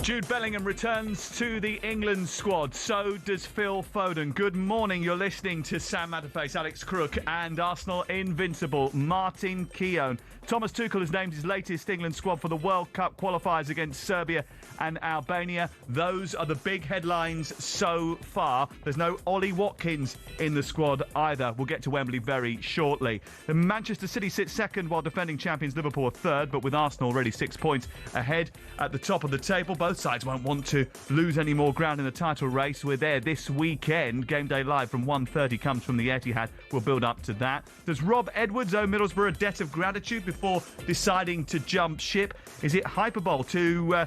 Jude Bellingham returns to the England squad. So does Phil Foden. Good morning. You're listening to Sam Matterface, Alex Crook and Arsenal invincible Martin Keon. Thomas Tuchel has named his latest England squad for the World Cup qualifiers against Serbia and Albania. Those are the big headlines so far. There's no Ollie Watkins in the squad either. We'll get to Wembley very shortly. Manchester City sits second while defending champions Liverpool are third, but with Arsenal already 6 points ahead at the top of the table. Both sides won't want to lose any more ground in the title race. We're there this weekend. Game day live from 1:30 comes from the Etihad. We'll build up to that. Does Rob Edwards owe Middlesbrough a debt of gratitude before deciding to jump ship? Is it hyperbole to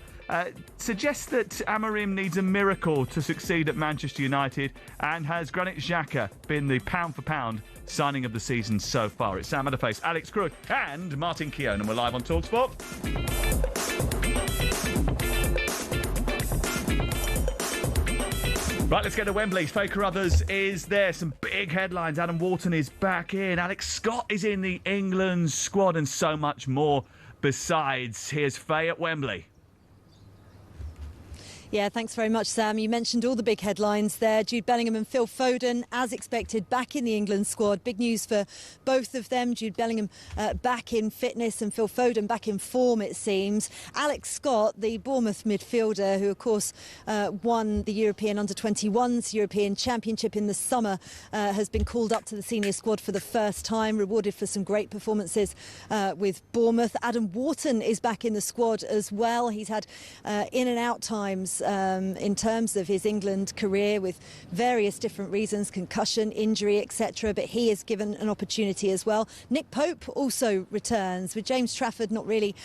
suggest that Amorim needs a miracle to succeed at Manchester United? And has Granit Xhaka been the pound-for-pound signing of the season so far? It's Sam Matterface, Alex Crook and Martin Keon, and we're live on talkSPORT. Right, let's go to Wembley. Faye Carruthers is there. Some big headlines. Adam Wharton is back in. Alex Scott is in the England squad and so much more besides. Here's Faye at Wembley. Yeah, thanks very much, Sam. You mentioned all the big headlines there. Jude Bellingham and Phil Foden, as expected, back in the England squad. Big news for both of them. Jude Bellingham back in fitness and Phil Foden back in form, it seems. Alex Scott, the Bournemouth midfielder, who, of course, won the European Under-21s European Championship in the summer, has been called up to the senior squad for the first time, rewarded for some great performances with Bournemouth. Adam Wharton is back in the squad as well. He's had in and out times in terms of his England career with various different reasons, concussion, injury, etc. But he is given an opportunity as well. Nick Pope also returns, with James Trafford not really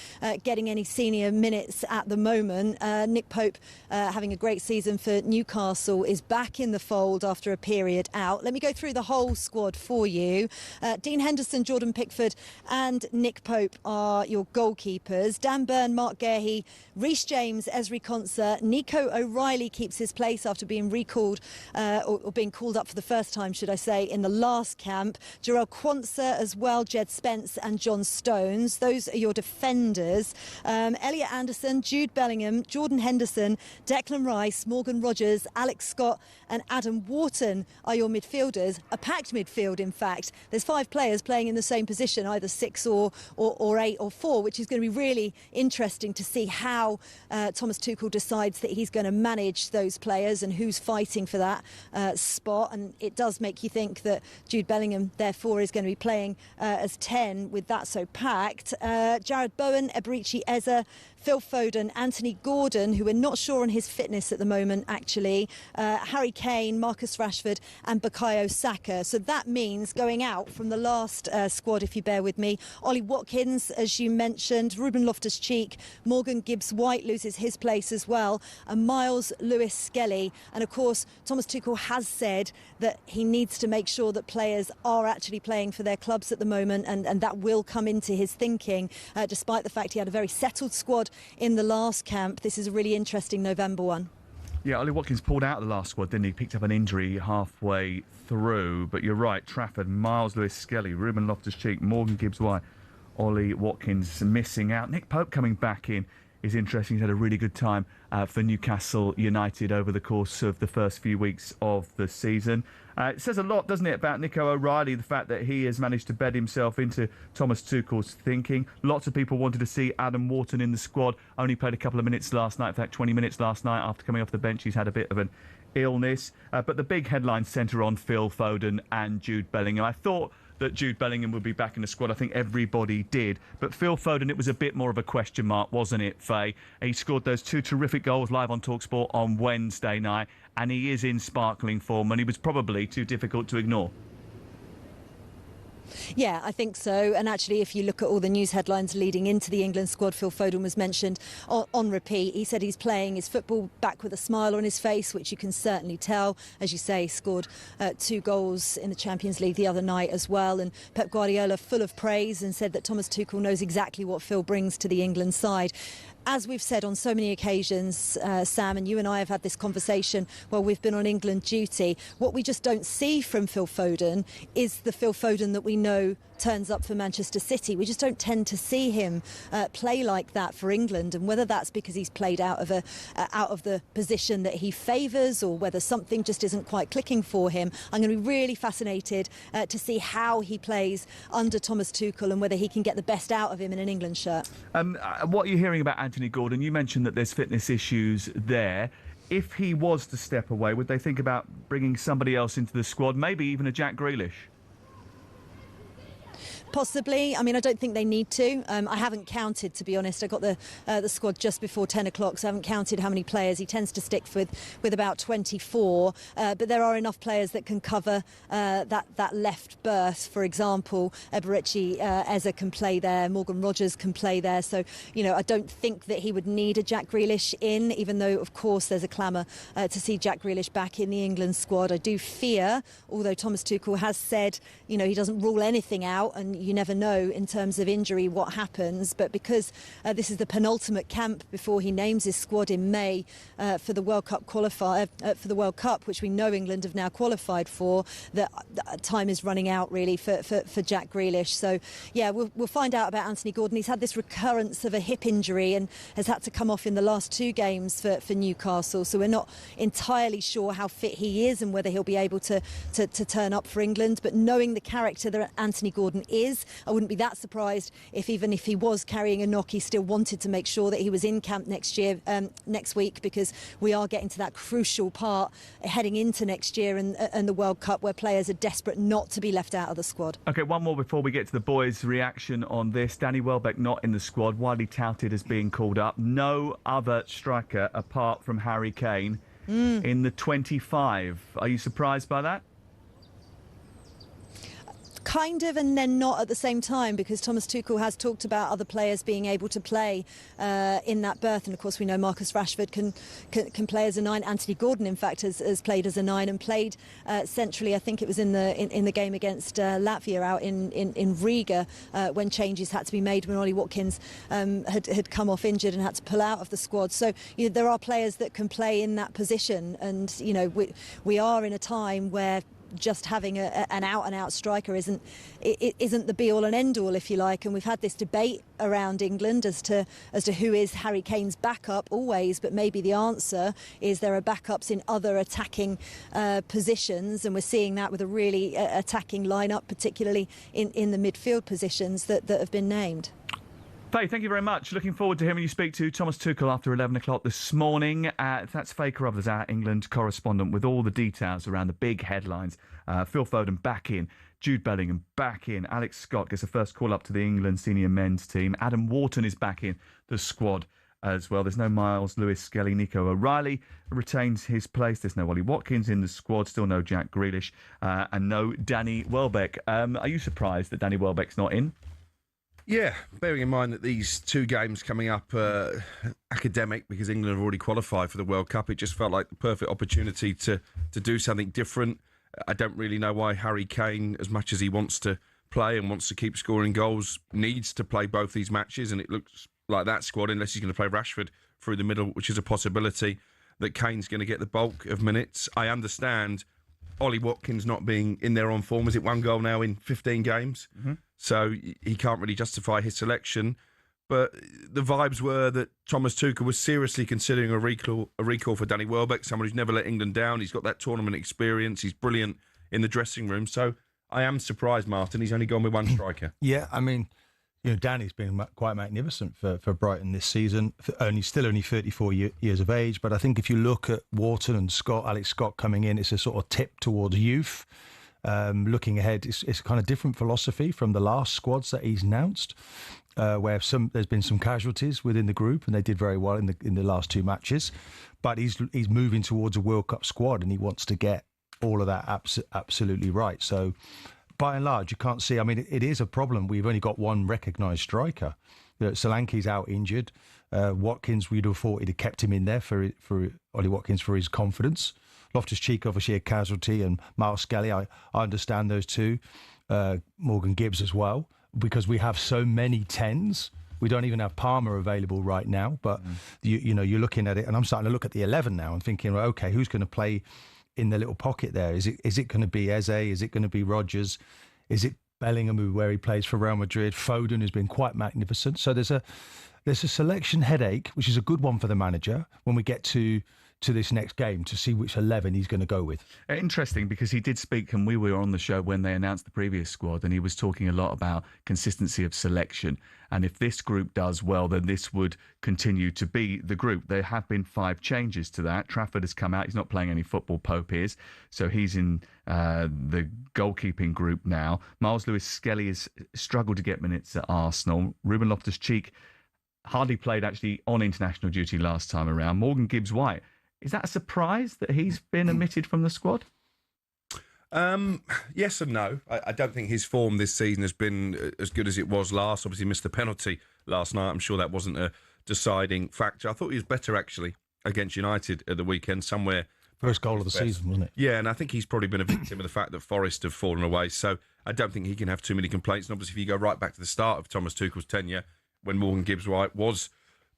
getting any senior minutes at the moment. Nick Pope, having a great season for Newcastle, is back in the fold after a period out. Let me go through the whole squad for you. Dean Henderson, Jordan Pickford and Nick Pope are your goalkeepers. Dan Burn, Mark Gahey, Reece James, Esri Konsa, Nico O'Reilly keeps his place after being recalled or being called up for the first time, should I say, in the last camp. Jarell Quansah as well, Jed Spence and John Stones. Those are your defenders. Elliot Anderson, Jude Bellingham, Jordan Henderson, Declan Rice, Morgan Rogers, Alex Scott and Adam Wharton are your midfielders. A packed midfield, in fact. There's 5 players playing in the same position, either 6 or 8 or 4, which is going to be really interesting to see how Thomas Tuchel decides that he's going to manage those players and who's fighting for that spot. And it does make you think that Jude Bellingham, therefore, is going to be playing as 10 with that so packed. Jared Bowen, Eberici Eze, Phil Foden, Anthony Gordon, who we're not sure on his fitness at the moment, actually, Harry Kane, Marcus Rashford and Bukayo Saka. So that means going out from the last squad, if you bear with me, Ollie Watkins, as you mentioned, Ruben Loftus-Cheek, Morgan Gibbs-White loses his place as well, and Miles Lewis-Skelly. And of course, Thomas Tuchel has said that he needs to make sure that players are actually playing for their clubs at the moment, and that will come into his thinking, despite the fact he had a very settled squad in the last camp. This is a really interesting November one. Yeah, Ollie Watkins pulled out of the last squad, didn't he? Picked up an injury halfway through. But you're right, Trafford, Miles Lewis-Skelly, Ruben Loftus-Cheek, Morgan Gibbs-White, Ollie Watkins missing out. Nick Pope coming back in is interesting. He's had a really good time for Newcastle United over the course of the first few weeks of the season. It says a lot, doesn't it, about Nico O'Reilly, the fact that he has managed to bed himself into Thomas Tuchel's thinking. Lots of people wanted to see Adam Wharton in the squad. Only played a couple of minutes last night, in fact 20 minutes last night after coming off the bench. He's had a bit of an illness. But the big headlines centre on Phil Foden and Jude Bellingham. I thought that Jude Bellingham would be back in the squad. I think everybody did. But Phil Foden, it was a bit more of a question mark, wasn't it, Faye? He scored those 2 terrific goals live on talkSPORT on Wednesday night, and he is in sparkling form, and he was probably too difficult to ignore. Yeah, I think so. And actually, if you look at all the news headlines leading into the England squad, Phil Foden was mentioned on repeat. He said he's playing his football back with a smile on his face, which you can certainly tell. As you say, he scored 2 goals in the Champions League the other night as well. And Pep Guardiola full of praise and said that Thomas Tuchel knows exactly what Phil brings to the England side. As we've said on so many occasions, Sam, and you and I have had this conversation while we've been on England duty, what we just don't see from Phil Foden is the Phil Foden that we know turns up for Manchester City. We just don't tend to see him play like that for England, and whether that's because he's played out of the position that he favours, or whether something just isn't quite clicking for him. I'm going to be really fascinated to see how he plays under Thomas Tuchel and whether he can get the best out of him in an England shirt. What are you hearing about Anthony Gordon? You mentioned that there's fitness issues there. If he was to step away, would they think about bringing somebody else into the squad, maybe even a Jack Grealish? Possibly. I mean, I don't think they need to. I haven't counted, to be honest. I got the squad just before 10 o'clock, so I haven't counted how many players. He tends to stick with about 24. But there are enough players that can cover that left berth. For example, Eberechi Eze can play there. Morgan Rogers can play there. So, I don't think that he would need a Jack Grealish in, even though, of course, there's a clamour to see Jack Grealish back in the England squad. I do fear, although Thomas Tuchel has said, he doesn't rule anything out, and you never know in terms of injury what happens, but because this is the penultimate camp before he names his squad in May for the World Cup for the World Cup, which we know England have now qualified for, that time is running out really for Jack Grealish. So yeah, we'll find out about Anthony Gordon. He's had this recurrence of a hip injury and has had to come off in the last 2 games for Newcastle, so we're not entirely sure how fit he is and whether he'll be able to turn up for England. But knowing the character that Anthony Gordon is, I wouldn't be that surprised if, even if he was carrying a knock, he still wanted to make sure that he was in camp next week, because we are getting to that crucial part heading into next year and the World Cup, where players are desperate not to be left out of the squad. OK, one more before we get to the boys' reaction on this. Danny Welbeck not in the squad, widely touted as being called up. No other striker apart from Harry Kane in the 25. Are you surprised by that? Kind of, and then not at the same time, because Thomas Tuchel has talked about other players being able to play in that berth, and of course we know Marcus Rashford can play as a 9. Anthony Gordon, in fact, has played as a 9 and played centrally. I think it was in the game against Latvia out in Riga when changes had to be made when Ollie Watkins had come off injured and had to pull out of the squad. So there are players that can play in that position, and we are in a time where just having an out-and-out striker isn't the be-all and end-all, if you like. And we've had this debate around England as to who is Harry Kane's backup always, but maybe the answer is there are backups in other attacking positions, and we're seeing that with a really attacking lineup, particularly in the midfield positions that have been named. Faye, thank you very much. Looking forward to hearing you speak to Thomas Tuchel after 11 o'clock this morning. That's Faye Carruthers, our England correspondent, with all the details around the big headlines. Phil Foden back in, Jude Bellingham back in, Alex Scott gets a first call up to the England senior men's team. Adam Wharton is back in the squad as well. There's no Miles Lewis Skelly. Nico O'Reilly retains his place. There's no Ollie Watkins in the squad. Still no Jack Grealish and no Danny Welbeck. Are you surprised that Danny Welbeck's not in? Yeah, bearing in mind that these 2 games coming up are academic because England have already qualified for the World Cup, it just felt like the perfect opportunity to do something different. I don't really know why Harry Kane, as much as he wants to play and wants to keep scoring goals, needs to play both these matches, and it looks like that squad, unless he's going to play Rashford through the middle, which is a possibility, that Kane's going to get the bulk of minutes. I understand Ollie Watkins not being in there on form. Is it 1 goal now in 15 games? Mm-hmm. So he can't really justify his selection. But the vibes were that Thomas Tuchel was seriously considering a recall for Danny Welbeck, someone who's never let England down. He's got that tournament experience. He's brilliant in the dressing room. So I am surprised, Martin. He's only gone with 1 striker. Yeah, I mean, Danny's been quite magnificent for Brighton this season. Still only 34 years of age. But I think if you look at Wharton and Alex Scott coming in, it's a sort of tip towards youth. Looking ahead, it's a kind of different philosophy from the last squads that he's announced, where there's been some casualties within the group, and they did very well in the last 2 matches. But he's moving towards a World Cup squad, and he wants to get all of that absolutely right. So, by and large, you can't see. I mean, it is a problem. We've only got 1 recognised striker. Solanke's out injured. Watkins, we'd have thought he'd have kept him in there for Ollie Watkins for his confidence. Loftus-Cheek, obviously a casualty, and Miles Skelly, I understand those 2. Morgan Gibbs as well, because we have so many 10s. We don't even have Palmer available right now, but you're looking at it, and I'm starting to look at the 11 now and thinking, well, okay, who's going to play in the little pocket there? Is it going to be Eze? Is it going to be Rodgers? Is it Bellingham, where he plays for Real Madrid, Foden, who's been quite magnificent. So there's a selection headache, which is a good one for the manager when we get to this next game to see which 11 he's going to go with. Interesting, because he did speak, and we were on the show when they announced the previous squad, and he was talking a lot about consistency of selection. And if this group does well, then this would continue to be the group. There have been 5 changes to that. Trafford has come out. He's not playing any football, Pope is. So he's in the goalkeeping group now. Miles Lewis-Skelly has struggled to get minutes at Arsenal. Ruben Loftus-Cheek hardly played actually on international duty last time around. Morgan Gibbs-White, is that a surprise that he's been omitted from the squad? Yes and no. I don't think his form this season has been as good as it was last. Obviously missed the penalty last night. I'm sure that wasn't a deciding factor. I thought he was better actually against United at the weekend, somewhere. First goal of the season, wasn't it? Yeah, and I think he's probably been a victim of the fact that Forest have fallen away. So I don't think he can have too many complaints. And obviously if you go right back to the start of Thomas Tuchel's tenure, when Morgan Gibbs-White was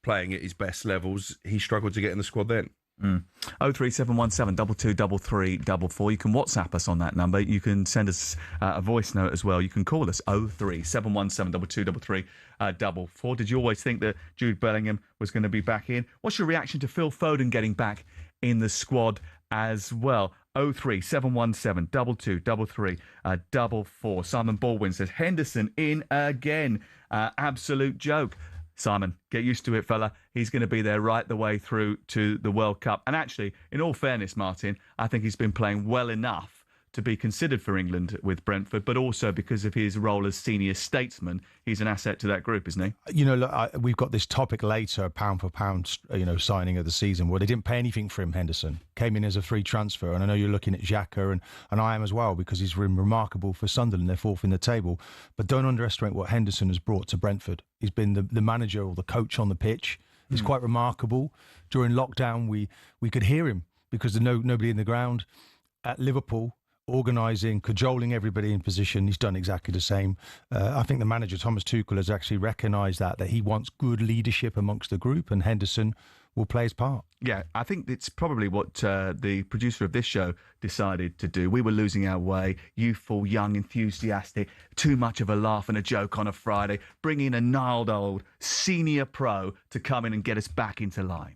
playing at his best levels, he struggled to get in the squad then. 03717 223344. You can WhatsApp us on that number. You can send us a voice note as well. You can call us 03717 223344. Did you always think that Jude Bellingham was going to be back in? What's your reaction to Phil Foden getting back in the squad as well? 03717 223344. Simon Baldwin says Henderson in again. Absolute joke. Simon, get used to it, fella. He's going to be there right the way through to the World Cup. And actually, in all fairness, Martin, I think he's been playing well enough to be considered for England with Brentford, but also because of his role as senior statesman, he's an asset to that group, isn't he? You know, look, we've got this topic later, pound for pound, signing of the season, where they didn't pay anything for him, Henderson. Came in as a free transfer, and I know you're looking at Xhaka, and I am as well, because he's been remarkable for Sunderland. They're 4th in the table. But don't underestimate what Henderson has brought to Brentford. He's been the manager or the coach on the pitch. It's quite remarkable. During lockdown, we could hear him because there's nobody in the ground. At Liverpool, organising, cajoling everybody in position. He's done exactly the same. I think the manager, Thomas Tuchel, has actually recognised that he wants good leadership amongst the group, and Henderson will play his part. Yeah, I think it's probably what the producer of this show decided to do. We were losing our way, youthful, young, enthusiastic, too much of a laugh and a joke on a Friday. Bring in a gnarled old senior pro to come in and get us back into line.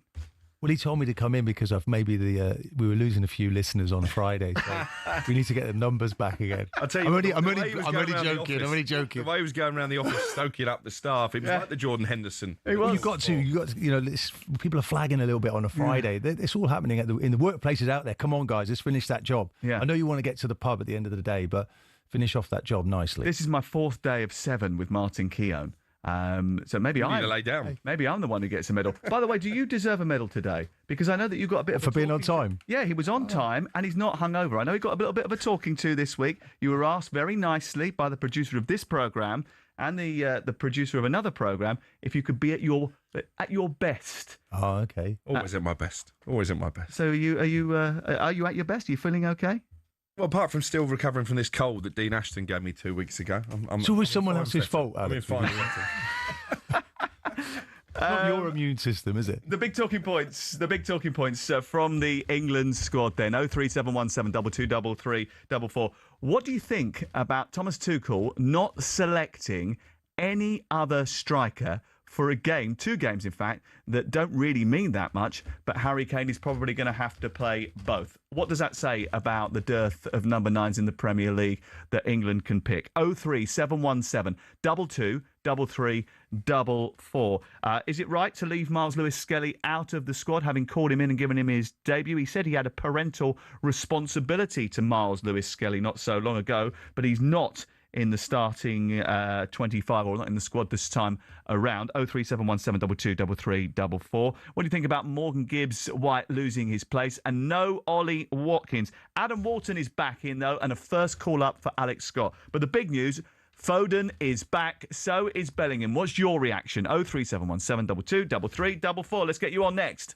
Well, he told me to come in because of maybe we were losing a few listeners on Friday, so we need to get the numbers back again. I'll tell you, I'm only joking. The way he was going around the office, stoking up the staff, it was like the Jordan Henderson. Well, you've got to, people are flagging a little bit on a Friday. Yeah. It's all happening in the workplaces out there. Come on, guys, let's finish that job. Yeah. I know you want to get to the pub at the end of the day, but finish off that job nicely. This is my 4th day of 7 with Martin Keon. So maybe you need to lay down. Maybe I'm the one who gets a medal. By the way, do you deserve a medal today? Because I know that you got a bit of for being on time. Yeah, he was on time and he's not hungover. I know he got a little bit of a talking to this week. You were asked very nicely by the producer of this programme and the producer of another programme if you could be at your best. Oh, okay. Always at my best. Always at my best. So are you at your best? Are you feeling okay? Well, apart from still recovering from this cold that Dean Ashton gave me 2 weeks ago. It's always someone else's fault, Alex. Not your immune system, is it? The big talking points from the England squad then. 03717 223344. What do you think about Thomas Tuchel not selecting any other striker for a game, 2 games in fact, that don't really mean that much, but Harry Kane is probably going to have to play both? What does that say about the dearth of number 9s in the Premier League that England can pick? 03717 223344. Is it right to leave Miles Lewis-Skelly out of the squad, having called him in and given him his debut? He said he had a parental responsibility to Miles Lewis-Skelly not so long ago, but he's not in the starting 25, or not in the squad this time around. 03717 223344. What do you think about Morgan Gibbs-White losing his place? And no Ollie Watkins. Adam Walton is back in, though, and a first call-up for Alex Scott. But the big news, Foden is back, so is Bellingham. What's your reaction? 03717 223344. Let's get you on next.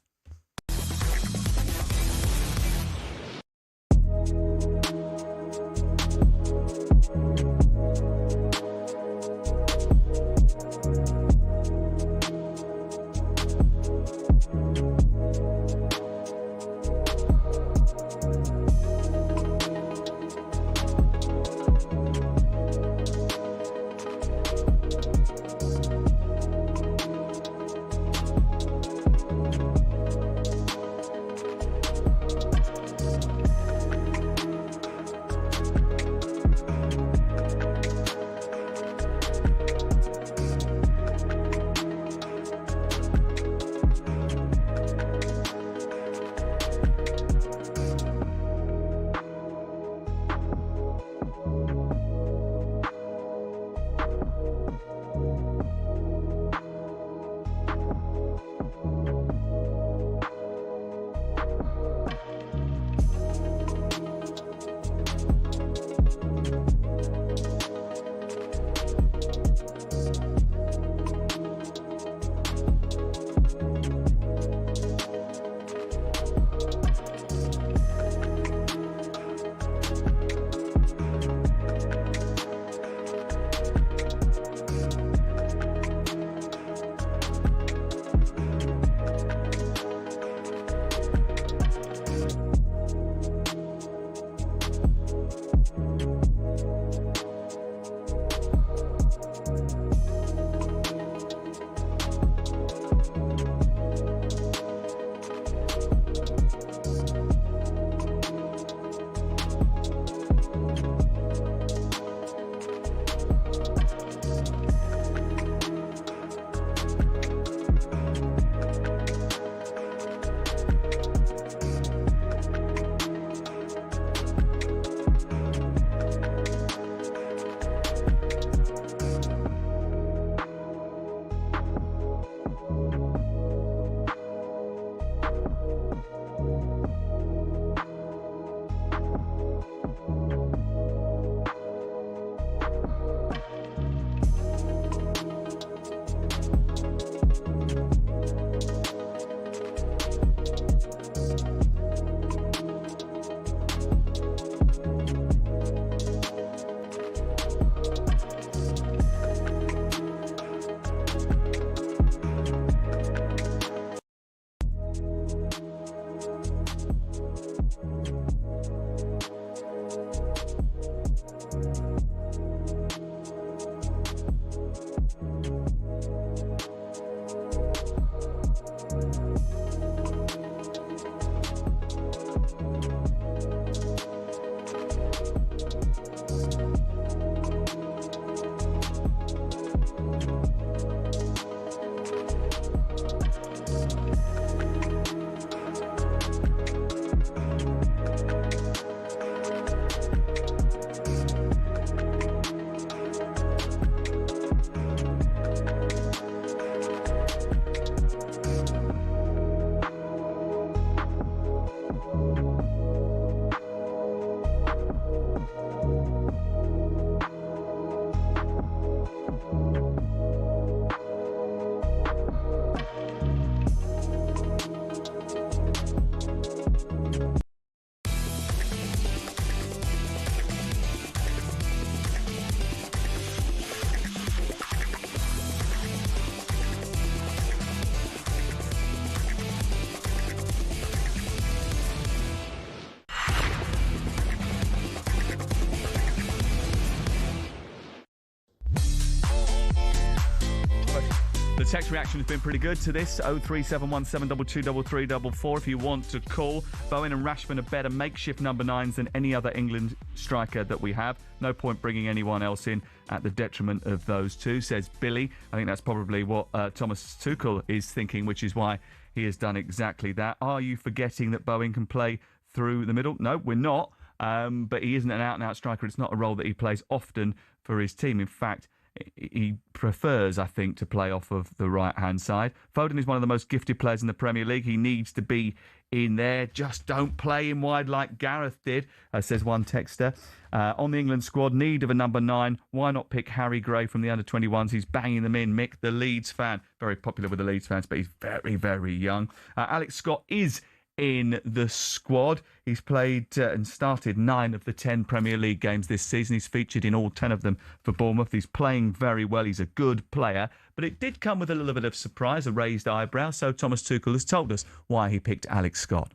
text reaction has been pretty good to this. 03717223344 if you want to call. Bowen and Rashford are better makeshift number 9s than any other England striker that we have. No point bringing anyone else in at the detriment of those two, says Billy. I think that's probably what Thomas Tuchel is thinking, which is why he has done exactly that. Are you forgetting that Bowen can play through the middle? No, we're not. But he isn't an out-and-out striker. It's not a role that he plays often for his team. In fact, he prefers, I think, to play off of the right-hand side. Foden is one of the most gifted players in the Premier League. He needs to be in there. Just don't play him wide like Gareth did, says one texter. On the England squad, need of a number 9. Why not pick Harry Gray from the under-21s? He's banging them in. Mick, the Leeds fan. Very popular with the Leeds fans, but he's very, very young. Alex Scott is in the squad. He's played and started 9 of the 10 Premier League games this season. He's featured in all 10 of them for Bournemouth. He's playing very well. He's a good player. But it did come with a little bit of surprise, a raised eyebrow. So Thomas Tuchel has told us why he picked Alex Scott.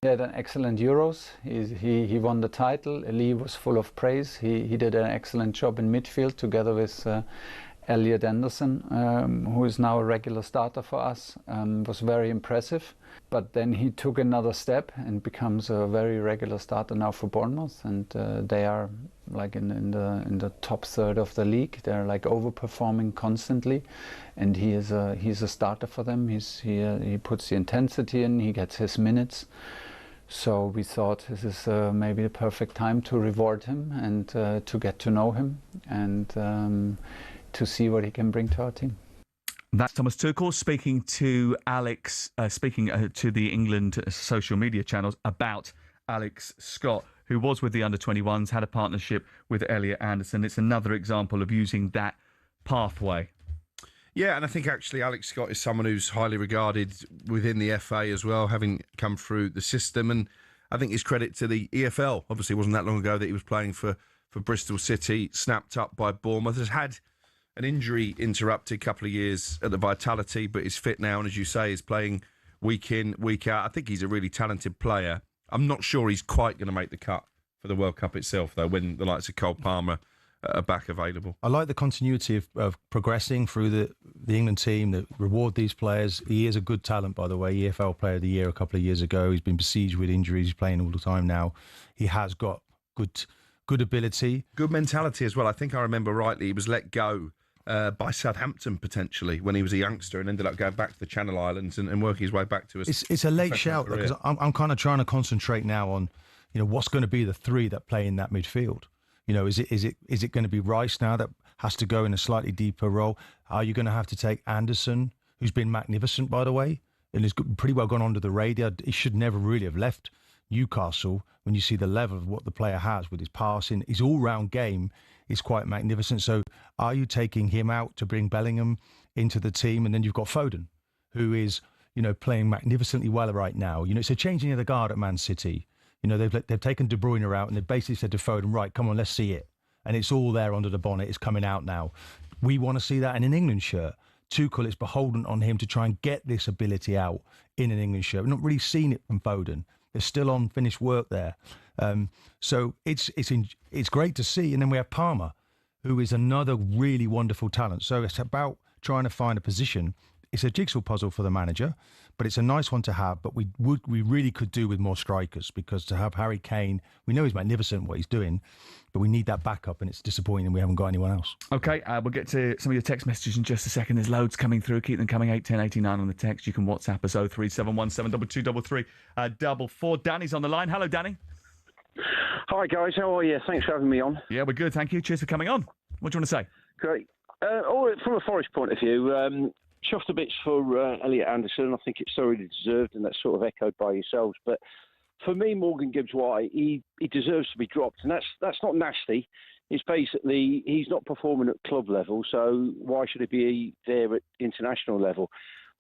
He had an excellent Euros. He won the title. Lee was full of praise. He did an excellent job in midfield together with Elliot Anderson, who is now a regular starter for us. Was very impressive. But then he took another step and becomes a very regular starter now for Bournemouth, and they are like in the top third of the league. They're like overperforming constantly, and he's a starter for them. He puts the intensity in. He gets his minutes. So we thought this is maybe the perfect time to reward him and to get to know him and to see what he can bring to our team. That's Thomas Tuchel speaking to Alex, to the England social media channels about Alex Scott, who was with the under-21s, had a partnership with Elliot Anderson. It's another example of using that pathway. Yeah, and I think actually Alex Scott is someone who's highly regarded within the FA as well, having come through the system. And I think his credit to the EFL. Obviously, it wasn't that long ago that he was playing for Bristol City, snapped up by Bournemouth. Has had an injury interrupted couple of years at the Vitality, but is fit now, and as you say, is playing week in, week out. I think he's a really talented player. I'm not sure he's quite going to make the cut for the World Cup itself, though, when the likes of Cole Palmer are back available. I like the continuity of progressing through the England team, that reward these players. He is a good talent, by the way. EFL Player of the Year a couple of years ago. He's been besieged with injuries. He's playing all the time now. He has got good ability. Good mentality as well. I think I remember rightly, he was let go by Southampton potentially when he was a youngster and ended up going back to the Channel Islands and working his way back to us. It's a late shout because I'm kind of trying to concentrate now on, what's going to be the 3 that play in that midfield. Is it going to be Rice now that has to go in a slightly deeper role? Are you going to have to take Anderson, who's been magnificent, by the way, and has pretty well gone under the radar? He should never really have left Newcastle when you see the level of what the player has with his passing. His all-round game is quite magnificent. So are you taking him out to bring Bellingham into the team? And then you've got Foden, who is, playing magnificently well right now. It's a changing of the guard at Man City. They've taken De Bruyne out and they've basically said to Foden, right, come on, let's see it. And it's all there under the bonnet. It's coming out now. We want to see that in an England shirt. Tuchel is beholden on him to try and get this ability out in an England shirt. We've not really seen it from Foden. There's still unfinished work there. So it's great to see. And then we have Palmer, who is another really wonderful talent. So it's about trying to find a position. It's a jigsaw puzzle for the manager, but it's a nice one to have. But we really could do with more strikers, because to have Harry Kane, we know he's magnificent what he's doing, but we need that backup, and it's disappointing we haven't got anyone else. OK, we'll get to some of your text messages in just a second. There's loads coming through. Keep them coming. 81089 on the text. You can WhatsApp us 03717223344. Danny's on the line. Hello, Danny. Hi guys, how are you? Thanks for having me on. Yeah, we're good, thank you. Cheers for coming on. What do you want to say? Great. From a Forest point of view, chuffed a bit for Elliot Anderson. I think it's thoroughly deserved, and that's sort of echoed by yourselves. But for me, Morgan Gibbs-White, he deserves to be dropped, and that's not nasty. It's basically he's not performing at club level, so why should he be there at international level?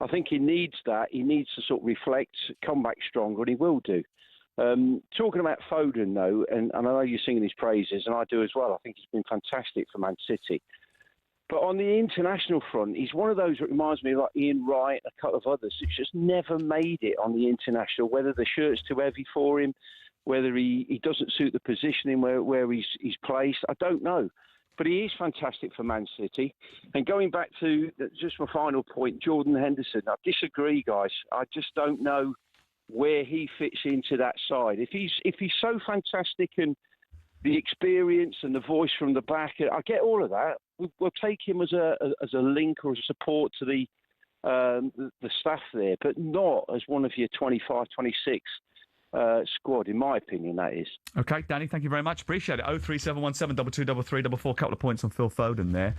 I think he needs that. He needs to sort of reflect, come back stronger, and he will do. Talking about Foden, though, and I know you're singing his praises, and I do as well. I think he's been fantastic for Man City. But on the international front, he's one of those that reminds me of like Ian Wright, a couple of others. It's just never made it on the international, whether the shirt's too heavy for him, whether he doesn't suit the positioning where he's placed. I don't know. but he is fantastic for Man City. And going back to just my final point, Jordan Henderson, I disagree, guys. I just don't know where he fits into that side. If he's so fantastic and the experience and the voice from the back, I get all of that. We'll take him as a link or a support to the staff there, but not as one of your 25, 26 squad, in my opinion, that is. Okay, Danny, thank you very much. Appreciate it. 03717 223344. Couple of points on Phil Foden there.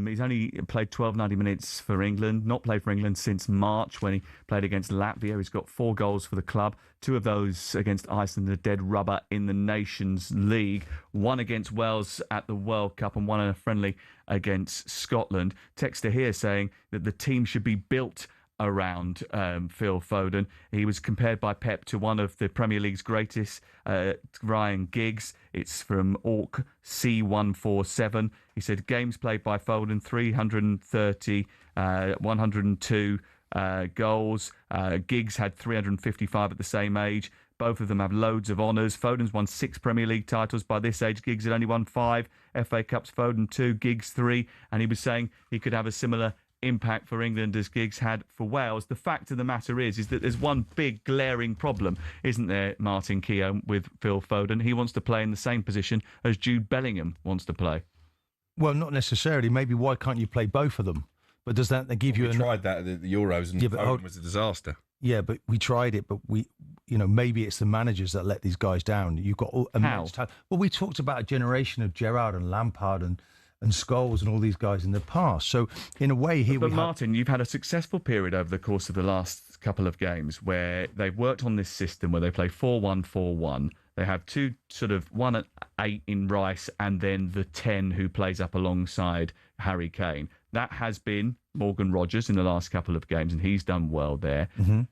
He's only played 90 minutes for England, not played for England since March when he played against Latvia. He's got 4 goals for the club, 2 of those against Iceland, the dead rubber in the Nations League, 1 against Wales at the World Cup and 1 in a friendly against Scotland. Texter here saying that the team should be built around Phil Foden. He was compared by Pep to one of the Premier League's greatest, Ryan Giggs. It's from Orc C147. He said games played by Foden, 330, 102 goals. Giggs had 355 at the same age. Both of them have loads of honours. Foden's won 6 Premier League titles. By this age, Giggs had only won 5 FA Cups. Foden 2, Giggs 3. And he was saying he could have a similar impact for England as Giggs had for Wales. The fact of the matter is that there's one big glaring problem, isn't there, Martin Keon, with Phil Foden? He wants to play in the same position as Jude Bellingham wants to play. Well, not necessarily. Maybe why can't you play both of them? But does that give you? We tried that at the Euros, and Foden was a disaster. Yeah, but we tried it, but maybe it's the managers that let these guys down. You've got immense talent. Well, we talked about a generation of Gerrard and Lampard and Scholes and all these guys in the past. So in a way, But Martin, you've had a successful period over the course of the last couple of games where they've worked on this system where they play 4-1-4-1. They have 2 sort of 1 at 8 in Rice and then the 10 who plays up alongside Harry Kane. That has been Morgan Rogers in the last couple of games, and he's done well there. Mm-hmm.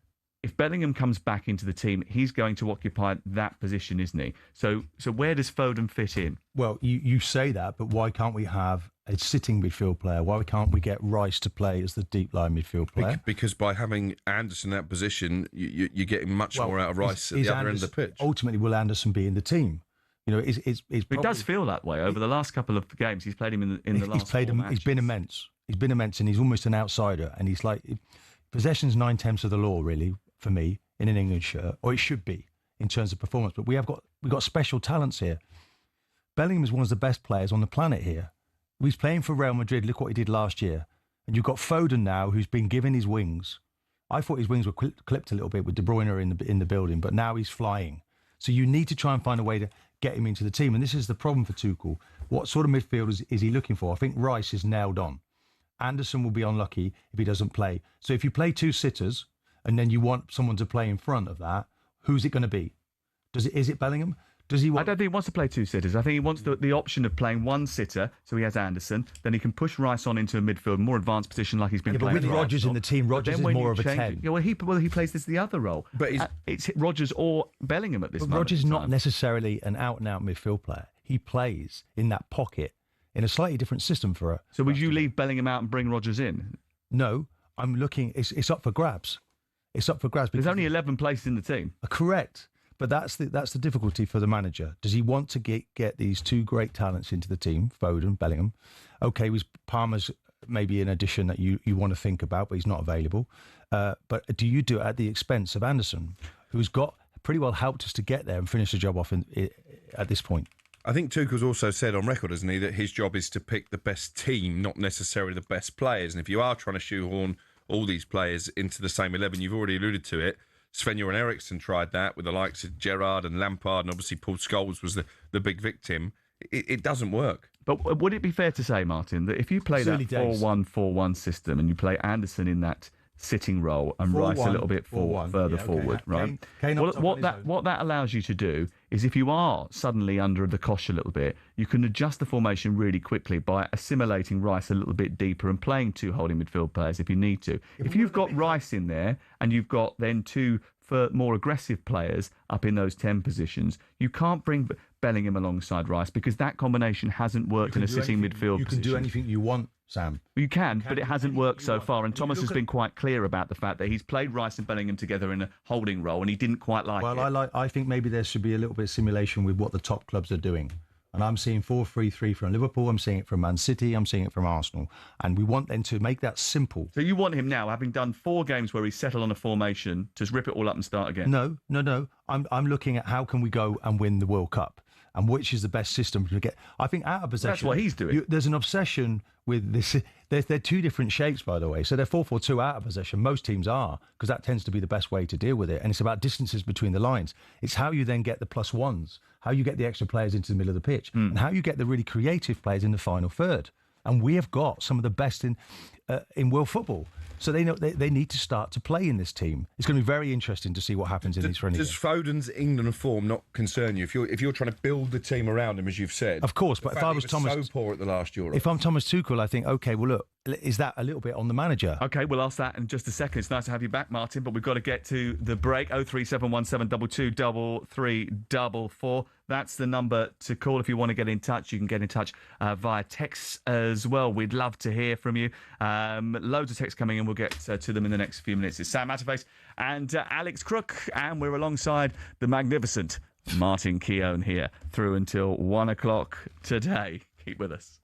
If Bellingham comes back into the team, he's going to occupy that position, isn't he? So where does Foden fit in? Well, you say that, but why can't we have a sitting midfield player? Why can't we get Rice to play as the deep line midfield player? Because by having Anderson in that position, you're getting much more out of Rice at the other end of the pitch. Ultimately, will Anderson be in the team? It does feel that way. Over the last couple of games, he's played him in the last 4 matches. He's been immense. He's been immense, and he's almost an outsider. And he's like, possession's 9/10 of the law, really, for me, in an England shirt, or it should be in terms of performance. But we've got special talents here. Bellingham is one of the best players on the planet here. He's playing for Real Madrid. Look what he did last year. And you've got Foden now, who's been given his wings. I thought his wings were clipped a little bit with De Bruyne in the building, but now he's flying. So you need to try and find a way to get him into the team. And this is the problem for Tuchel. What sort of midfield is he looking for? I think Rice is nailed on. Anderson will be unlucky if he doesn't play. So if you play 2 sitters and then you want someone to play in front of that, who's it going to be? Is it Bellingham? Does he? I don't think he wants to play 2 sitters. I think he wants the option of playing 1 sitter, so he has Anderson. Then he can push Rice on into a midfield, more advanced position like he's been playing. But with Rodgers in the team, Rodgers is more of a 10. Yeah, he plays this the other role. But it's Rodgers or Bellingham at this moment. Rodgers is not necessarily an out-and-out midfield player. He plays in that pocket in a slightly different system for her. So would you leave Bellingham out and bring Rodgers in? No, I'm looking. It's up for grabs. It's up for grabs. There's only 11 places in the team. Correct. But that's the difficulty for the manager. Does he want to get these 2 great talents into the team, Foden, Bellingham? Okay, Palmer's maybe an addition that you want to think about, but he's not available. But do you do it at the expense of Anderson, who's got pretty well helped us to get there and finish the job off at this point? I think Tuchel's also said on record, hasn't he, that his job is to pick the best team, not necessarily the best players. And if you are trying to shoehorn all these players into the same 11, you've already alluded to it. Sven-Göran Eriksson tried that with the likes of Gerrard and Lampard, and obviously Paul Scholes was the big victim. It doesn't work. But would it be fair to say, Martin, that if you play that 4-1-4-1 system and you play Anderson in that sitting role and Rice a little bit further forward, right? What that allows you to do is, if you are suddenly under the cosh a little bit, you can adjust the formation really quickly by assimilating Rice a little bit deeper and playing 2 holding midfield players if you need to. If you've got Rice in there and you've got then 2 for more aggressive players up in those 10 positions, you can't bring Bellingham alongside Rice because that combination hasn't worked in a sitting midfield position. You can do anything you want, Sam. You can, but it hasn't worked so far. And Thomas has been quite clear about the fact that he's played Rice and Bellingham together in a holding role, and he didn't quite like it. Well, I think maybe there should be a little bit of simulation with what the top clubs are doing. And I'm seeing 4-3-3 from Liverpool. I'm seeing it from Man City. I'm seeing it from Arsenal. And we want them to make that simple. So you want him now, having done 4 games where he's settled on a formation, to rip it all up and start again? No. I'm looking at how can we go and win the World Cup and which is the best system to get. I think out of possession. That's what he's doing. There's an obsession with this. They're 2 different shapes, by the way. So they're 4-4-2 out of possession. Most teams are, because that tends to be the best way to deal with it. And it's about distances between the lines. It's how you then get the +1s, how you get the extra players into the middle of the pitch, and how you get the really creative players in the final third. And we have got some of the best in world football. So they know they need to start to play in this team. It's going to be very interesting to see what happens in these friendly games. Does Foden's England form not concern you? If you're trying to build the team around him, as you've said, of course. But if I was Thomas, so poor at the last Euro. If I'm Thomas Tuchel, I think, okay, well look, is that a little bit on the manager? Okay, we'll ask that in just a second. It's nice to have you back, Martin, but we've got to get to the break. 03717223344. That's the number to call if you want to get in touch. You can get in touch via text as well. We'd love to hear from you. Loads of texts coming in. We'll get to them in the next few minutes. It's Sam Matterface and Alex Crook, and we're alongside the magnificent Martin Keon here through until 1 o'clock today. Keep with us.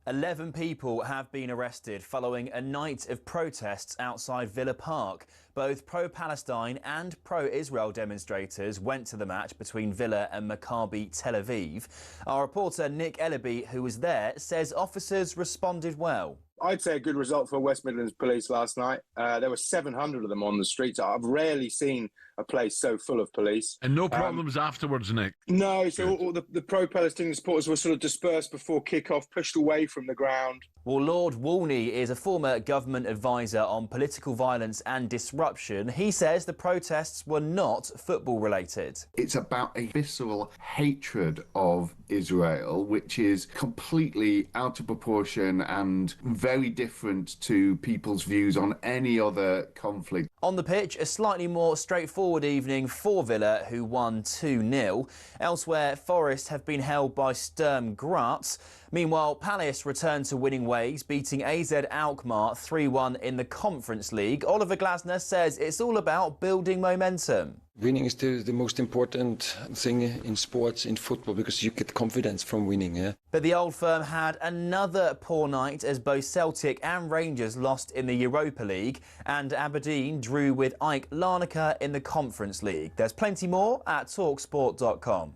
Eleven people have been arrested following a night of protests outside Villa Park. Both pro-Palestine and pro-Israel demonstrators went to the match between Villa and Maccabi Tel Aviv. Our reporter Nick Ellaby, who was there, says officers responded well. I'd say a good result for West Midlands Police last night. There were 700 of them on the streets. I've rarely seen a place so full of police. And no problems afterwards, Nick? No, so all the pro-Palestinian supporters were sort of dispersed before kick-off, pushed away from the ground. Well, Lord Wolney is a former government advisor on political violence and disruption. He says the protests were not football related. It's about a visceral hatred of Israel, which is completely out of proportion and very different to people's views on any other conflict. On the pitch, a slightly more straightforward evening for Villa, who won 2-0. Elsewhere, Forest have been held by Sturm Graz. Meanwhile, Palace returned to winning ways, beating AZ Alkmaar 3-1 in the Conference League. Oliver Glasner says it's all about building momentum. Winning is the most important thing in sports, in football, because you get confidence from winning. Yeah? But the Old Firm had another poor night as both Celtic and Rangers lost in the Europa League, and Aberdeen drew with AEK Larnaca in the Conference League. There's plenty more at talkSPORT.com.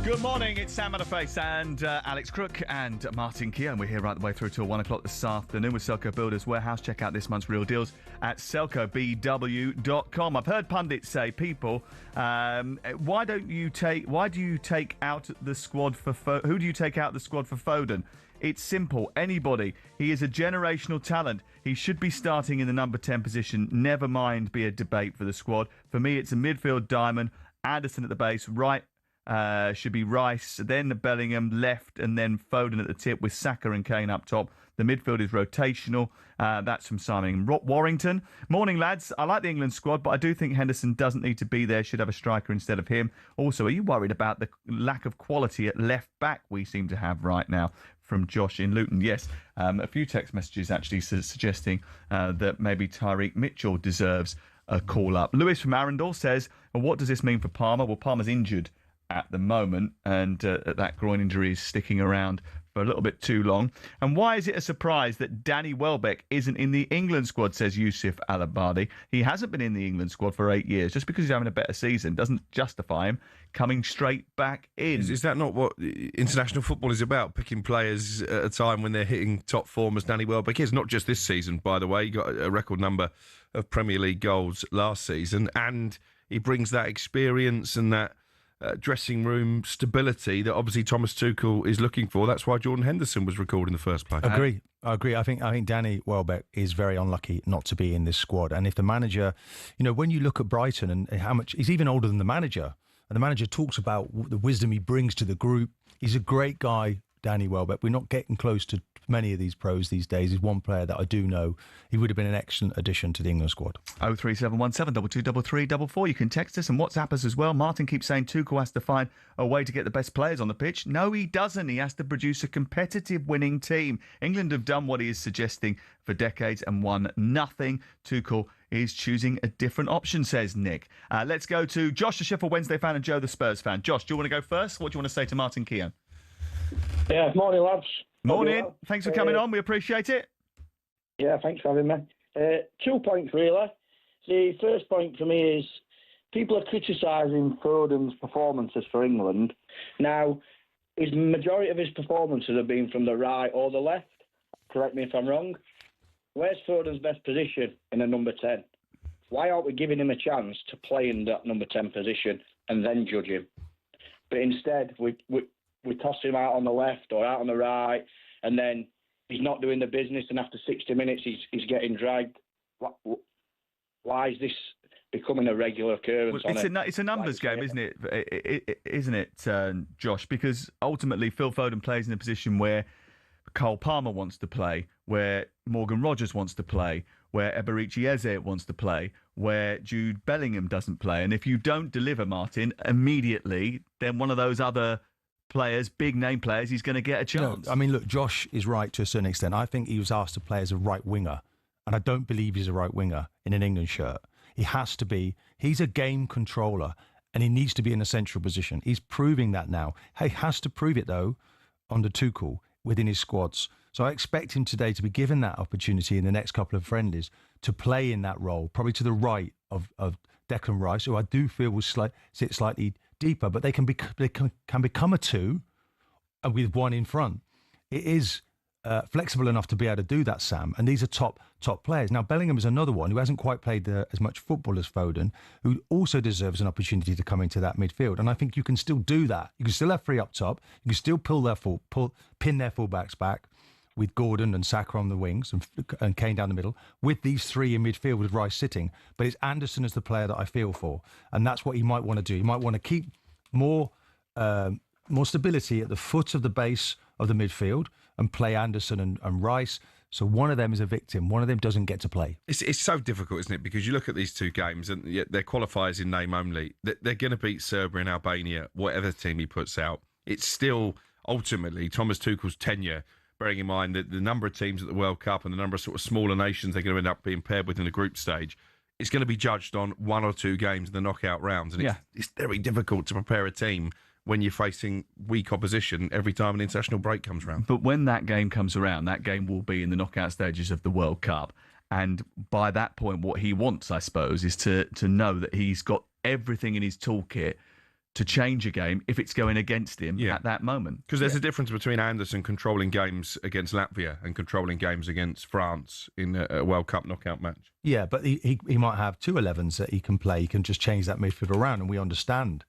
Good morning, it's Sam Matterface and Alex Crook and Martin Keon. We're here right the way through till 1 o'clock this afternoon with Selco Builders Warehouse. Check out this month's real deals at selcobw.com. I've heard pundits say, people, why do you take out the squad for who do you take out the squad for Foden? It's simple. Anybody. He is a generational talent. He should be starting in the number 10 position. Never mind be a debate for the squad. For me, it's a midfield diamond. Anderson at the base, right. Should be Rice, then Bellingham left, and then Foden at the tip with Saka and Kane up top. The midfield is rotational. That's from Simon Warrington. Morning, lads. I like the England squad, but I do think Henderson doesn't need to be there. Should have a striker instead of him. Also, are you worried about the lack of quality at left back we seem to have right now? From Josh in Luton. Yes, a few text messages actually suggesting that maybe Tyreek Mitchell deserves a call-up. Lewis from Arundel says, well, what does this mean for Palmer? Well, Palmer's injured at the moment, and that groin injury is sticking around for a little bit too long. And why is it a surprise that Danny Welbeck isn't in the England squad, says Yusuf Al-Abadi. He hasn't been in the England squad for 8 years. Just because he's having a better season doesn't justify him coming straight back in. Is that not what international football is about? Picking players at a time when they're hitting top form, as Danny Welbeck is. Not just this season, by the way. He got a record number of Premier League goals last season, and he brings that experience and that dressing room stability that obviously Thomas Tuchel is looking for. That's why Jordan Henderson was recalled in the first place. I agree. I think Danny Welbeck is very unlucky not to be in this squad. And if the manager, when you look at Brighton and how much, he's even older than the manager, and the manager talks about the wisdom he brings to the group. He's a great guy, Danny Welbeck. We're not getting close to many of these pros these days. He's one player that I do know. He would have been an excellent addition to the England squad. 03717 223344. You can text us and WhatsApp us as well. Martin keeps saying Tuchel has to find a way to get the best players on the pitch. No, he doesn't. He has to produce a competitive winning team. England have done what he is suggesting for decades and won nothing. Tuchel is choosing a different option, says Nick. Let's go to Josh, the Sheffield Wednesday fan, and Joe, the Spurs fan. Josh, do you want to go first? What do you want to say to Martin Keon? Yeah, morning, lads. Morning. Thanks for coming on. We appreciate it. Yeah, thanks for having me. 2 points, really. The first point for me is people are criticising Foden's performances for England. Now, his majority of his performances have been from the right or the left. Correct me if I'm wrong. Where's Foden's best position in a number 10? Why aren't we giving him a chance to play in that number 10 position and then judge him? But instead, we toss him out on the left or out on the right, and then he's not doing the business, and after 60 minutes he's getting dragged. Why is this becoming a regular occurrence. It's a numbers game, isn't it? Isn't it, Josh? Because ultimately, Phil Foden plays in a position where Cole Palmer wants to play, where Morgan Rogers wants to play, where Eberechi Eze wants to play, where Jude Bellingham doesn't play. And if you don't deliver, Martin, immediately, then one of those other players, big name players, he's going to get a chance. No, I mean, look, Josh is right to a certain extent. I think he was asked to play as a right winger, and I don't believe he's a right winger in an England shirt. He has to be. He's a game controller, and he needs to be in a central position. He's proving that now. He has to prove it, though, under Tuchel, within his squads. So I expect him today to be given that opportunity in the next couple of friendlies to play in that role, probably to the right of Declan Rice, who I do feel will sit slightly deeper, but they can become a two with one in front. It is flexible enough to be able to do that, Sam. And these are top players. Now, Bellingham is another one who hasn't quite played as much football as Foden, who also deserves an opportunity to come into that midfield. And I think you can still do that. You can still have three up top. You can still pin their fullbacks back with Gordon and Saka on the wings and Kane down the middle, with these three in midfield with Rice sitting. But it's Anderson as the player that I feel for. And that's what he might want to do. He might want to keep more stability at the foot of the base of the midfield and play Anderson and Rice. So one of them is a victim. One of them doesn't get to play. It's so difficult, isn't it? Because you look at these two games and yet they're qualifiers in name only. They're going to beat Serbia and Albania, whatever team he puts out. It's still ultimately Thomas Tuchel's tenure, bearing in mind that the number of teams at the World Cup and the number of sort of smaller nations they're going to end up being paired with in the group stage. It's going to be judged on one or two games in the knockout rounds. And it's very difficult to prepare a team when you're facing weak opposition every time an international break comes around. But when that game comes around, that game will be in the knockout stages of the World Cup. And by that point, what he wants, I suppose, is to know that he's got everything in his toolkit to change a game if it's going against him at that moment. Because there's a difference between Anderson controlling games against Latvia and controlling games against France in a World Cup knockout match. Yeah, but he might have two 11s that he can play. He can just change that midfield around, and we understand.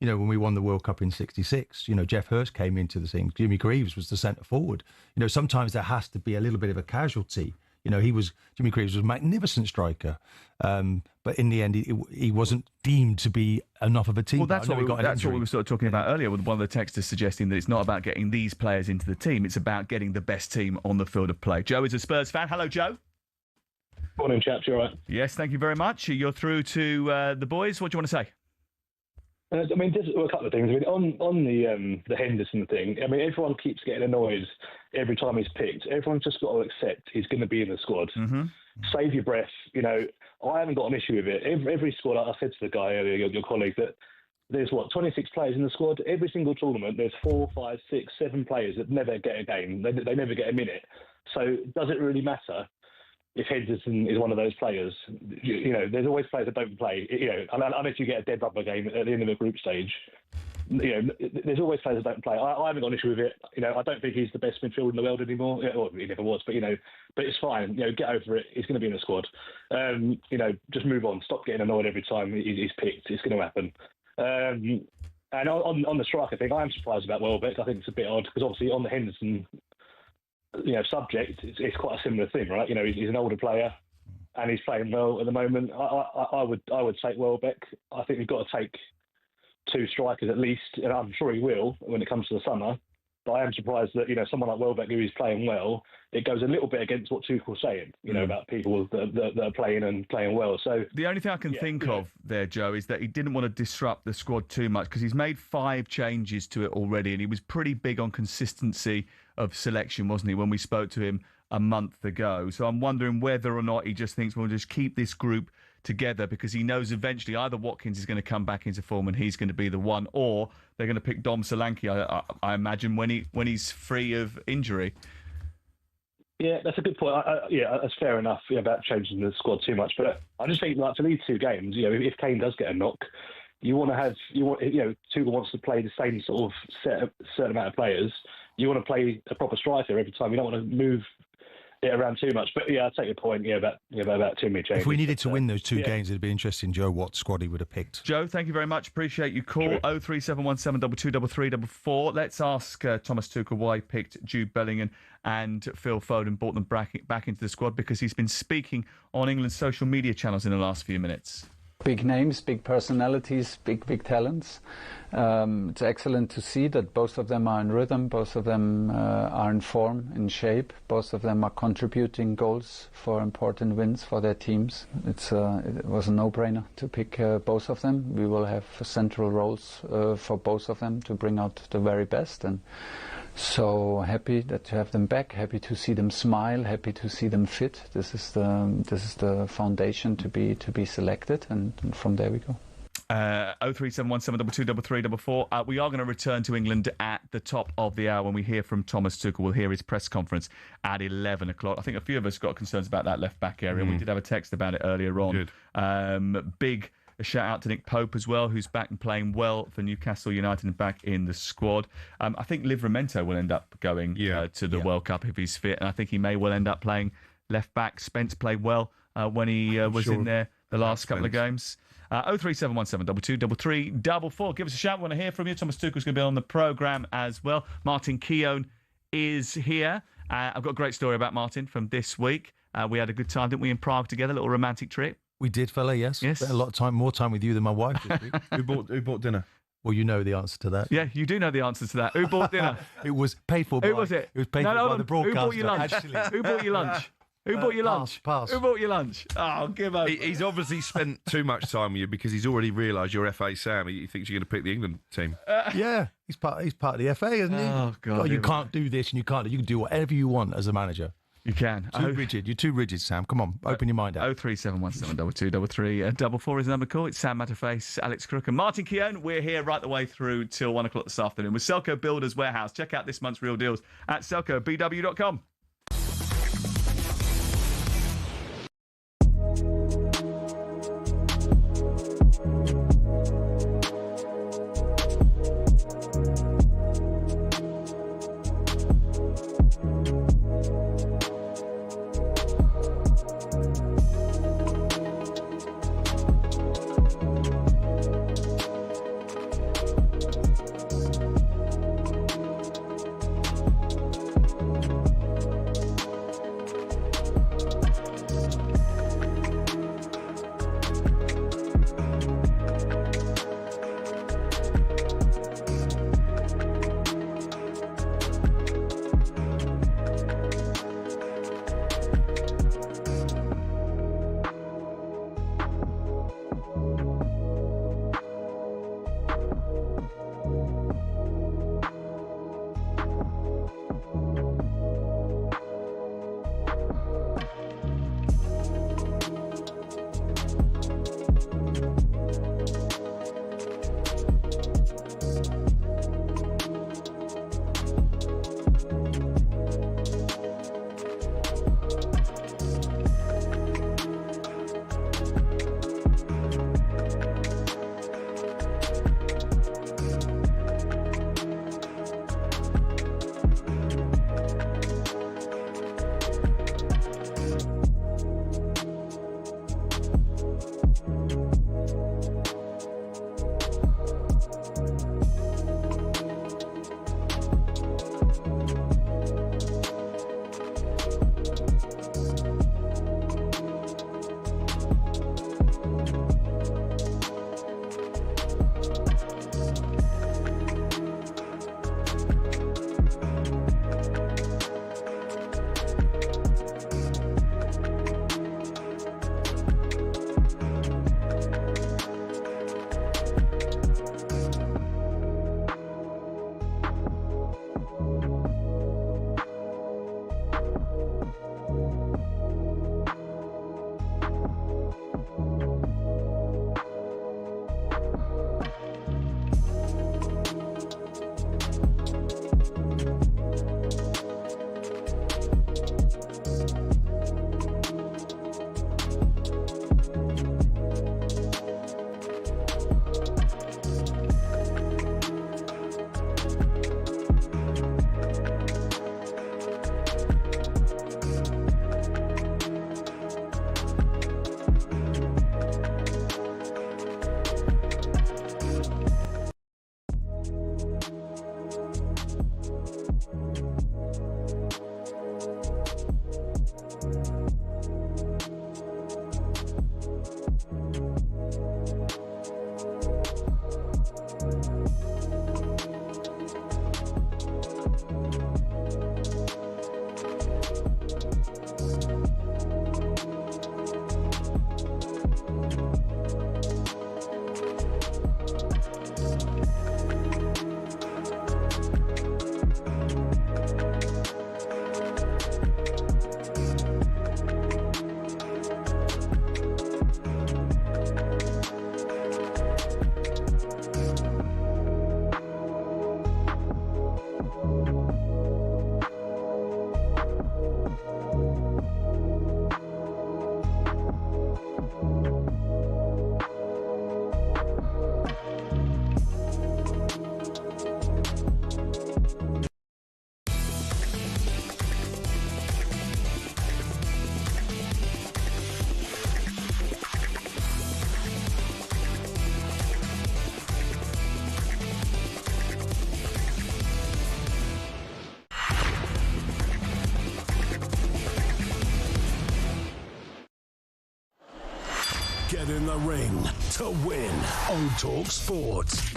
You know, when we won the World Cup in '66, Jeff Hurst came into the thing. Jimmy Greaves was the centre forward. Sometimes there has to be a little bit of a casualty. Jimmy Greaves was a magnificent striker, but in the end, he wasn't deemed to be enough of a team. Well, that's what we were sort of talking about earlier with one of the texters suggesting that it's not about getting these players into the team, it's about getting the best team on the field of play. Joe is a Spurs fan. Hello, Joe. Morning, chaps. You all right? Yes, thank you very much. You're through to the boys. What do you want to say? Just a couple of things. On the Henderson thing, everyone keeps getting annoyed every time he's picked. Everyone's just got to accept he's going to be in the squad. Mm-hmm. Save your breath. I haven't got an issue with it. Every squad, I said to the guy earlier, your colleague, that there's 26 players in the squad. Every single tournament, there's 4, 5, 6, 7 players that never get a game. They never get a minute. So does it really matter if Henderson is one of those players? There's always players that don't play. Unless you get a dead rubber game at the end of the group stage, there's always players that don't play. I haven't got an issue with it. I don't think he's the best midfielder in the world anymore. Well, he never was, but it's fine. Get over it. He's going to be in the squad. Just move on. Stop getting annoyed every time he's picked. It's going to happen. And on the striker thing, I am surprised about Welbeck. I think it's a bit odd because obviously on the Henderson subject, it's quite a similar thing, right? He's an older player and he's playing well at the moment. I would take Welbeck. I think we've got to take two strikers at least, and I'm sure he will when it comes to the summer. But I am surprised that someone like Welbeck, who is playing well, it goes a little bit against what Tuchel's saying, about people that are playing and playing well. So the only thing I can think of there, Joe, is that he didn't want to disrupt the squad too much because he's made 5 changes to it already, and he was pretty big on consistency of selection, wasn't he, when we spoke to him a month ago? So I'm wondering whether or not he just thinks we'll just keep this group together because he knows eventually either Watkins is going to come back into form and he's going to be the one, or they're going to pick Dom Solanke, I imagine, when he's free of injury. Yeah, that's a good point. That's fair enough about changing the squad too much. But I just think for these 2 games, if Kane does get a knock, Tuchel wants to play the same sort of certain amount of players. You want to play a proper striker every time. You don't want to move it around too much. But I take your point. About too many changes. If we needed to win those 2 games, it'd be interesting, Joe, what squad he would have picked. Joe, thank you very much. Appreciate your call. 03717 223344. Let's ask Thomas Tuchel why he picked Jude Bellingham and Phil Foden, brought them back into the squad, because he's been speaking on England's social media channels in the last few minutes. big names, big personalities, big talents. It's excellent to see that both of them are in rhythm, both of them are in form, in shape, both of them are contributing goals for important wins for their teams. It was a no-brainer to pick both of them. We will have central roles for both of them to bring out the very best, and so happy that to have them back, happy to see them smile, happy to see them fit. This is the foundation to be selected, and from there we go. 03717223344. We are going to return to England at the top of the hour when we hear from Thomas Tuchel. We'll hear his press conference at 11 o'clock. I think a few of us got concerns about that left-back area. We did have a text about it earlier on. Good. Big shout-out to Nick Pope as well, who's back and playing well for Newcastle United and back in the squad. I think Livramento will end up going to the World Cup if he's fit, and I think he may well end up playing left-back. Spence played well when he was in there the last couple of games. 03717223344. Give us a shout. We want to hear from you. Thomas Tuchel's going to be on the programme as well. Martin Keon is here. I've got a great story about Martin from this week. We had a good time, didn't we, in Prague together? A little romantic trip. We did, fella, yes. Spent a lot of time, more time with you than my wife this week. Who bought dinner? Well, you know the answer to that. Yeah, you do know the answer to that. Who bought dinner? It was paid for by... Who was it? It was paid for by the broadcaster. Who bought your lunch? Actually. Who bought your lunch? Who bought your lunch? Pass. Who bought your lunch? Oh, give up. He's obviously spent too much time with you because he's already realised you're FA Sam. He thinks you're going to pick the England team. Yeah, he's part of the FA, isn't he? Oh, God. You can't do this and you can't. You can do whatever you want as a manager. You can. Rigid. You're too rigid, Sam. Come on, open your mind out. 03717223344 is the number to call. It's Sam Matterface, Alex Crook and Martin Keon. We're here right the way through till 1 o'clock this afternoon with Selco Builders Warehouse. Check out this month's real deals at selcobw.com. Get in the ring to win on talkSPORT.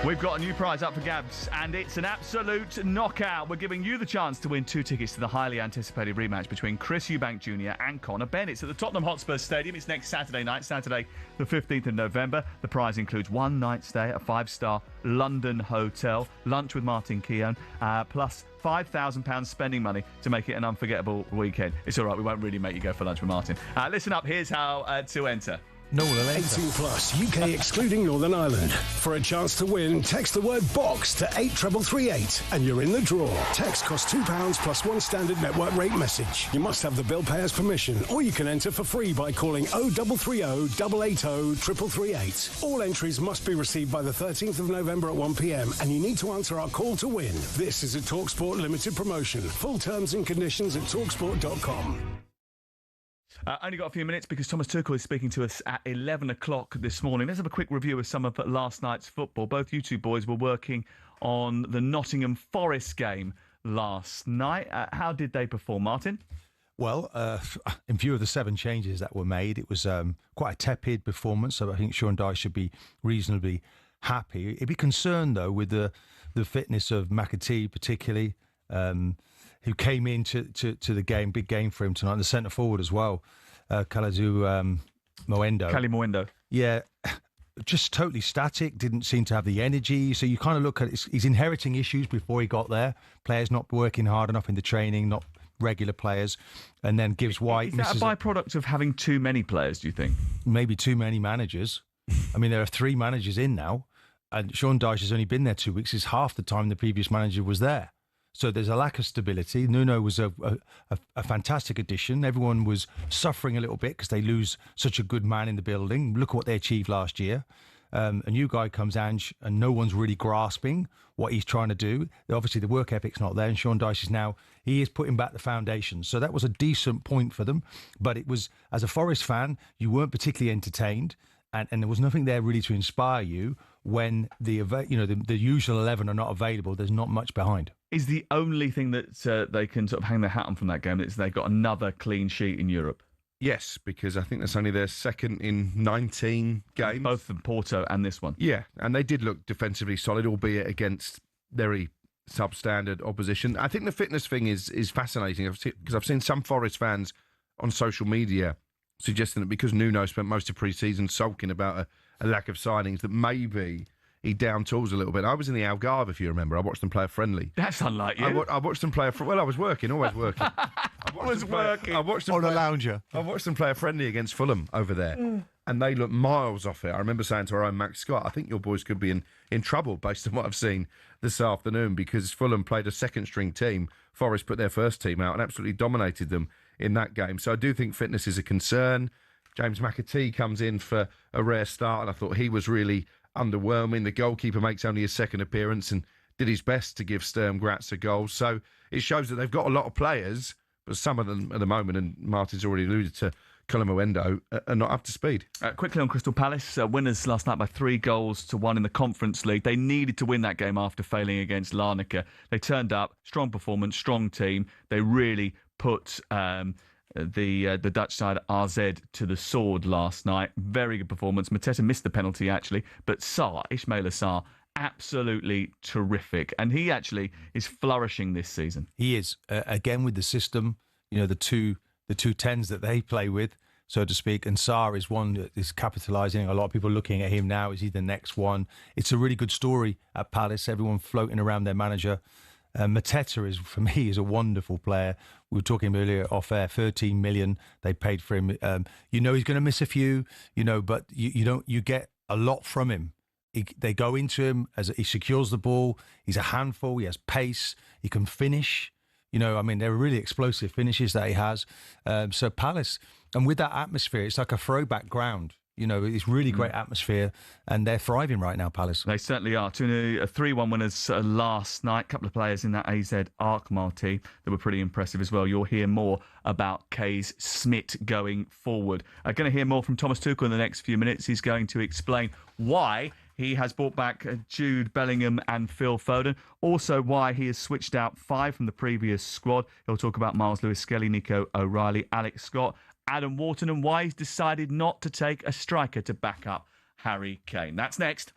We've got a new prize up for Gabs, and it's an absolute knockout. We're giving you the chance to win 2 tickets to the highly anticipated rematch between Chris Eubank Jr. and Conor Benn. It's at the Tottenham Hotspur Stadium. It's next Saturday night, Saturday the 15th of November. The prize includes 1 night stay at a 5-star London hotel, lunch with Martin Keon, plus £5,000 spending money to make it an unforgettable weekend. It's all right, we won't really make you go for lunch with Martin. Listen up, here's how to enter. No one will 18 plus, UK excluding Northern Ireland. For a chance to win, text the word BOX to 83338 and you're in the draw. Text costs £2 plus 1 standard network rate message. You must have the bill payer's permission, or you can enter for free by calling 0330 880 3338. All entries must be received by the 13th of November at 1 p.m. and you need to answer our call to win. This is a TalkSPORT limited promotion. Full terms and conditions at talksport.com. Only got a few minutes because Thomas Tuchel is speaking to us at 11 o'clock this morning. Let's have a quick review of some of last night's football. Both you two boys were working on the Nottingham Forest game last night. How did they perform, Martin? Well, in view of the 7 changes that were made, it was quite a tepid performance. So I think Sean Dyche should be reasonably happy. He'd be concerned, though, with the fitness of McAtee, particularly, who came into the game, big game for him tonight, and the centre forward as well, Kalazu Moendo. Kali Moendo. Yeah, just totally static, didn't seem to have the energy. So you kind of look at it, he's inheriting issues before he got there. Players not working hard enough in the training, not regular players, and then Gibbs White. Is that a byproduct of having too many players, do you think? Maybe too many managers. I mean, there are 3 managers in now, and Sean Dyche has only been there 2 weeks. It's half the time the previous manager was there. So there's a lack of stability. Nuno was a fantastic addition. Everyone was suffering a little bit because they lose such a good man in the building. Look at what they achieved last year. A new guy comes, Ange, and no one's really grasping what he's trying to do. Obviously, the work ethic's not there, and Sean Dyche he is putting back the foundations. So that was a decent point for them. But it was, as a Forest fan, you weren't particularly entertained, and there was nothing there really to inspire you when the usual 11 are not available. There's not much behind. Is the only thing that they can sort of hang their hat on from that game is they got another clean sheet in Europe? Yes, because I think that's only their second in 19 games. Both from Porto and this one. Yeah, and they did look defensively solid, albeit against very substandard opposition. I think the fitness thing is fascinating because I've seen some Forest fans on social media suggesting that because Nuno spent most of pre-season sulking about a lack of signings, that maybe he down tools a little bit. I was in the Algarve, if you remember. I watched them play a friendly. That's unlike you. I watched them play well, I was working, always working. I watched them a lounger. I watched them play a friendly against Fulham over there, and they looked miles off it. I remember saying to our own Max Scott, I think your boys could be in trouble based on what I've seen this afternoon, because Fulham played a second-string team. Forest put their first team out and absolutely dominated them in that game. So I do think fitness is a concern. James McAtee comes in for a rare start, and I thought he was really underwhelming. The goalkeeper makes only his second appearance and did his best to give Sturm Graz a goal. So it shows that they've got a lot of players, but some of them at the moment, and Martin's already alluded to Kali Moendo, are not up to speed. Quickly on Crystal Palace, winners last night by 3-1 in the Conference League. They needed to win that game after failing against Larnaca. They turned up, strong performance, strong team. They really put the Dutch side RZ to the sword last night. Very good performance. Mateta missed the penalty, actually, but Ismaila Sarr, absolutely terrific. And he actually is flourishing this season. He is. Again, with the system, the two 10s that they play with, so to speak, and Sarr is one that is capitalising. A lot of people looking at him now. Is he the next one? It's a really good story at Palace. Everyone floating around their manager. Mateta for me is a wonderful player. We were talking earlier off air, 13 million they paid for him. He's going to miss a few, but you get a lot from him. They go into him as he secures the ball. He's a handful. He has pace. He can finish. They're really explosive finishes that he has. So Palace, and with that atmosphere, it's like a throwback ground. It's really great atmosphere, and they're thriving right now, Palace. They certainly are. 3-1 winners last night. A couple of players in that AZ Alkmaar team that were pretty impressive as well. You'll hear more about Kees Smit going forward. Going to hear more from Thomas Tuchel in the next few minutes. He's going to explain why he has brought back Jude Bellingham and Phil Foden. Also why he has switched out 5 from the previous squad. He'll talk about Miles Lewis-Skelly, Nico O'Reilly, Alex Scott, Adam Wharton, and why he's decided not to take a striker to back up Harry Kane. That's next.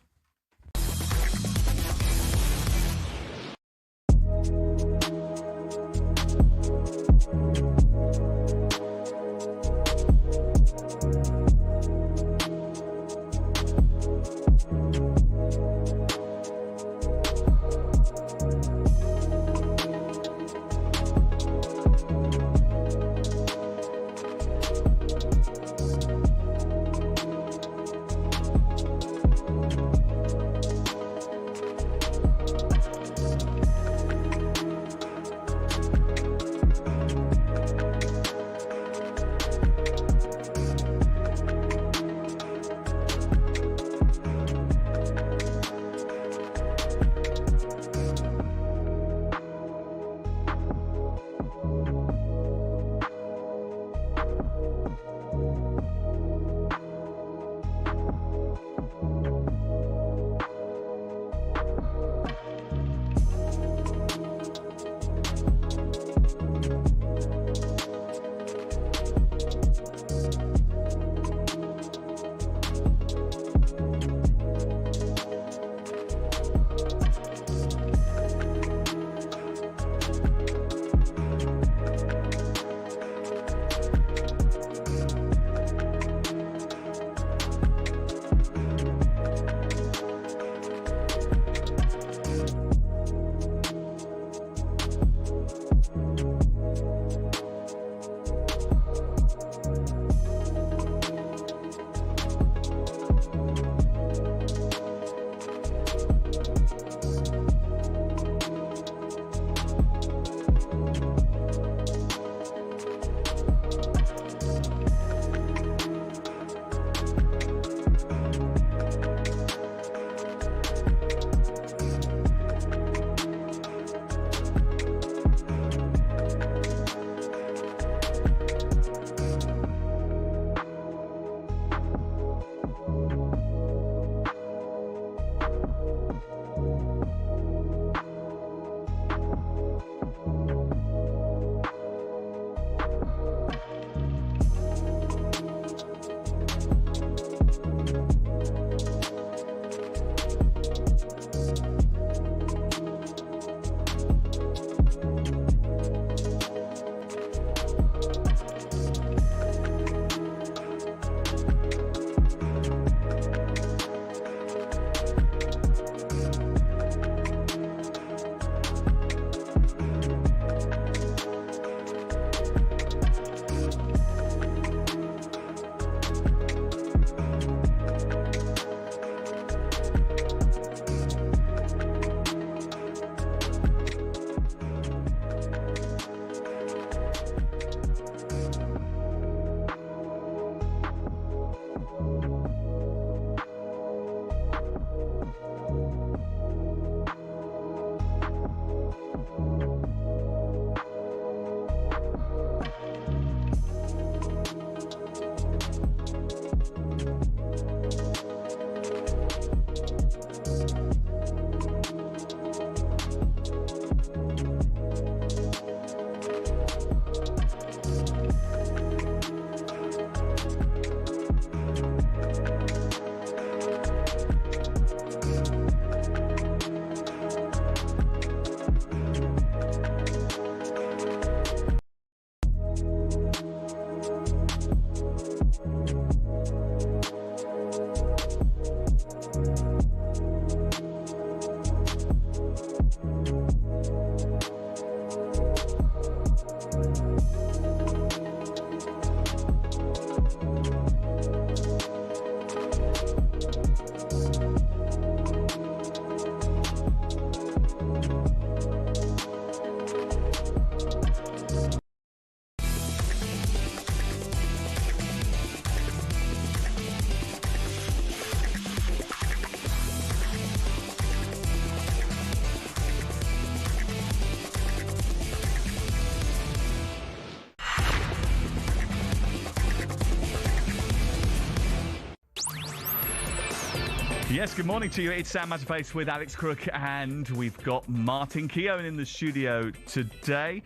Yes, good morning to you. It's Sam Matterface with Alex Crook, and we've got Martin Keon in the studio today.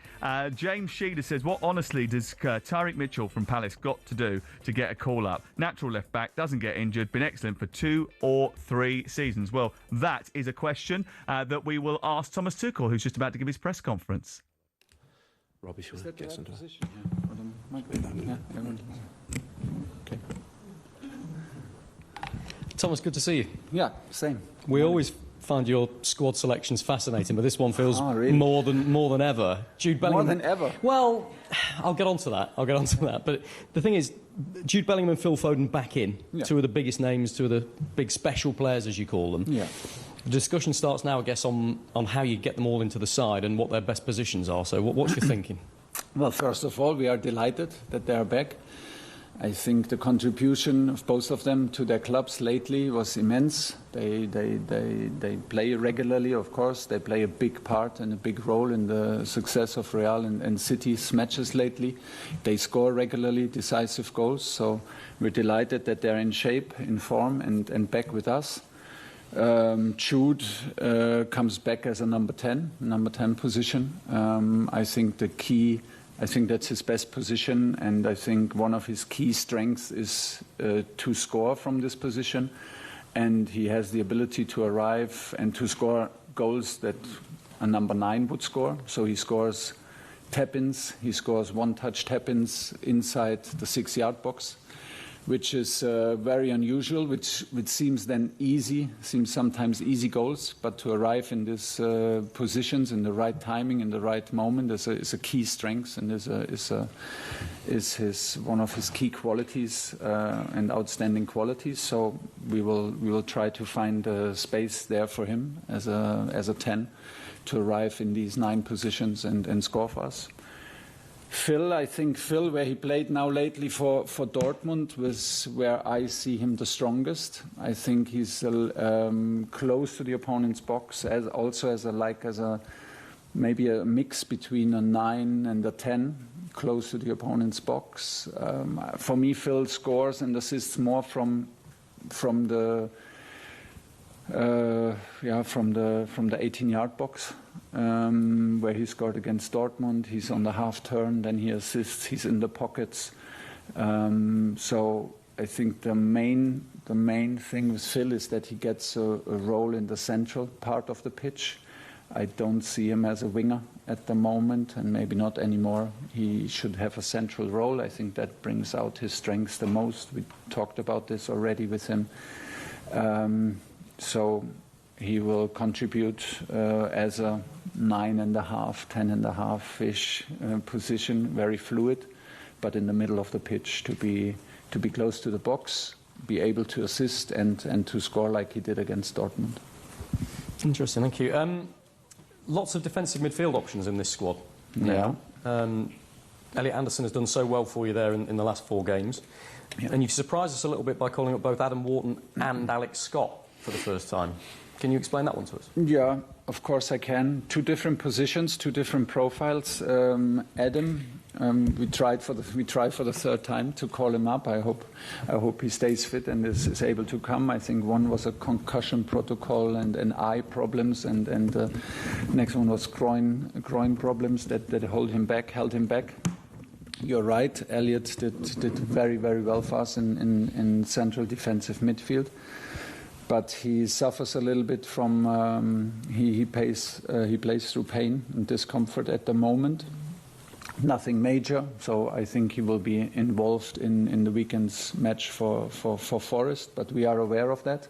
James Sheeder says, what honestly does Tyreek Mitchell from Palace got to do to get a call-up? Natural left-back, doesn't get injured, been excellent for 2 or 3 seasons. Well, that is a question that we will ask Thomas Tuchel, who's just about to give his press conference. Robbie, should we get some position? Yeah. Okay. Thomas, good to see you. Yeah, same. We always find your squad selections fascinating, but this one feels really? more than ever. Jude Bellingham. More than ever. Well, I'll get on to that. But the thing is, Jude Bellingham and Phil Foden back in, two of the biggest names, two of the big special players, as you call them. Yeah. The discussion starts now, I guess, on how you get them all into the side and what their best positions are. So, what's your thinking? Well, first of all, we are delighted that they are back. I think the contribution of both of them to their clubs lately was immense. They play regularly, of course. They play a big part and a big role in the success of Real and City's matches lately. They score regularly decisive goals, so we're delighted that they're in shape, in form, and back with us. Jude comes back as a number 10 position. I think that's his best position, and I think one of his key strengths is to score from this position, and he has the ability to arrive and to score goals that a number 9 would score. So he scores tap-ins, he scores one-touch tap-ins inside the 6-yard box, which is very unusual, which seems then seems sometimes easy goals, but to arrive in these positions in the right timing, in the right moment, is a key strength, and is one of his key qualities and outstanding qualities. So we will try to find a space there for him as a 10 to arrive in these 9 positions and score for us. I think Phil, where he played now lately for Dortmund, was where I see him the strongest. I think he's close to the opponent's box, as maybe a mix between a 9 and a 10, close to the opponent's box. For me, Phil scores and assists more from the 18-yard box. Where he scored against Dortmund. He's on the half turn, then he assists, he's in the pockets. So I think the main thing with Phil is that he gets a role in the central part of the pitch. I don't see him as a winger at the moment, and maybe not anymore. He should have a central role. I think that brings out his strengths the most. We talked about this already with him. So he will contribute as a 9.5, 10.5-ish position, very fluid, but in the middle of the pitch to be close to the box, be able to assist and to score like he did against Dortmund. Interesting, thank you. Lots of defensive midfield options in this squad. Yeah. Elliot Anderson has done so well for you there in the last 4 games. Yeah. And you've surprised us a little bit by calling up both Adam Wharton and Alex Scott for the first time. Can you explain that one to us? Yeah, of course I can. 2 different positions, 2 different profiles. Adam, we tried for the 3rd time to call him up. I hope he stays fit and is able to come. I think one was a concussion protocol and eye problems, and the next one was groin problems that held him back. You're right. Elliot did very, very well for us in central defensive midfield. But he suffers a little bit from he plays through pain and discomfort at the moment. Nothing major, so I think he will be involved in the weekend's match for Forest. But we are aware of that,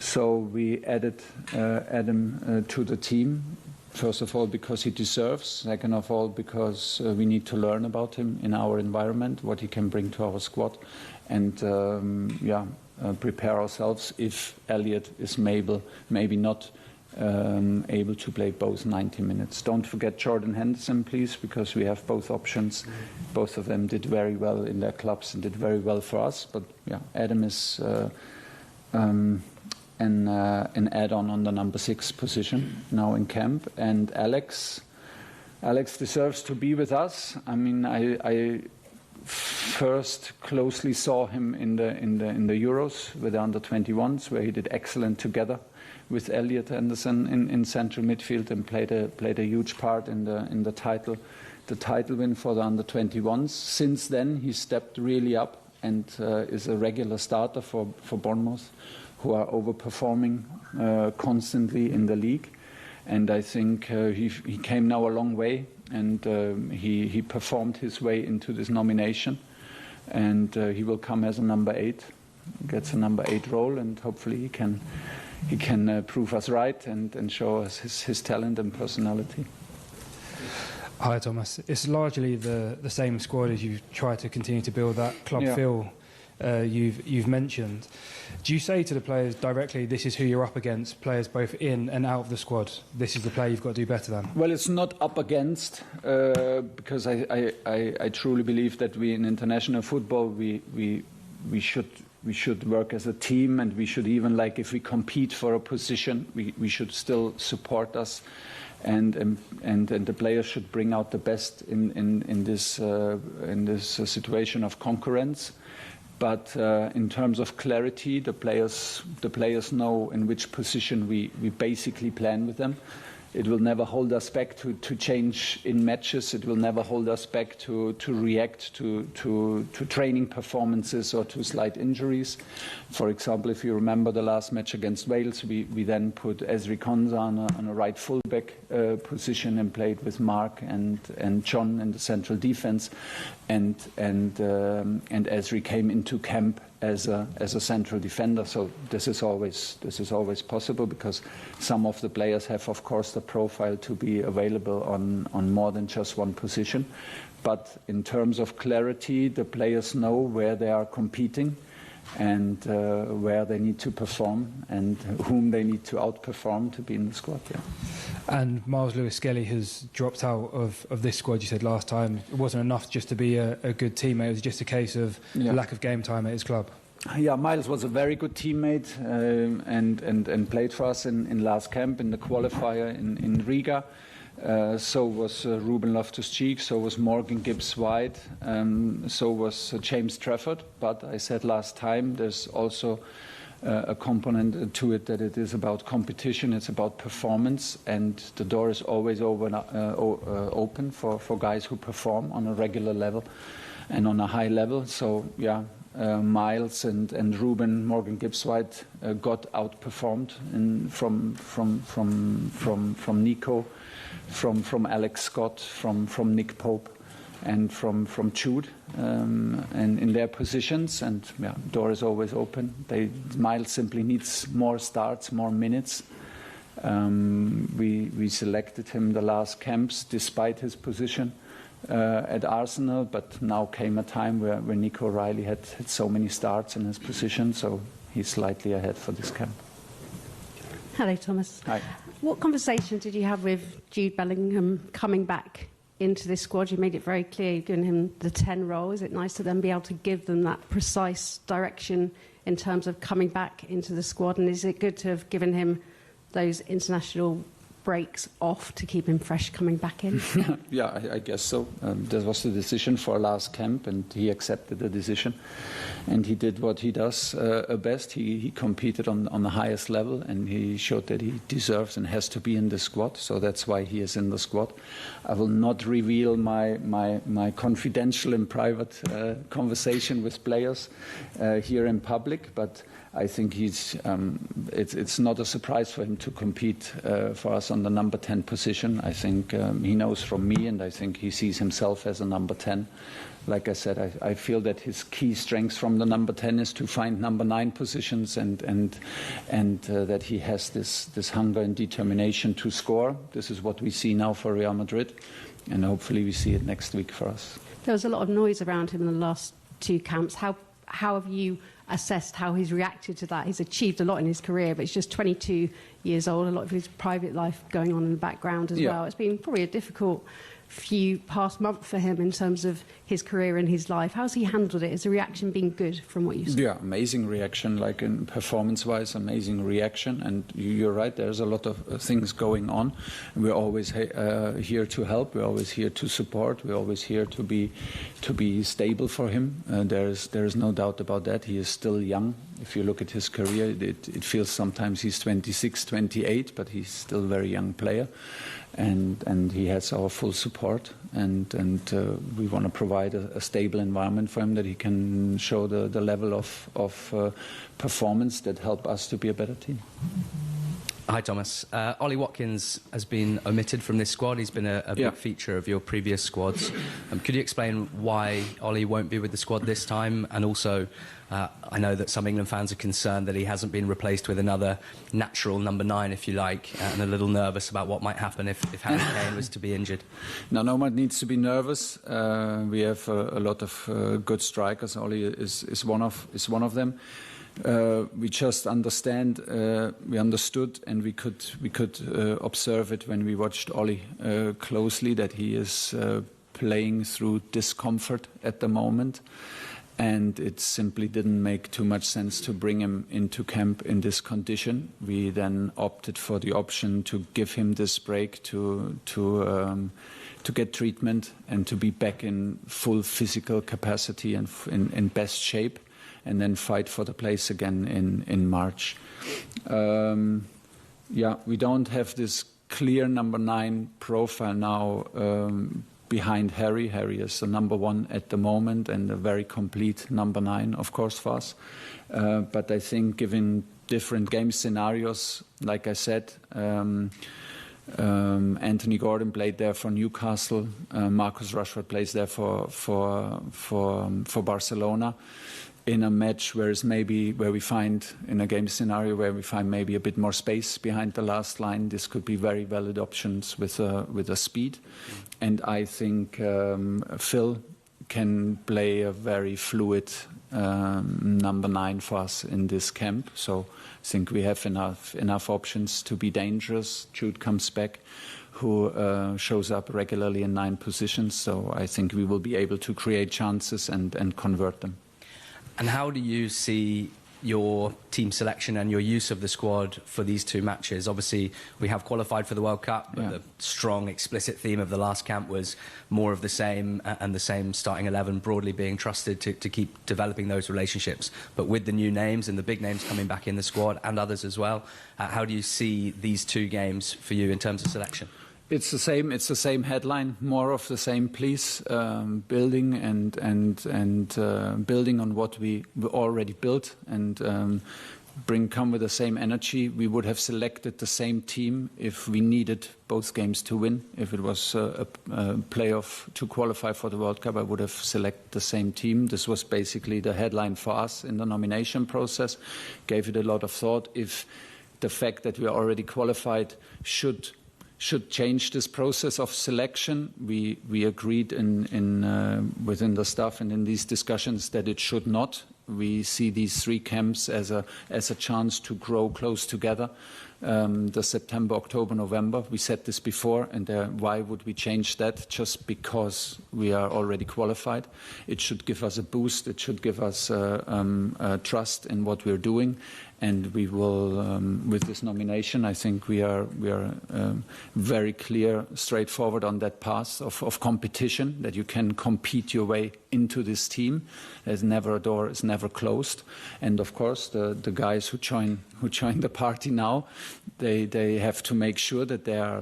so we added Adam to the team. First of all, because he deserves. Second of all, because we need to learn about him in our environment, what he can bring to our squad, and prepare ourselves if Elliot is maybe not able to play both 90 minutes. Don't forget Jordan Henderson, please, because we have both options. Both of them did very well in their clubs and did very well for us. But yeah, Adam is an add-on on the number 6 position now in camp, and Alex deserves to be with us. I mean, first closely saw him in the Euros with the under-21s, where he did excellent together with Elliot Anderson in central midfield and played a huge part in the title win for the under-21s. Since then, he stepped really up and is a regular starter for Bournemouth, who are overperforming constantly in the league. And I think he came now a long way, and he performed his way into this nomination. And he will come as a number 8, gets a number 8 role, and hopefully he can prove us right and show us his talent and personality. Hi Thomas, it's largely the same squad as you've tried to continue to build that club feel you've mentioned. Do you say to the players directly, this is who you're up against, players both in and out of the squad, this is the player you've got to do better than? Well, it's not up against, because I truly believe that we in international football we should work as a team, and we should even, like, if we compete for a position, we should still support us. And the players should bring out the best in this situation of concurrence. But in terms of clarity, the players know in which position we basically plan with them. It will never hold us back to change in matches. It will never hold us back to react to training performances or to slight injuries. For example, if you remember the last match against Wales, we then put Ezri Konsa on a right fullback position and played with Mark and John in the central defence, and Ezri came into camp as a central defender. So this is always possible, because some of the players have, of course, the profile to be available on more than just one position. But in terms of clarity, the players know where they are competing and where they need to perform and whom they need to outperform to be in the squad. Yeah. And Miles Lewis-Skelly has dropped out of this squad, you said last time. It wasn't enough just to be a good teammate, it was just a case of lack of game time at his club. Yeah, Miles was a very good teammate and played for us in last camp in the qualifier in Riga. So was Ruben Loftus-Cheek, so was Morgan Gibbs-White, so was James Trafford. But I said last time, there's also a component to it that it is about competition, it's about performance, and the door is always open for guys who perform on a regular level and on a high level. So yeah, Miles and Ruben, Morgan Gibbs-White got outperformed from Nico, from Alex Scott, from Nick Pope, and from Jude, and in their positions. And yeah, door is always open. Miles simply needs more starts, more minutes. We selected him the last camps despite his position at Arsenal, but now came a time where Nico O'Reilly had so many starts in his position, so he's slightly ahead for this camp. Hello, Thomas. Hi. What conversation did you have with Jude Bellingham coming back into this squad? You made it very clear you've given him the 10 role. Is it nice to then be able to give them that precise direction in terms of coming back into the squad? And is it good to have given him those international breaks off to keep him fresh coming back in? Yeah, I guess so. That was the decision for last camp, and he accepted the decision. And he did what he does best. He competed on the highest level, and he showed that he deserves and has to be in the squad. So that's why he is in the squad. I will not reveal my confidential and private conversation with players here in public, but I think it's not a surprise for him to compete for us on the number 10 position. I think he knows from me, and I think he sees himself as a number 10. Like I said, I feel that his key strengths from the number 10 is to find number 9 positions, and that he has this hunger and determination to score. This is what we see now for Real Madrid, and hopefully we see it next week for us. There was a lot of noise around him in the last 2 camps. How have you assessed how he's reacted to that? He's achieved a lot in his career, but he's just 22 years old, a lot of his private life going on in the background as well. It's been probably a difficult past month for him in terms of his career and his life. How's he handled it? Has the reaction been good from what you've seen? Yeah, amazing reaction, like in performance-wise, amazing reaction. And you're right, there's a lot of things going on. We're always here to help. We're always here to support. We're always here to be stable for him. There's no doubt about that. He is still young. If you look at his career, it feels sometimes he's 26, 28, but he's still a very young player. And he has our full support, and we want to provide a stable environment for him that he can show the level of performance that help us to be a better team. Hi, Thomas. Ollie Watkins has been omitted from this squad. He's been a big feature of your previous squads. Could you explain why Ollie won't be with the squad this time? And also, I know that some England fans are concerned that he hasn't been replaced with another natural number 9, if you like, and a little nervous about what might happen if Harry Kane was to be injured. No one needs to be nervous. We have a lot of good strikers. Ollie is one of them. We just understand, we understood, and we could observe it when we watched Ollie closely, that he is playing through discomfort at the moment, and it simply didn't make too much sense to bring him into camp in this condition. We then opted for the option to give him this break to get treatment and to be back in full physical capacity and in best shape, and then fight for the place again in March. We don't have this clear number 9 profile now behind Harry. Harry is the number 1 at the moment and a very complete number 9, of course, for us. But I think given different game scenarios, like I said, Anthony Gordon played there for Newcastle. Marcus Rashford plays there for Barcelona. In a match where we find, in a game scenario where we find maybe a bit more space behind the last line, this could be very valid options with a speed. And I think Phil can play a very fluid number 9 for us in this camp. So I think we have enough options to be dangerous. Jude comes back, who shows up regularly in 9 positions. So I think we will be able to create chances and convert them. And how do you see your team selection and your use of the squad for these 2 matches? Obviously, we have qualified for the World Cup, but the strong, explicit theme of the last camp was more of the same, and the same starting 11 broadly being trusted to keep developing those relationships. But with the new names and the big names coming back in the squad, and others as well, how do you see these 2 games for you in terms of selection? It's the same. It's the same headline. More of the same, please. Building and building on what we already built, and come with the same energy. We would have selected the same team if we needed both games to win. If it was a playoff to qualify for the World Cup, I would have selected the same team. This was basically the headline for us in the nomination process. Gave it a lot of thought. If the fact that we are already qualified should change this process of selection, we agreed within the staff and in these discussions that it should not. We see these 3 camps as a chance to grow close together. The September, October, November. We said this before, and why would we change that? Just because we are already qualified. It should give us a boost. It should give us trust in what we're doing. And we will, with this nomination, I think we are very clear, straightforward on that path of competition, that you can compete your way into this team. There's never a door is never closed. And of course, the guys who join the party now, they have to make sure that they are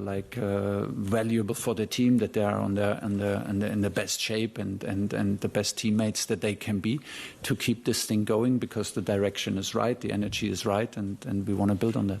valuable for the team, that they are in the best shape and the best teammates that they can be to keep this thing going, because the direction is right, the energy is right, and we want to build on that.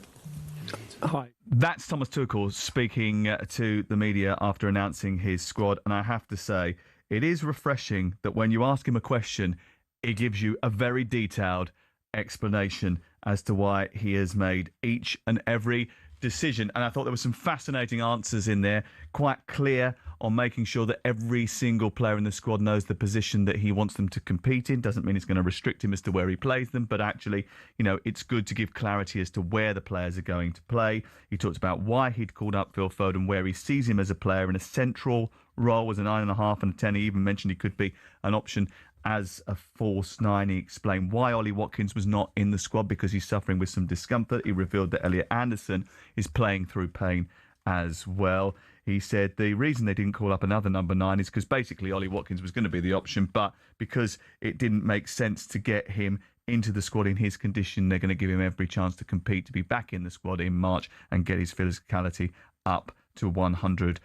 Hi. That's Thomas Tuchel speaking to the media after announcing his squad, and I have to say, it is refreshing that when you ask him a question, he gives you a very detailed explanation as to why he has made each and every decision. And I thought there were some fascinating answers in there, quite clear on making sure that every single player in the squad knows the position that he wants them to compete in. Doesn't mean it's going to restrict him as to where he plays them, but actually, it's good to give clarity as to where the players are going to play. He talked about why he'd called up Phil Foden, where he sees him as a player in a central role as a 9.5 and a 10. He even mentioned he could be an option as a false 9. He explained why Ollie Watkins was not in the squad, because he's suffering with some discomfort. He revealed that Elliot Anderson is playing through pain as well. He said the reason they didn't call up another number 9 is because basically Ollie Watkins was going to be the option, but because it didn't make sense to get him into the squad in his condition, they're going to give him every chance to compete, to be back in the squad in March and get his physicality up to 100%.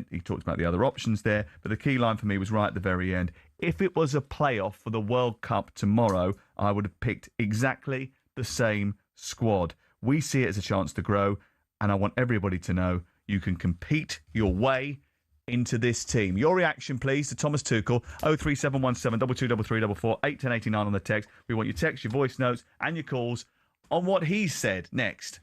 He talked about the other options there, but the key line for me was right at the very end. If it was a playoff for the World Cup tomorrow, I would have picked exactly the same squad. We see it as a chance to grow, and I want everybody to know you can compete your way into this team. Your reaction, please, to Thomas Tuchel. 03717 223344 81089 on the text. We want your text, your voice notes, and your calls on what he said next.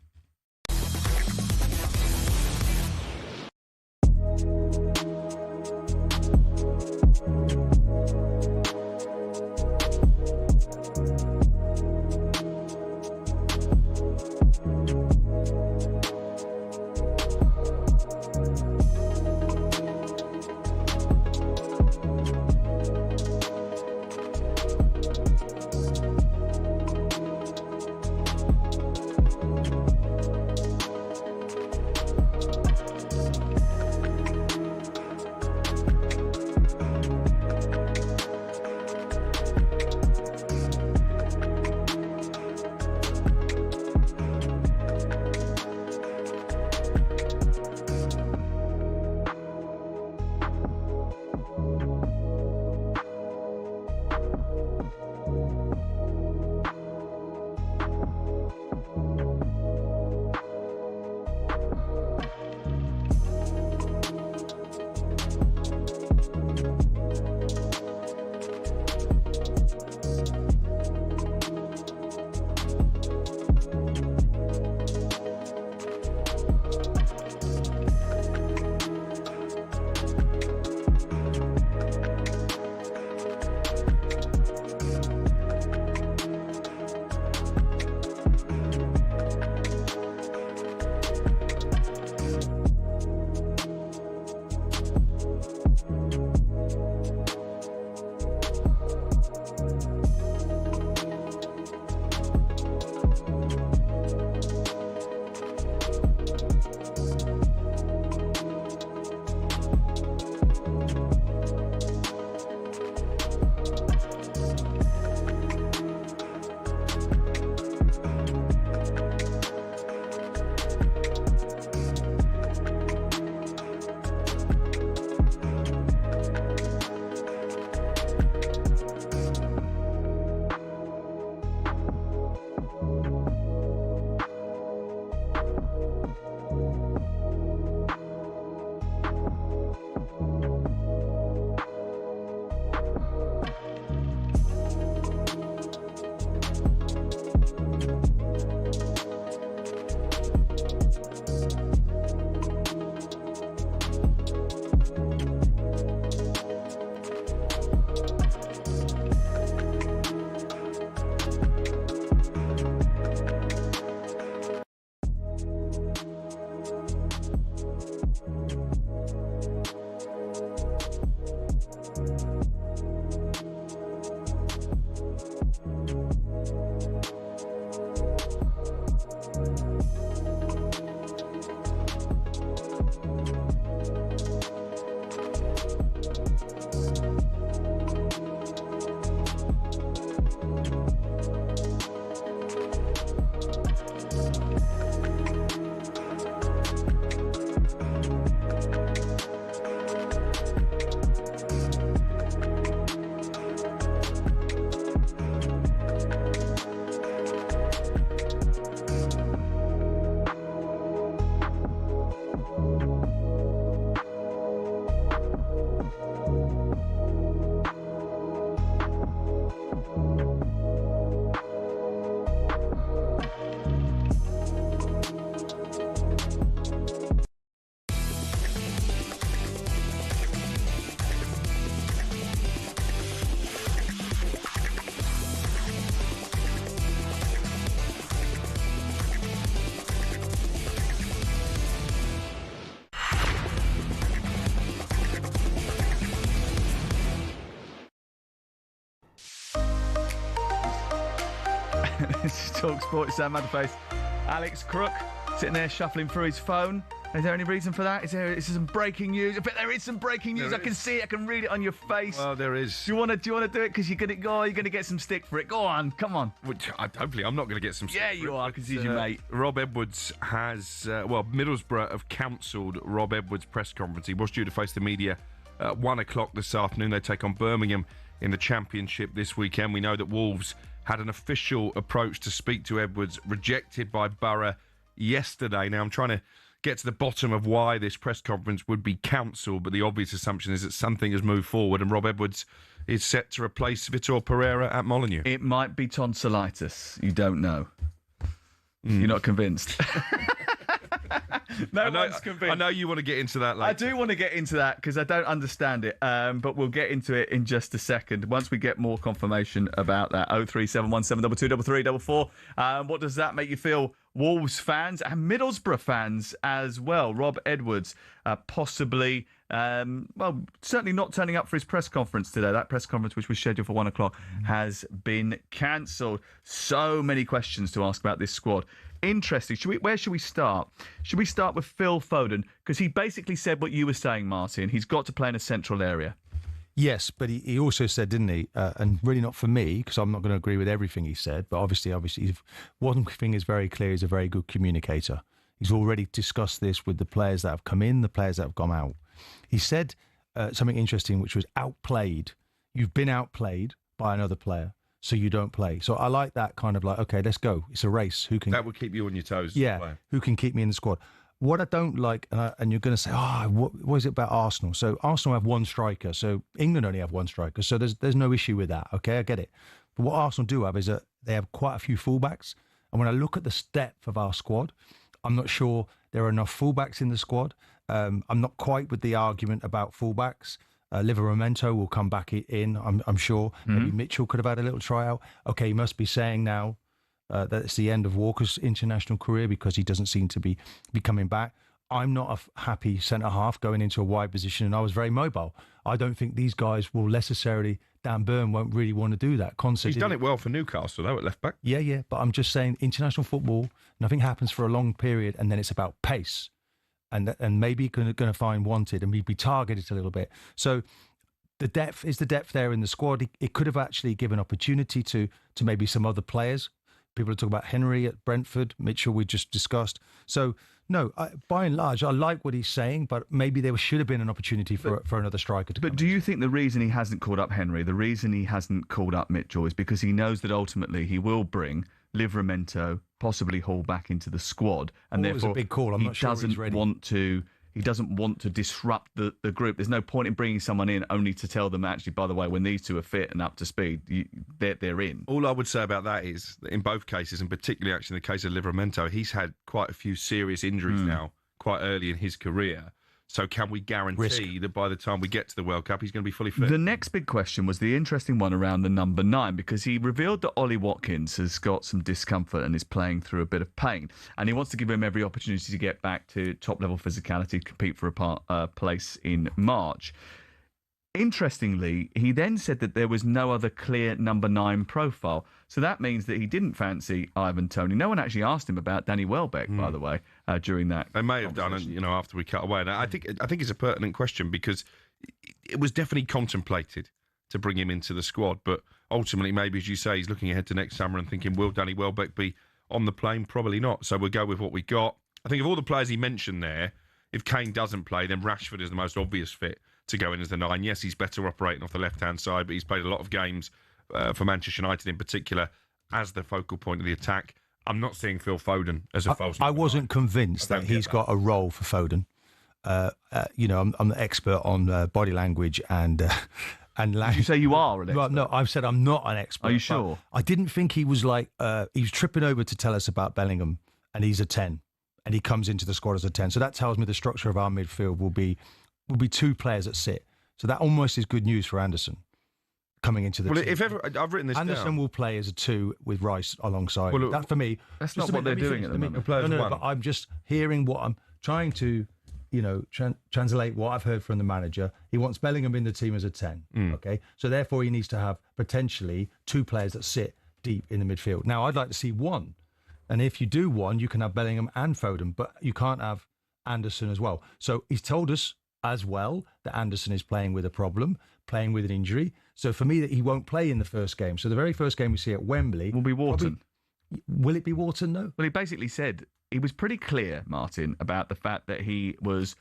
talkSPORT. Sam Matterface, Alex Crook, sitting there shuffling through his phone. Is there any reason for that? Is there some breaking news? I bet there is some breaking news. I can see it. I can read it on your face. Well, there is. Do you want to do it? Because you're gonna get some stick for it. Go on, come on. Hopefully, I'm not going to get some stick. Yeah, you are. I can see you, mate. Rob Edwards has Middlesbrough have cancelled Rob Edwards' press conference. He was due to face the media at 1 o'clock this afternoon. They take on Birmingham in the Championship this weekend. We know that Wolves had an official approach to speak to Edwards, rejected by Borough yesterday. Now, I'm trying to get to the bottom of why this press conference would be cancelled, but the obvious assumption is that something has moved forward and Rob Edwards is set to replace Vitor Pereira at Molineux. It might be tonsillitis. You don't know. You're not convinced. One's convinced. I know you want to get into that later. I do want to get into that because I don't understand it, but we'll get into it in just a second once we get more confirmation about that. 03717223344. What does that make you feel? Wolves fans and Middlesbrough fans as well. Rob Edwards possibly, certainly not turning up for his press conference today. That press conference, which was scheduled for 1 o'clock, has been cancelled. So many questions to ask about this squad. Interesting. Where should we start? Should we start with Phil Foden? Because he basically said what you were saying, Martin. He's got to play in a central area. Yes, but he also said, didn't he, and really not for me, because I'm not going to agree with everything he said, but obviously, one thing is very clear, he's a very good communicator. He's already discussed this with the players that have come in, the players that have gone out. He said something interesting, which was outplayed. You've been outplayed by another player, so you don't play. So I like that kind of like, okay, let's go. It's a race. That would keep you on your toes. Yeah, who can keep me in the squad? What I don't like, and you're going to say, what is it about Arsenal? So Arsenal have one striker, so England only have one striker, so there's no issue with that, okay, I get it. But what Arsenal do have is that they have quite a few fullbacks, and when I look at the depth of our squad, I'm not sure there are enough fullbacks in the squad. I'm not quite with the argument about fullbacks. Livramento will come back in, I'm sure. Maybe Mitchell could have had a little tryout. Okay, he must be saying now that it's the end of Walker's international career because he doesn't seem to be coming back. I'm not a happy centre-half going into a wide position, and I was very mobile. I don't think these guys will necessarily, Dan Burn won't really want to do that. He's done it well for Newcastle, though, at left-back. Yeah, but I'm just saying, international football, nothing happens for a long period, and then it's about pace. And maybe going to find wanted and be targeted a little bit. So the depth there in the squad. It could have actually given opportunity to maybe some other players. People are talking about Henry at Brentford, Mitchell we just discussed. So, no, by and large, I like what he's saying, but maybe there should have been an opportunity for another striker to come. But do you think the reason he hasn't called up Henry, the reason he hasn't called up Mitchell is because he knows that ultimately he will bring Livramento, possibly Hall back into the squad, and therefore a big call. I'm not sure he's ready. He doesn't want to disrupt the group. There's no point in bringing someone in only to tell them, actually, by the way, when these two are fit and up to speed, they're in. All I would say about that is that in both cases, and particularly actually in the case of Livramento, he's had quite a few serious injuries now, quite early in his career. So can we guarantee that by the time we get to the World Cup, he's going to be fully fit? The next big question was the interesting one around the number 9, because he revealed that Ollie Watkins has got some discomfort and is playing through a bit of pain. And he wants to give him every opportunity to get back to top-level physicality, compete for a place in March. Interestingly, he then said that there was no other clear number 9 profile. So that means that he didn't fancy Ivan Toney. No one actually asked him about Danny Welbeck, by the way, during that. They may have done it, after we cut away. And I think it's a pertinent question because it was definitely contemplated to bring him into the squad. But ultimately, maybe, as you say, he's looking ahead to next summer and thinking, will Danny Welbeck be on the plane? Probably not. So we'll go with what we got. I think of all the players he mentioned there, if Kane doesn't play, then Rashford is the most obvious fit to go in as the 9. Yes, he's better operating off the left-hand side, but he's played a lot of games for Manchester United in particular as the focal point of the attack. I'm not seeing Phil Foden as a false number. I wasn't convinced that he's got a role for Foden. I'm the expert on body language and language. Did you say you are an expert? Well, no, I've said I'm not an expert. Are you sure? I didn't think he was he was tripping over to tell us about Bellingham, and he's a 10, and he comes into the squad as a 10. So that tells me the structure of our midfield will be 2 players that sit. So that almost is good news for Anderson coming into the team. If ever, I've written this Anderson down. will play as a 2 with Rice alongside. Well, that for me, that's not what they're doing at the moment. But I'm just hearing what I'm trying to, translate what I've heard from the manager. He wants Bellingham in the team as a 10. Okay, so therefore he needs to have potentially 2 players that sit deep in the midfield. Now, I'd like to see one. And if you do one, you can have Bellingham and Foden, but you can't have Anderson as well. So he's told us as well that Anderson is playing with a problem, playing with an injury. So for me, that he won't play in the first game. So the very first game we see at Wembley will be Wharton. Will it be Wharton, though? Well, he basically said, he was pretty clear, Martin, about the fact that he was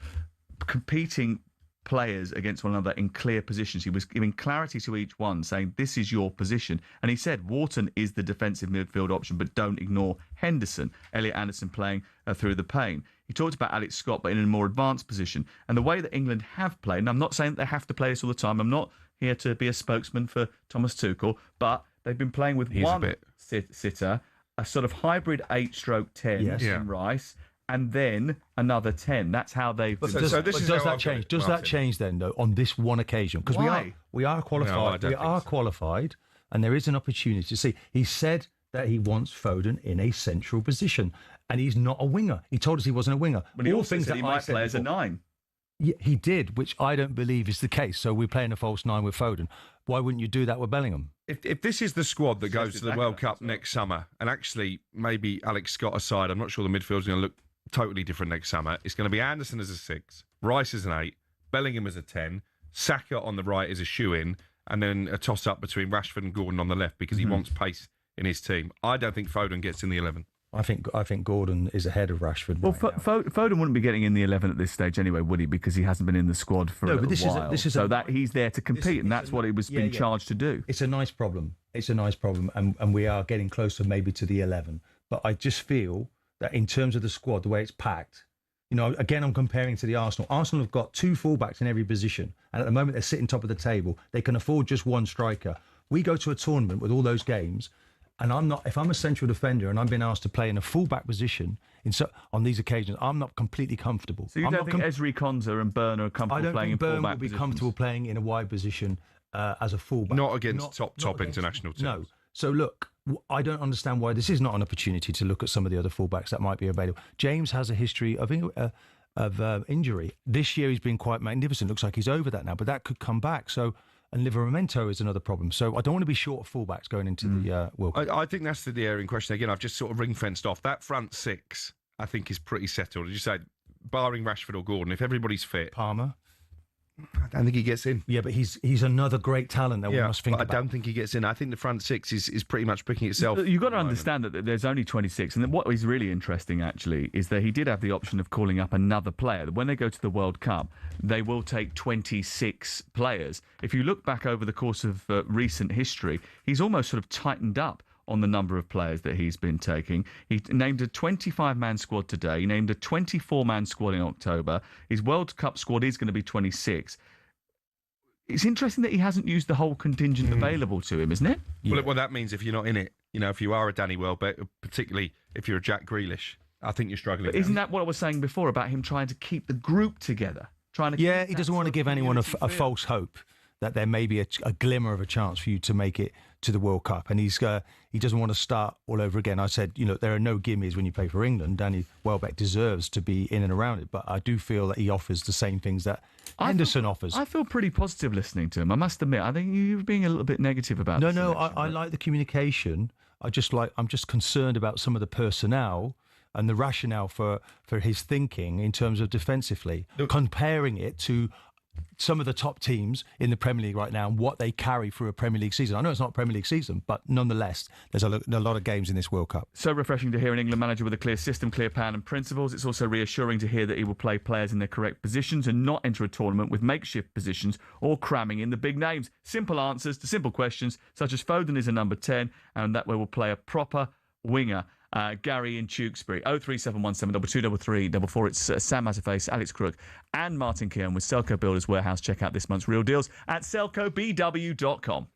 competing players against one another in clear positions. He was giving clarity to each one, saying, this is your position. And he said, Wharton is the defensive midfield option, but don't ignore Henderson. Elliot Anderson playing through the pain. He talked about Alex Scott, but in a more advanced position. And the way that England have played, and I'm not saying that they have to play this all the time, I'm not here to be a spokesman for Thomas Tuchel, but they've been playing with one sitter, a sort of hybrid 8/10 in Rice, and then another 10. That's how they've. Does that change? Does that change then, though, on this one occasion? Because we are qualified. No, we are qualified, and there is an opportunity to see. He said that he wants Foden in a central position, and he's not a winger. He told us he wasn't a winger. But he also said he might play as a 9. Yeah, he did, which I don't believe is the case. So we're playing a false 9 with Foden. Why wouldn't you do that with Bellingham? If this is the squad that goes to the World Cup next summer, and actually maybe Alex Scott aside, I'm not sure the midfield's going to look totally different next summer. It's going to be Anderson as a 6, Rice as an 8, Bellingham as a 10, Saka on the right as a shoe-in, and then a toss-up between Rashford and Gordon on the left because he wants pace in his team. I don't think Foden gets in the 11. I think Gordon is ahead of Rashford. Well, Foden wouldn't be getting in the 11 at this stage anyway, would he? Because he hasn't been in the squad for a little while. That he's there to compete, and that's what he was being charged to do. It's a nice problem. And we are getting closer maybe to the 11. But I just feel that in terms of the squad, the way it's packed, again, I'm comparing to the Arsenal. Arsenal have got 2 fullbacks in every position, and at the moment they're sitting top of the table. They can afford just 1 striker. We go to a tournament with all those games. And if I'm a central defender and I'm being asked to play in a fullback position on these occasions, I'm not completely comfortable. So you don't think Ezri Konsa and Burn are comfortable playing in fullback positions? I don't think Burn will be comfortable playing in a wide position as a fullback. Not against top international teams. No. So look, I don't understand why this is not an opportunity to look at some of the other fullbacks that might be available. James has a history of injury. This year he's been quite magnificent. Looks like he's over that now, but that could come back. And Livramento is another problem. So I don't want to be short of fullbacks going into the World Cup. I think that's the area in question. Again, I've just sort of ring-fenced off. That front 6, I think, is pretty settled. As you say, barring Rashford or Gordon, if everybody's fit. Palmer? I don't think he gets in. Yeah, but he's another great talent that we must think about. I don't think he gets in. I think the front 6 is pretty much picking itself. You've got to understand that there's only 26. And what is really interesting, actually, is that he did have the option of calling up another player. When they go to the World Cup, they will take 26 players. If you look back over the course of recent history, he's almost sort of tightened up on the number of players that he's been taking. He named a 25-man squad today. He named a 24-man squad in October. His World Cup squad is going to be 26. It's interesting that he hasn't used the whole contingent available to him, isn't it? Yeah. Well, that means if you're not in it, if you are a Danny Welbeck, particularly if you're a Jack Grealish, I think you're struggling. But isn't that what I was saying before about him trying to keep the group together? He doesn't want to give anyone a false hope that there may be a glimmer of a chance for you to make it to the World Cup. And he doesn't want to start all over again. I said, there are no gimmies when you play for England. Danny Welbeck deserves to be in and around it. But I do feel that he offers the same things that Henderson offers. I feel pretty positive listening to him. I must admit, I think you're being a little bit negative about it. No, I like the communication. I'm just concerned about some of the personnel and the rationale for his thinking in terms of defensively, comparing it to some of the top teams in the Premier League right now and what they carry through a Premier League season. I know it's not a Premier League season, but nonetheless, there's a lot of games in this World Cup. So refreshing to hear an England manager with a clear system, clear plan and principles. It's also reassuring to hear that he will play players in their correct positions and not enter a tournament with makeshift positions or cramming in the big names. Simple answers to simple questions, such as Foden is a number 10 and that way will play a proper winger. Gary in Tewkesbury, 03717 223344. It's Sam Matterface, Alex Crook and Martin Keon with Selco Builders Warehouse. Check out this month's real deals at selcobw.com.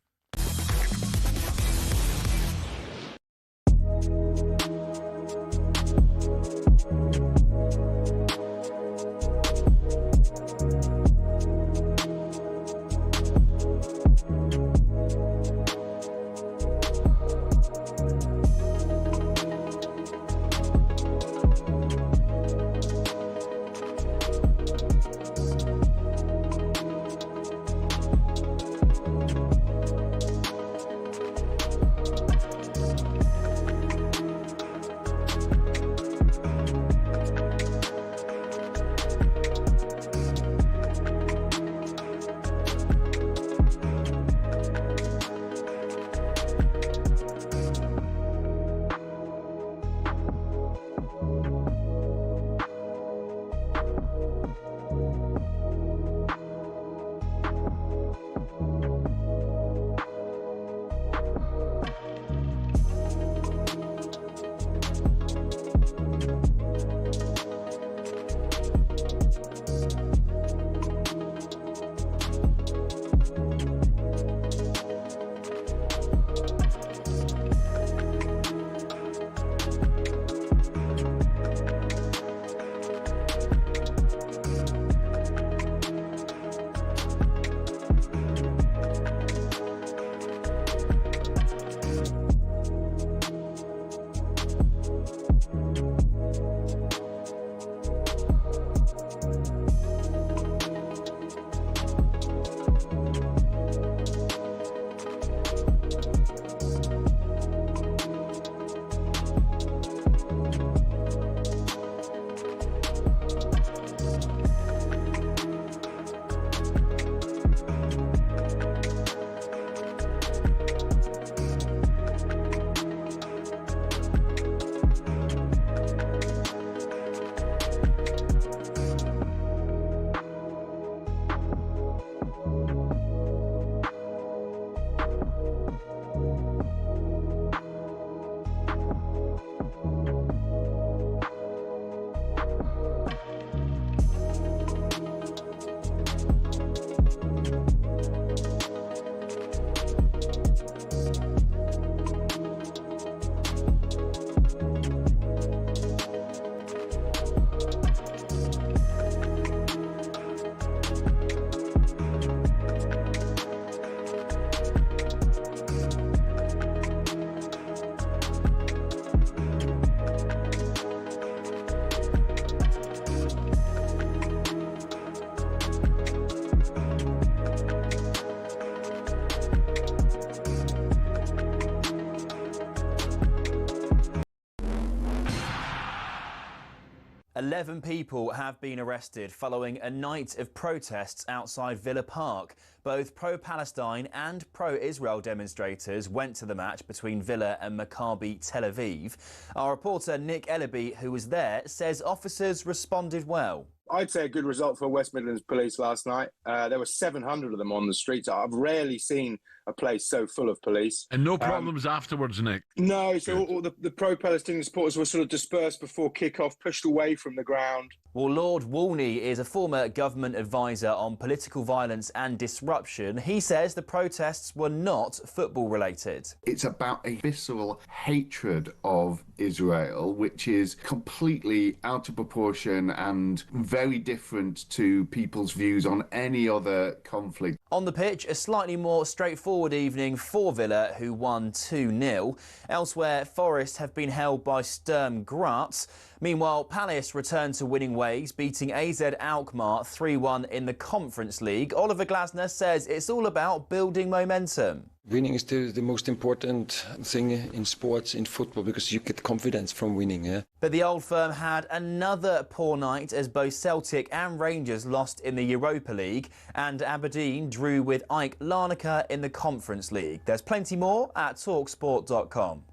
11 people have been arrested following a night of protests outside Villa Park. Both pro-Palestine and pro-Israel demonstrators went to the match between Villa and Maccabi Tel Aviv. Our reporter Nick Ellaby, who was there, says officers responded well. I'd say a good result for West Midlands Police last night. There were 700 of them on the streets. I've rarely seen a place so full of police. And no problems afterwards, Nick? No, so all the pro-Palestinian supporters were sort of dispersed before kick-off, pushed away from the ground. Well, Lord Walney is a former government advisor on political violence and disruption. He says the protests were not football-related. It's about a visceral hatred of Israel, which is completely out of proportion and very different to people's views on any other conflict. On the pitch, a slightly more straightforward evening for Villa, who won 2-0. Elsewhere, Forest have been held by Sturm Graz. Meanwhile, Palace returned to winning ways, beating AZ Alkmaar 3-1 in the Conference League. Oliver Glasner says it's all about building momentum. Winning is the most important thing in sports, in football, because you get confidence from winning. Yeah? But the Old Firm had another poor night as both Celtic and Rangers lost in the Europa League, and Aberdeen drew with Ike Larnaca in the Conference League. There's plenty more at talksport.com.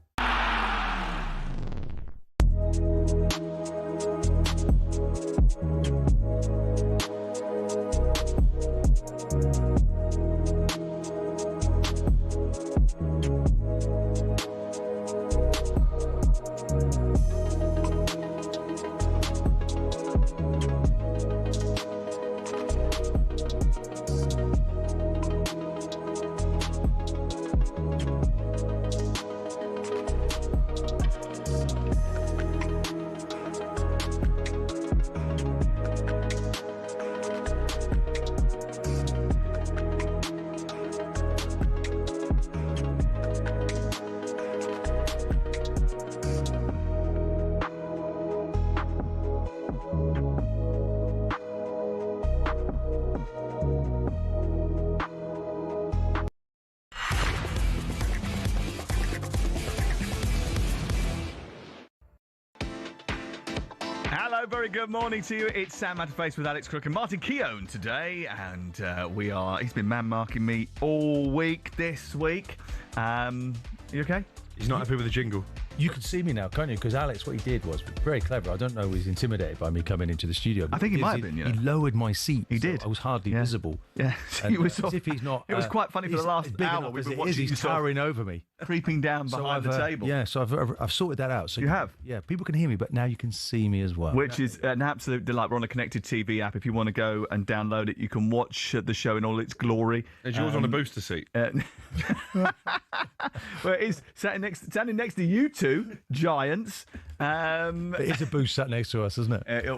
Hello, very good morning to you. It's Sam Matterface with Alex Crook and Martin Keon today, and he's been man-marking me all week this week. You okay? He's not happy with the jingle. You can see me now, can't you? Because Alex, what he did was very clever. I don't know if he's intimidated by me coming into the studio. I think he might have been, yeah. He lowered my seat. He did. I was hardly visible. Yeah. He was as if he's not... It was quite funny for the last hour. We've been watching he's towering over me. Creeping down behind the table. Yeah, so I've sorted that out. So you have? Yeah, people can hear me, but now you can see me as well. Which is an absolute delight. We're on a connected TV app. If you want to go and download it, you can watch the show in all its glory. Is yours on a booster seat? Well, it is standing next to you two giants. It's a boost sat next to us, isn't it? Do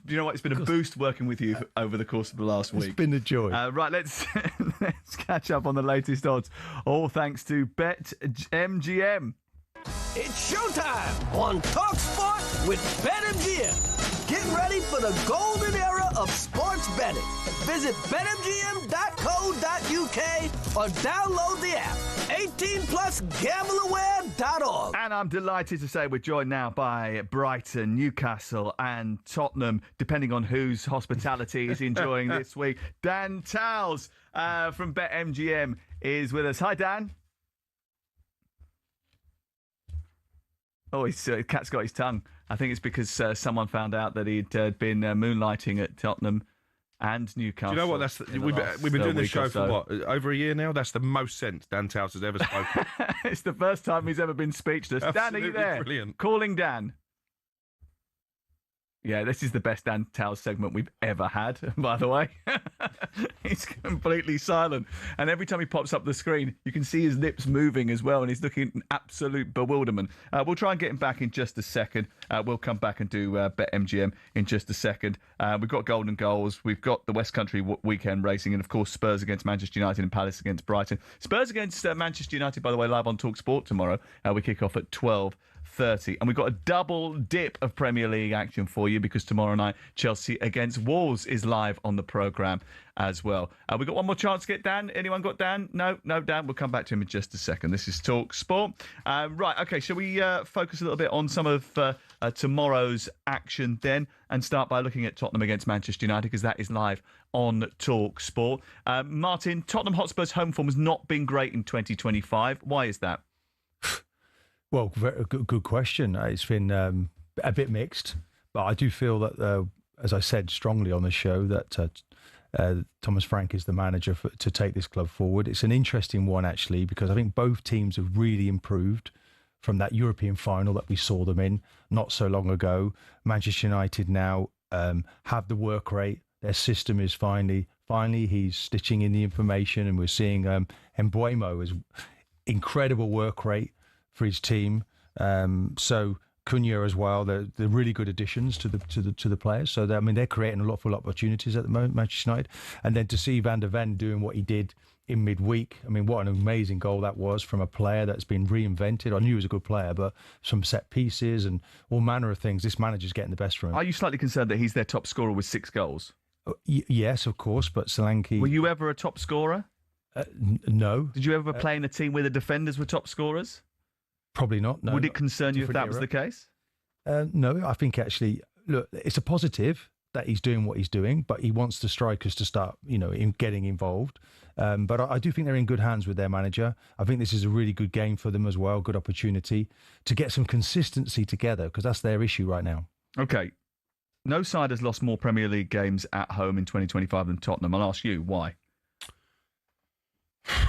you know what? It's been a boost working with you over the course of the last week. It's been a joy. Right, let's catch up on the latest odds. All thanks to BetMGM. It's showtime on talkSPORT with BetMGM. Get ready for the golden era of sports betting. Visit betmgm.co.uk or download the app. 18+gambleaware.org. And I'm delighted to say we're joined now by Brighton, Newcastle and Tottenham, depending on whose hospitality is enjoying this week. Dan Towles from BetMGM is with us. Hi, Dan. Oh, his cat's got his tongue. I think it's because someone found out that he'd been moonlighting at Tottenham and Newcastle. Do you know what? We've been doing this show for what, over a year now? That's the most sense Dan Towles has ever spoken. It's the first time he's ever been speechless. Dan, are you there? Brilliant. Calling Dan. Yeah, this is the best Dan Towles segment we've ever had, by the way. He's completely silent. And every time he pops up the screen, you can see his lips moving as well, and he's looking in absolute bewilderment. We'll try and get him back in just a second. We'll come back and do BetMGM in just a second. We've got golden goals. We've got the West Country weekend racing, and, of course, Spurs against Manchester United and Palace against Brighton. Spurs against Manchester United, by the way, live on talkSPORT tomorrow. We kick off at 12:30. 8:30. And we've got a double dip of Premier League action for you because tomorrow night Chelsea against Wolves is live on the programme as well. We've got one more chance to get Dan. Anyone got Dan? No, Dan. We'll come back to him in just a second. This is Talk Sport. Right, okay, shall we focus a little bit on some of tomorrow's action then and start by looking at Tottenham against Manchester United because that is live on Talk Sport. Martin, Tottenham Hotspur's home form has not been great in 2025. Why is that? Well, very good question. It's been a bit mixed, but I do feel that, as I said strongly on the show, that Thomas Frank is the manager to take this club forward. It's an interesting one, actually, because I think both teams have really improved from that European final that we saw them in not so long ago. Manchester United now have the work rate. Their system is finally he's stitching in the information, and we're seeing Mbeumo as incredible work rate for his team. So Cunha as well. They're really good additions to the players. So they're creating a lot of opportunities at the moment, Manchester United. And then to see Van der Ven doing what he did in midweek. I mean, what an amazing goal that was from a player that's been reinvented. I knew he was a good player, but some set pieces and all manner of things. This manager's getting the best from him. Are you slightly concerned that he's their top scorer with 6 goals? Yes, of course, but Solanke... Were you ever a top scorer? No. Did you ever play in a team where the defenders were top scorers? Probably not, no. Would it concern you if that was the case? No, I think actually, look, it's a positive that he's doing what he's doing, but he wants the strikers to start, in getting involved. But I do think they're in good hands with their manager. I think this is a really good game for them as well, good opportunity to get some consistency together, because that's their issue right now. Okay. No side has lost more Premier League games at home in 2025 than Tottenham. I'll ask you, why?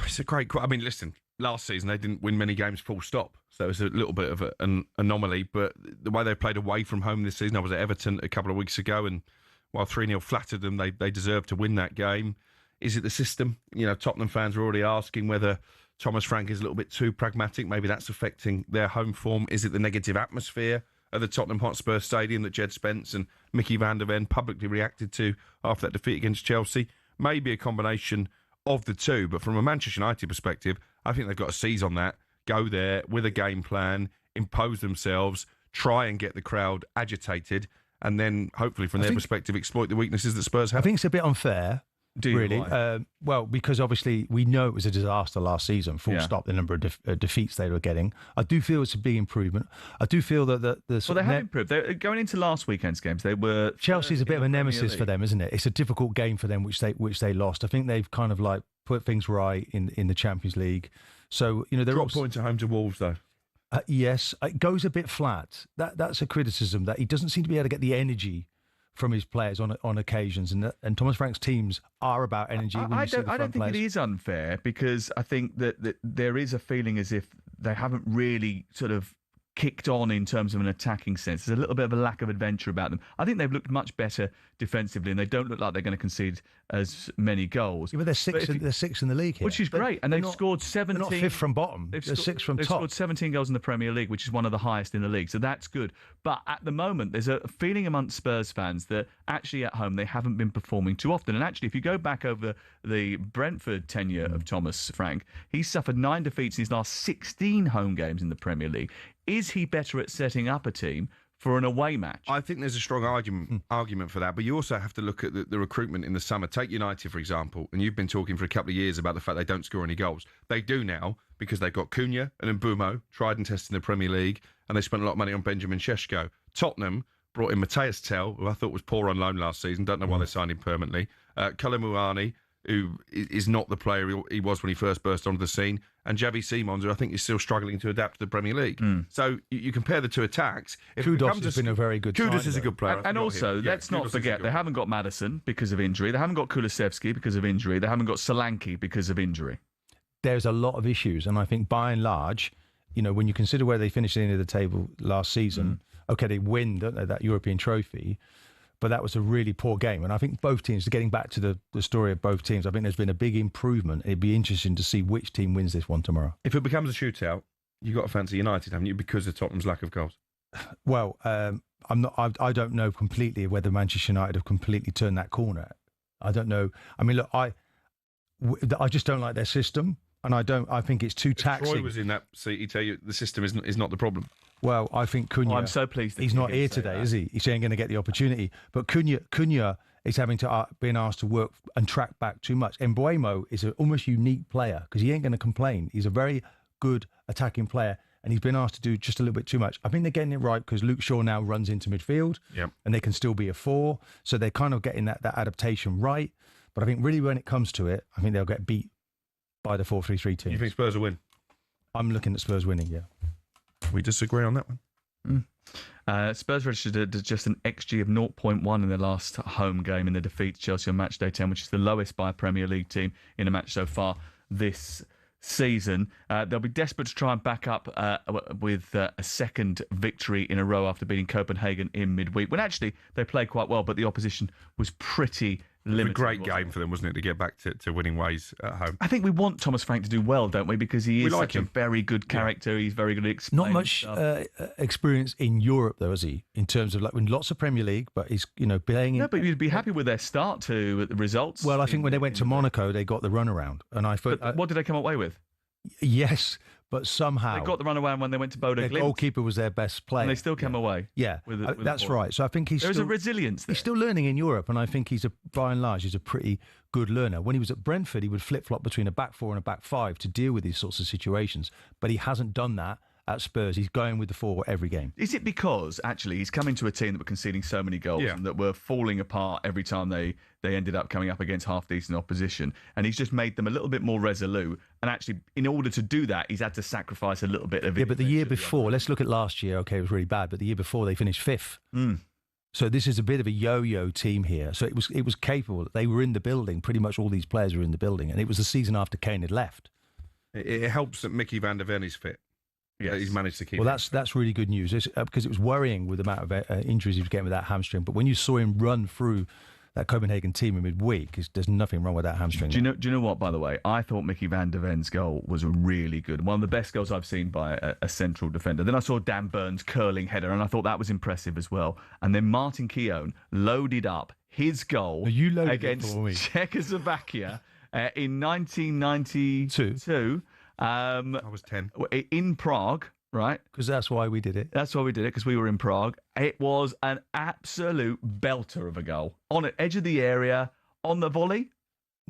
It's a great... I mean, listen, last season they didn't win many games full stop, so it's a little bit of an anomaly, but the way they played away from home this season, I was at Everton a couple of weeks ago, and while 3-0 flattered them, they deserved to win that game. Is it the system? Tottenham fans are already asking whether Thomas Frank is a little bit too pragmatic. Maybe that's affecting their home form. Is it the negative atmosphere at the Tottenham Hotspur Stadium that Jed Spence and Mickey van der Ven publicly reacted to after that defeat against Chelsea? Maybe a combination of the two, but from a Manchester United perspective, I think they've got to seize on that, go there with a game plan, impose themselves, try and get the crowd agitated, and then hopefully from their perspective exploit the weaknesses that Spurs have. I think it's a bit unfair. Do you? Really? Well, because obviously we know it was a disaster last season, full stop, the number of defeats they were getting. I do feel it's a big improvement. I do feel that they have improved. Going into last weekend's games, they were... Chelsea's a bit of a nemesis for them, isn't it? It's a difficult game for them, which they lost. I think they've kind of like put things right in the Champions League. So, they're drop points at home to Wolves, though. Yes, it goes a bit flat. That's a criticism, that he doesn't seem to be able to get the energy from his players on occasions, and Thomas Frank's teams are about energy. I don't think it is unfair, because I think that there is a feeling as if they haven't really sort of kicked on in terms of an attacking sense. There's a little bit of a lack of adventure about them. I think they've looked much better defensively, and they don't look like they're going to concede as many goals. Yeah, but they're sixth in the league here, which is great, and they've scored 17. They're not fifth from bottom. They're sixth from top. They've scored 17 goals in the Premier League, which is one of the highest in the league. So that's good. But at the moment, there's a feeling amongst Spurs fans that actually at home they haven't been performing too often. And actually, if you go back over the Brentford tenure of Thomas Frank, he's suffered 9 defeats in his last 16 home games in the Premier League. Is he better at setting up a team for an away match? I think there's a strong argument for that, but you also have to look at the recruitment in the summer. Take United, for example, and you've been talking for a couple of years about the fact they don't score any goals. They do now, because they've got Cunha and Mbeumo, tried and tested in the Premier League, and they spent a lot of money on Benjamin Šeško. Tottenham brought in Matthias Tell, who I thought was poor on loan last season. Don't know why they signed him permanently. Kolomuani, who is not the player he was when he first burst onto the scene, and Xavi Simons, who I think is still struggling to adapt to the Premier League. So you compare the two attacks. Kudos has been a very good Kudos is a good player. And also, let's not forget, they haven't got Maddison because of injury. They haven't got Kulusevski because of injury. They haven't got Solanke because of injury. There's a lot of issues, and I think by and large, when you consider where they finished at the end of the table last season, okay, they win that European trophy, but that was a really poor game. And I think both teams, getting back to the story of both teams, I think there's been a big improvement. It'd be interesting to see which team wins this one tomorrow. If it becomes a shootout, you've got to fancy United, haven't you, because of Tottenham's lack of goals? Well, I don't know completely whether Manchester United have completely turned that corner. I don't know. I mean, look, I just don't like their system. And I think it's too taxing. If Troy was in that seat, he'd tell you the system is not the problem. Well, I think Cunha... I'm so pleased that he's not here today, is he? He's ain't going to get the opportunity. But Cunha is having to being asked to work and track back too much. Mbeumo is an almost unique player because he ain't going to complain. He's a very good attacking player, and he's been asked to do just a little bit too much. I think they're getting it right because Luke Shaw now runs into midfield, and they can still be a 4. So they're kind of getting that adaptation right. But I think really when it comes to it, I think they'll get beat by the 4-3-3 team. You think Spurs will win? I'm looking at Spurs winning, yeah. We disagree on that one. Spurs registered just an XG of 0.1 in their last home game in the defeat to Chelsea on match day 10, which is the lowest by a Premier League team in a match so far this season. They'll be desperate to try and back up with a second victory in a row after beating Copenhagen in midweek, when actually they played quite well, but the opposition was pretty limited. It was a great game for them, wasn't it, to get back to winning ways at home? I think we want Thomas Frank to do well, don't we? Because he is such a very good character. He's very good at explaining Not much experience in Europe, though, has he? In terms of lots of Premier League, but he's playing in... No, but you'd be happy with their start to the results. Well, I think when they went to Monaco, they got the runaround, and I thought... But what did they come away with? Yes, but somehow... They got the runaway when they went to Bodø Glimt. Their goalkeeper was their best player. And they still came away. Yeah, with that's right. So I think there's a resilience there. He's still learning in Europe, and I think by and large, he's a pretty good learner. When he was at Brentford, he would flip-flop between a back 4 and a back 5 to deal with these sorts of situations, but he hasn't done that at Spurs. He's going with the 4 every game. Is it because, actually, he's coming to a team that were conceding so many goals and that were falling apart every time they ended up coming up against half-decent opposition, and he's just made them a little bit more resolute, and actually, in order to do that, he's had to sacrifice a little bit of it. Yeah, but the year before, let's look at last year, okay, it was really bad, but the year before, they finished 5th. So this is a bit of a yo-yo team here. So it was capable. They were in the building. Pretty much all these players were in the building, and it was the season after Kane had left. It helps that Mickey van der Ven is fit. Yeah, he's managed to keep. Well, that's really good news because it was worrying with the amount of injuries he was getting with that hamstring. But when you saw him run through that Copenhagen team in midweek, there's nothing wrong with that hamstring. Do you know what? By the way, I thought Mickey van der Ven's goal was really good. One of the best goals I've seen by a central defender. Then I saw Dan Burns' curling header, and I thought that was impressive as well. And then Martin Keon loaded up his goal against Czechoslovakia in 1992. I was 10. In Prague, right? Because that's why we did it. That's why we did it, because we were in Prague. It was an absolute belter of a goal. On the edge of the area, on the volley.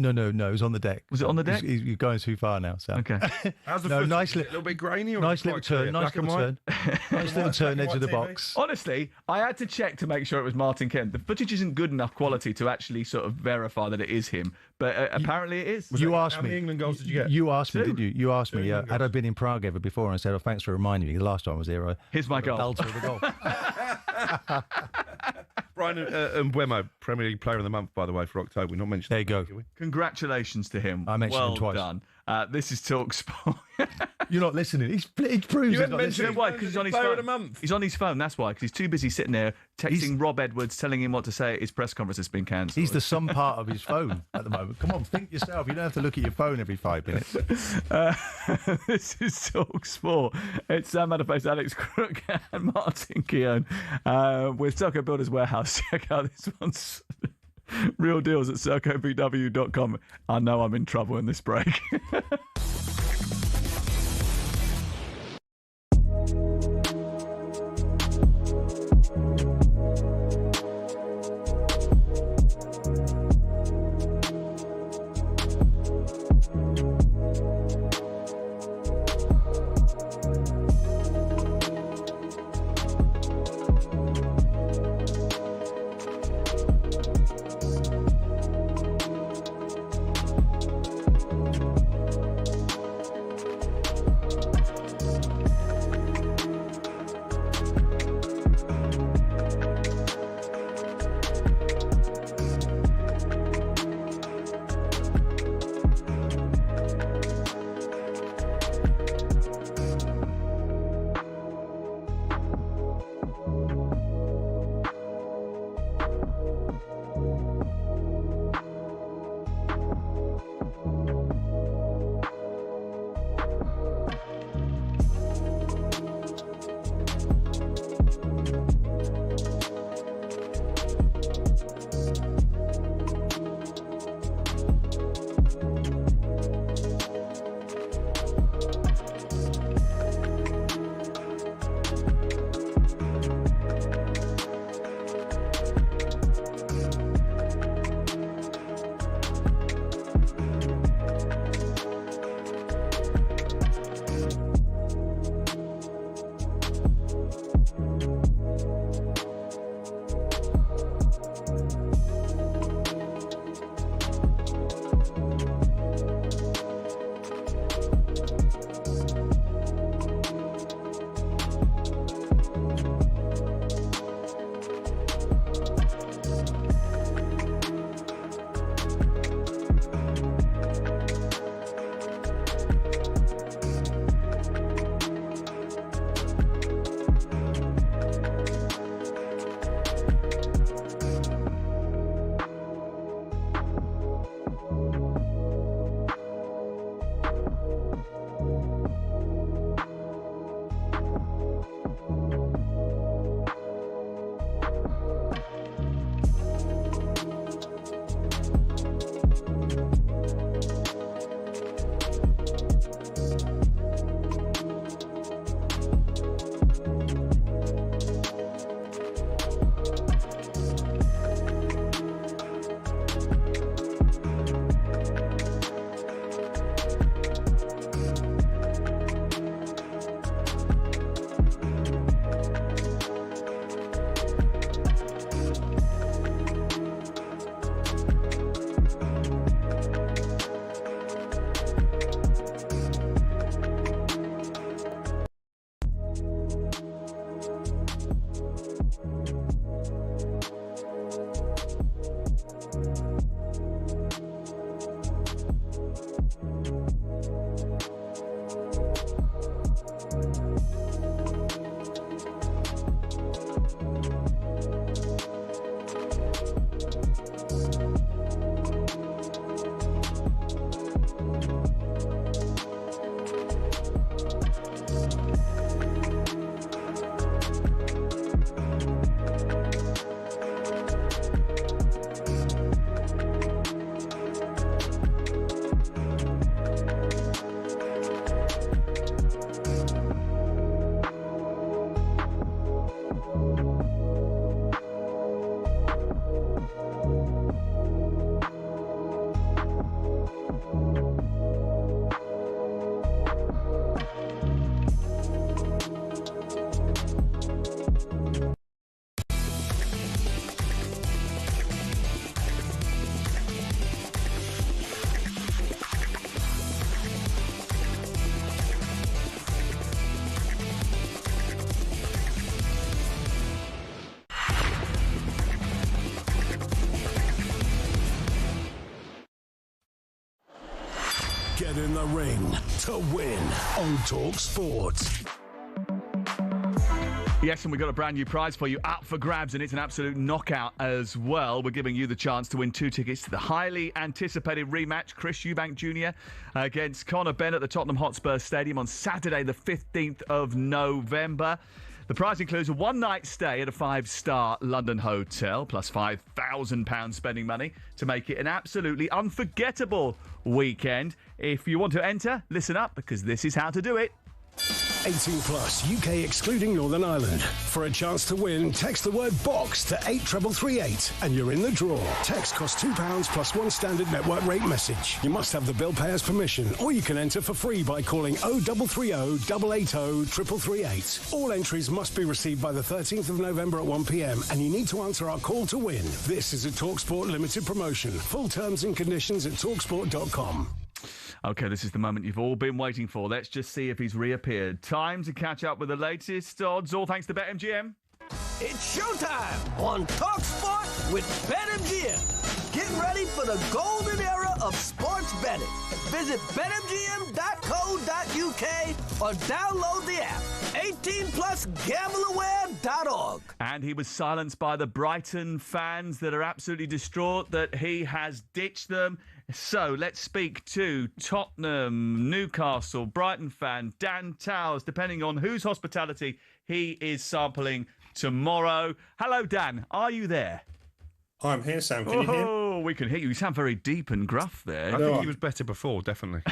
No, it was on the deck. Was it on the deck? You're going too far now, Sam. Okay. How's the nice a little bit grainy? Or nice little turn. Nice little turn. Nice little turn edge of the box. Honestly, I had to check to make sure it was Martin Kent. The footage isn't good enough quality to actually sort of verify that it is him, but apparently it is. You asked me. How many England goals did you get? You asked me, didn't you? You asked me. Had I been in Prague ever before? And I said, "Oh, thanks for reminding me. The last time I was here, here's my goal. Belter of the goal." Brian Mbeumo, Premier League Player of the Month, by the way, for October. We're not mentioned. There you go. Congratulations to him. I mentioned him twice. Well done. This is talkSPORT. You're not listening. It proves you haven't mentioned him. Why? Because he's on his phone. Of the month. He's on his phone. That's why. Because he's too busy sitting there texting Rob Edwards, telling him what to say at his press conference that's been cancelled. He's the some part of his phone at the moment. Come on, think yourself. You don't have to look at your phone every 5 minutes. This is talkSPORT. It's Sam Matterface, Alex Crook, and Martin Keon with Serco Builders Warehouse. Check out this one's real deals at sercobw.com. I know I'm in trouble in this break. in the ring to win on talkSPORT. Yes, and we've got a brand new prize for you up for grabs, and it's an absolute knockout as well. We're giving you the chance to win 2 tickets to the highly anticipated rematch, Chris Eubank Jr. against Conor Benn at the Tottenham Hotspur Stadium on Saturday, the 15th of November. The prize includes a one-night stay at a 5-star London hotel, plus £5,000 spending money to make it an absolutely unforgettable weekend. If you want to enter, listen up, because this is how to do it. 18 plus, UK excluding Northern Ireland. For a chance to win, text the word BOX to 83338 and you're in the draw. Text costs £2 plus 1 standard network rate message. You must have the bill payer's permission, or you can enter for free by calling 0330 880 3338. All entries must be received by the 13th of November at 1 p.m. and you need to answer our call to win. This is a TalkSPORT limited promotion. Full terms and conditions at talksport.com. OK, this is the moment you've all been waiting for. Let's just see if he's reappeared. Time to catch up with the latest odds, all thanks to BetMGM. It's showtime on talkSPORT with BetMGM. Get ready for the golden era of sports betting. Visit betmgm.co.uk or download the app. 18 plus gambleaware.org. And he was silenced by the Brighton fans that are absolutely distraught that he has ditched them. So let's speak to Tottenham, Newcastle, Brighton fan Dan Towers, depending on whose hospitality he is sampling tomorrow. Hello, Dan. Are you there? I'm here, Sam. Can you hear? Oh, we can hear you. You sound very deep and gruff there. I think he was better before, definitely.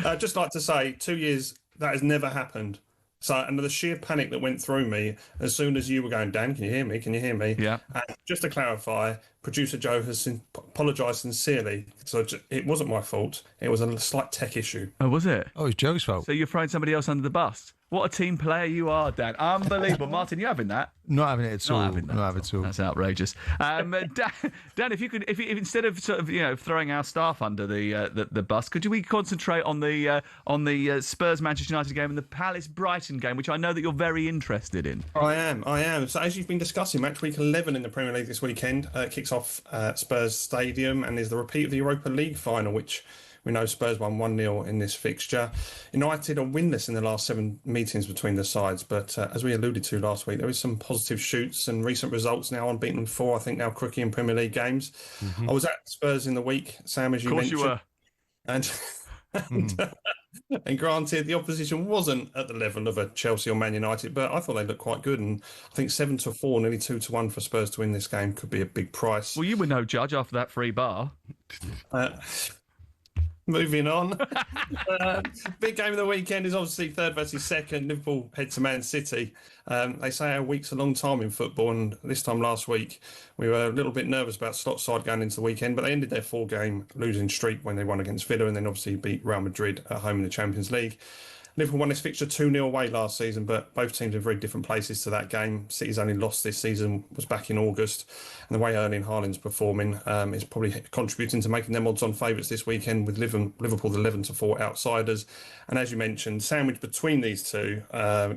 I'd just like to say, 2 years, that has never happened. So, and the sheer panic that went through me as soon as you were going, Dan, can you hear me? Can you hear me? Yeah. Just to clarify, producer Joe has apologised sincerely. So it wasn't my fault. It was a slight tech issue. Oh, was it? Oh, it's Joe's fault. So you're throwing somebody else under the bus? What a team player you are, Dan. Unbelievable. Martin, you having that? Not having it at all. Not having that. Not having it at all. That's outrageous. Dan, if you could, if instead of sort of throwing our staff under the bus, could we concentrate on the Spurs Manchester United game and the Palace Brighton game, which I know that you're very interested in? I am. So as you've been discussing, match week 11 in the Premier League this weekend kicks off at Spurs Stadium and is the repeat of the Europa League final, which we know Spurs won 1-0 in this fixture. United are winless in the last 7 meetings between the sides, but as we alluded to last week, there is some positive shoots and recent results now, unbeaten 4, I think, now Crookie in Premier League games. Mm-hmm. I was at Spurs in the week, Sam, as you mentioned. Of course you were. And granted, the opposition wasn't at the level of a Chelsea or Man United, but I thought they looked quite good. And I think 7-4, nearly 2-1 for Spurs to win this game could be a big price. Well, you were no judge after that free bar. Moving on. Big game of the weekend is obviously third versus second. Liverpool head to Man City. They say a week's a long time in football, and this time last week we were a little bit nervous about Slot's side going into the weekend, but they ended their 4-game losing streak when they won against Villa and then obviously beat Real Madrid at home in the Champions League. Liverpool won this fixture 2-0 away last season, but both teams in very different places to that game. City's only loss this season was back in August, and the way Erling Haaland's performing is probably contributing to making them odds-on favourites this weekend, with Liverpool the 11-4 outsiders. And as you mentioned, sandwiched between these two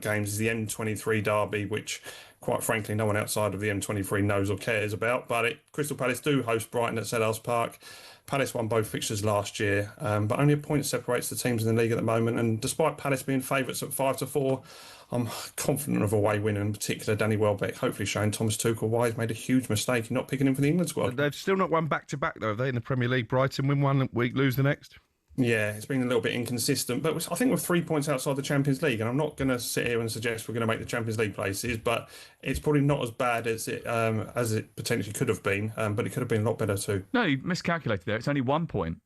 games is the M23 derby, which quite frankly no one outside of the M23 knows or cares about. But Crystal Palace do host Brighton at Selhurst Park. Palace won both fixtures last year, but only a point separates the teams in the league at the moment. And despite Palace being favourites at 5-4, I'm confident of a away win, in particular Danny Welbeck, hopefully showing Thomas Tuchel why he's made a huge mistake in not picking him for the England squad. They've still not won back-to-back, though, have they, in the Premier League? Brighton win one week, lose the next? Yeah, it's been a little bit inconsistent, but I think we're 3 points outside the Champions League, and I'm not going to sit here and suggest we're going to make the Champions League places, but it's probably not as bad as it potentially could have been, but it could have been a lot better too. No, you miscalculated there. It's only 1 point.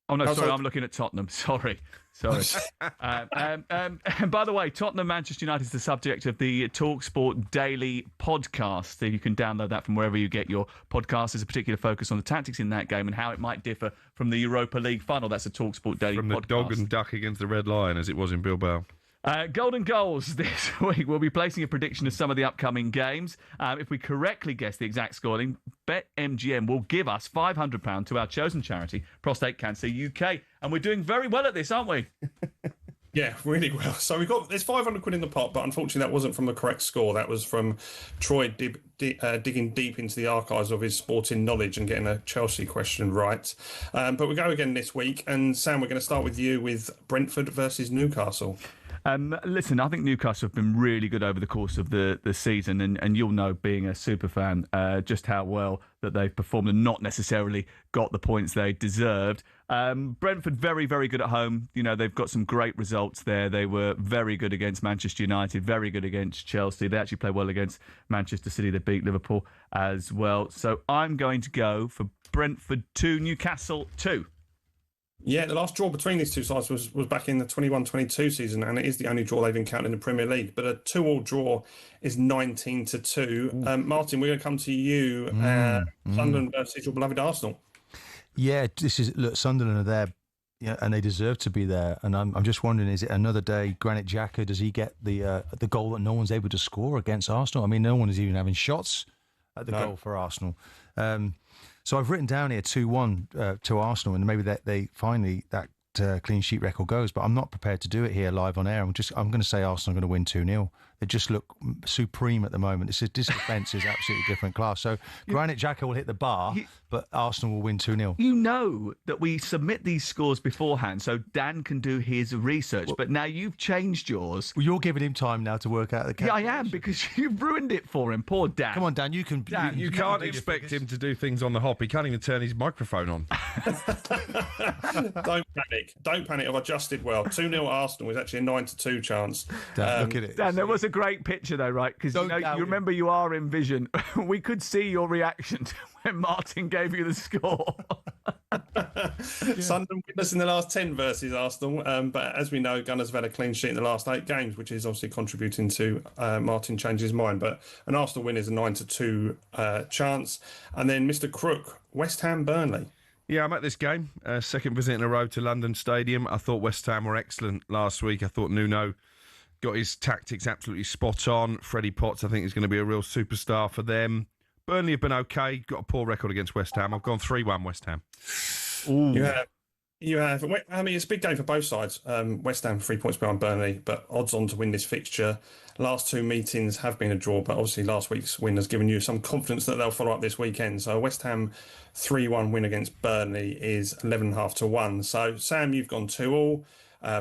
Oh, no, sorry, I'm looking at Tottenham. Sorry. And by the way, Tottenham Manchester United is the subject of the TalkSPORT Daily podcast. You can download that from wherever you get your podcast. There's a particular focus on the tactics in that game and how it might differ from the Europa League final. That's a TalkSPORT Daily podcast. From the dog and duck against the Red Lion, as it was in Bilbao. Golden goals this week. We'll be placing a prediction of some of the upcoming games. If we correctly guess the exact scoring, BetMGM will give us £500 to our chosen charity, Prostate Cancer UK. And we're doing very well at this, aren't we? Yeah, really well. So there's 500 quid in the pot, but unfortunately that wasn't from the correct score. That was from Troy digging deep into the archives of his sporting knowledge and getting a Chelsea question right. But we go again this week, and Sam, we're going to start with you with Brentford versus Newcastle. Listen, I think Newcastle have been really good over the course of the season, and you'll know, being a super fan, just how well that they've performed and not necessarily got the points they deserved. Brentford, very, very good at home. You know, they've got some great results there. They were very good against Manchester United, very good against Chelsea. They actually play well against Manchester City. They beat Liverpool as well. So I'm going to go for Brentford 2, Newcastle 2. Yeah, the last draw between these two sides was back in the 21-22 season, and it is the only draw they've encountered in the Premier League. But a 2-2 draw is 19-2. Martin, we're going to come to you. Sunderland versus your beloved Arsenal. Yeah, look, Sunderland are there, and they deserve to be there. And I'm just wondering, is it another day? Granit Xhaka, does he get the goal that no one's able to score against Arsenal? I mean, no one is even having shots at the goal for Arsenal. So I've written down here 2-1 to Arsenal, and maybe that they finally that clean sheet record goes. But I'm not prepared to do it here live on air. I'm going to say Arsenal are going to win 2-0. They just look supreme at the moment. This defence is absolutely different class. So Granit Xhaka will hit the bar, but Arsenal will win 2-0. You know that we submit these scores beforehand so Dan can do his research, but now you've changed yours. Well, you're giving him time now to work out the calculation. Yeah, I am, because you've ruined it for him. Poor Dan. Come on, Dan, you can... Dan, you can't expect him to do things on the hop. He can't even turn his microphone on. Don't panic. I've adjusted well. 2-0 Arsenal is actually a 9-2 chance. Dan, look at it. Dan, there was a great picture though, right? Because you remember you are in vision. We could see your reaction to when Martin gave you the score. Sunderland witness in the last 10 versus Arsenal, but as we know, Gunners have had a clean sheet in the last 8 games, which is obviously contributing to Martin changing his mind. But an Arsenal win is a 9-2 chance. And then Mr. Crook, West Ham Burnley. Yeah, I'm at this game. Second visit in a row to London Stadium. I thought West Ham were excellent last week. I thought Nuno got his tactics absolutely spot on. Freddie Potts, I think, is going to be a real superstar for them. Burnley have been okay. Got a poor record against West Ham. I've gone 3-1 West Ham. Ooh. You have. I mean, it's a big game for both sides. West Ham 3 points behind Burnley, but odds on to win this fixture. Last 2 meetings have been a draw, but obviously last week's win has given you some confidence that they'll follow up this weekend. So West Ham 3-1 win against Burnley is 11.5 to 1. So Sam, you've gone 2-2.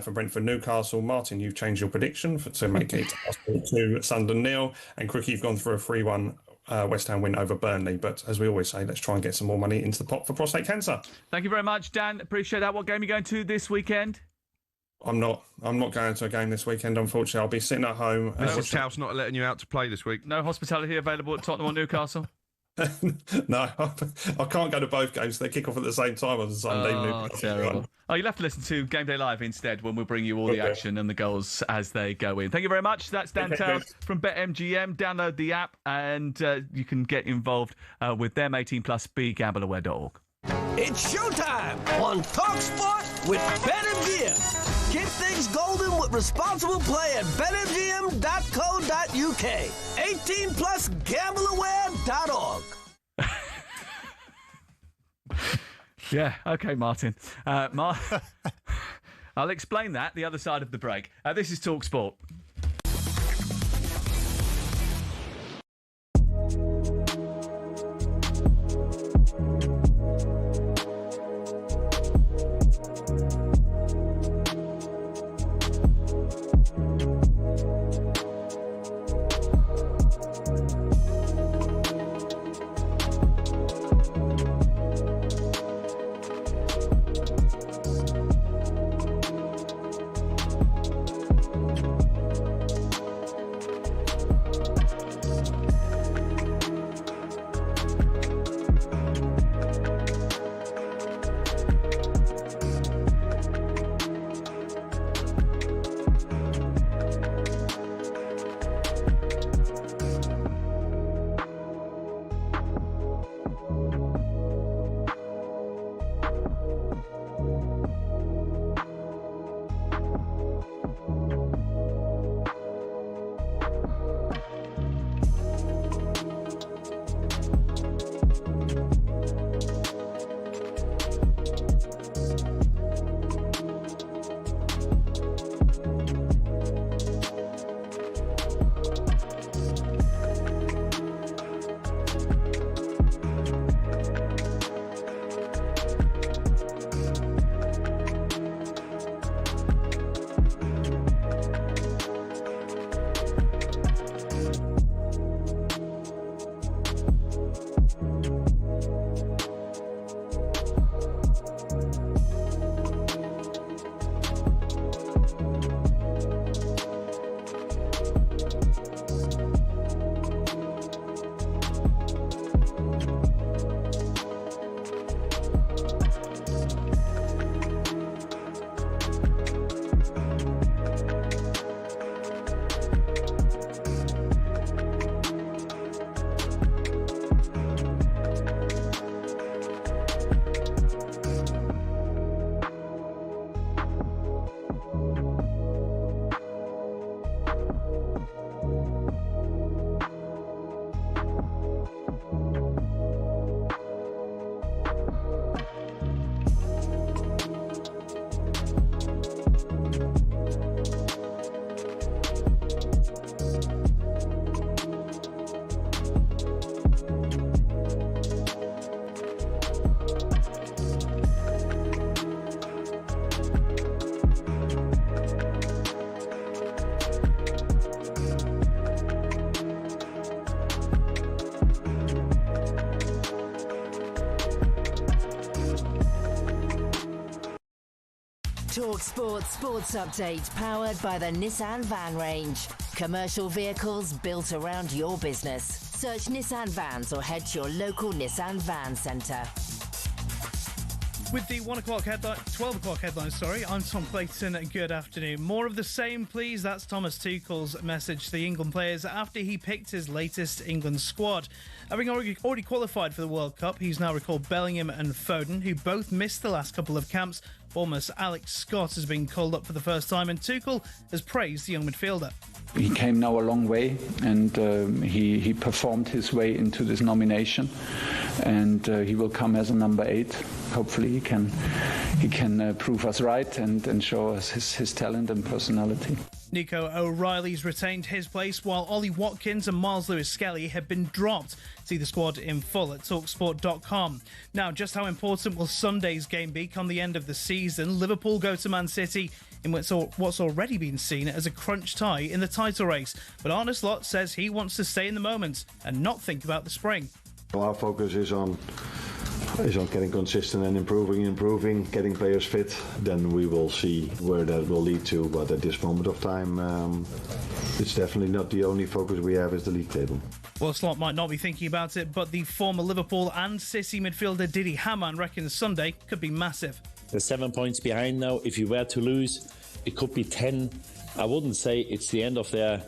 For Brentford Newcastle. Martin, you've changed your prediction to make it to Sunderland 0, and Crook, you've gone for a 3-1 West Ham win over Burnley. But as we always say, let's try and get some more money into the pot for prostate cancer. Thank you very much, Dan. Appreciate that. What game are you going to this weekend? I'm not going to a game this weekend, unfortunately. I'll be sitting at home. Mrs. House not letting you out to play this week. No hospitality available at Tottenham or Newcastle? No, I can't go to both games. They kick off at the same time on Sunday. Oh, terrible. Oh, you'll have to listen to Game Day Live instead, when we'll bring you all the action and the goals as they go in. Thank you very much. That's Dan Towles from BetMGM. Download the app and you can get involved with them. 18+, begambleaware.org. It's showtime on talkSPORT with BetMGM. Keep things golden with responsible play at betmgm.co.uk. 18+, gambleaware.org. Yeah, okay, Martin. I'll explain that the other side of the break. This is talkSPORT. talkSPORT Sports Update, powered by the Nissan Van Range. Commercial vehicles built around your business. Search Nissan Vans or head to your local Nissan Van Centre. With the 12 o'clock headlines, I'm Tom Clayton. Good afternoon. More of the same, please. That's Thomas Tuchel's message to the England players after he picked his latest England squad. Having already qualified for the World Cup, he's now recalled Bellingham and Foden, who both missed the last couple of camps. Almost Alex Scott has been called up for the first time, and Tuchel has praised the young midfielder. He came now a long way, and he performed his way into this nomination, and he will come as a number 8. Hopefully he can prove us right and show us his talent and personality. Nico O'Reilly's retained his place, while Ollie Watkins and Miles Lewis-Skelly have been dropped. See the squad in full at talksport.com. Now, just how important will Sunday's game be come the end of the season? Liverpool go to Man City in what's already been seen as a crunch tie in the title race. But Arne Slot says he wants to stay in the moment and not think about the spring. Well, our focus is on getting consistent and improving, getting players fit. Then we will see where that will lead to. But at this moment of time, it's definitely not the only focus we have is the league table. Well, Slot might not be thinking about it, but the former Liverpool and City midfielder Didi Hamann reckons Sunday could be massive. They're 7 points behind now. If you were to lose, it could be 10. I wouldn't say it's the end of their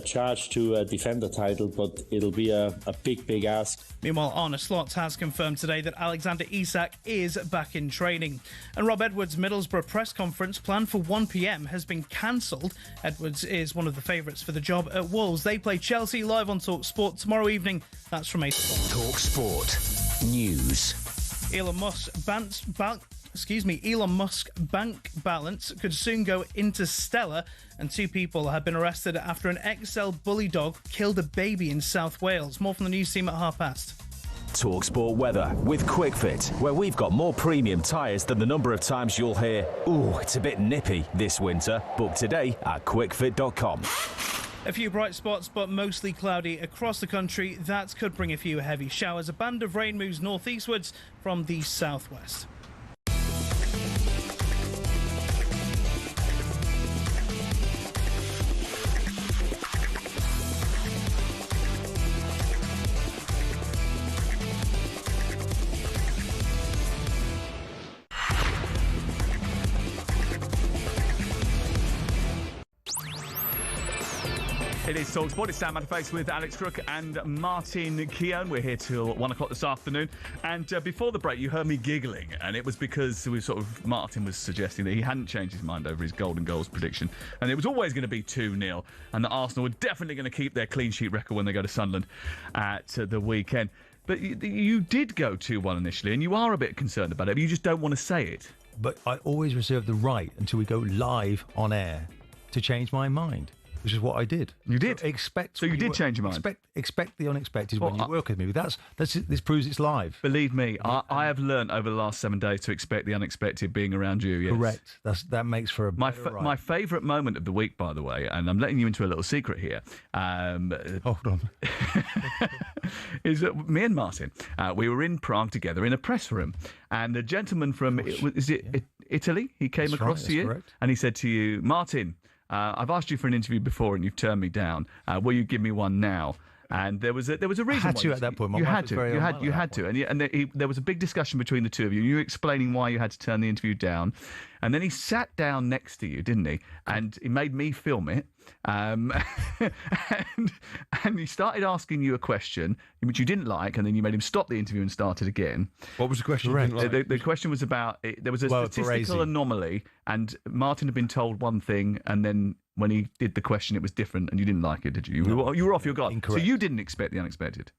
charge to defend the title, but it'll be a big ask. Meanwhile, Arne Slot has confirmed today that Alexander Isak is back in training. And Rob Edwards' Middlesbrough press conference planned for 1 p.m. has been cancelled. Edwards is one of the favourites for the job at Wolves. They play Chelsea live on talkSPORT tomorrow evening. That's from 8 o'clock. talkSPORT News. Elon Musk's bank balance could soon go interstellar, and 2 people have been arrested after an XL bully dog killed a baby in South Wales. More from the news team at past. talkSPORT weather with QuickFit, where we've got more premium tyres than the number of times you'll hear, "Ooh, it's a bit nippy this winter." Book today at quickfit.com. A few bright spots, but mostly cloudy across the country. That could bring a few heavy showers. A band of rain moves northeastwards from the southwest. It is talkSPORT. It's Sam Matterface with Alex Crook and Martin Keon. We're here till 1 o'clock this afternoon. And before the break, you heard me giggling, and it was because Martin was suggesting that he hadn't changed his mind over his golden goals prediction, and it was always going to be 2-0, and that Arsenal were definitely going to keep their clean sheet record when they go to Sunderland at the weekend. But you did go 2-1 initially, and you are a bit concerned about it, but you just don't want to say it. But I always reserve the right until we go live on air to change my mind, which is what I did. You did? So you did change your mind? Expect the unexpected when you work with me. This proves it's live. Believe me, I have learned over the last 7 days to expect the unexpected being around you. Yes. Correct. That makes for a better ride. My favourite moment of the week, by the way, and I'm letting you into a little secret here. Hold on. Is that me and Martin, we were in Prague together in a press room, and a gentleman from, Italy? He came across to you, correct. And he said to you, "Martin, I've asked you for an interview before and you've turned me down. Will you give me one now?" And there was a reason. I had to at that point. You had to, and there was a big discussion between the two of you. You were explaining why you had to turn the interview down, and then he sat down next to you, didn't he? And he made me film it, and he started asking you a question which you didn't like, and then you made him stop the interview and start it again. What was the question? The question was about there was a statistical anomaly, and Martin had been told one thing, and then when he did the question, it was different, and you didn't like it, did you? You were off your guard. Incorrect. So you didn't expect the unexpected.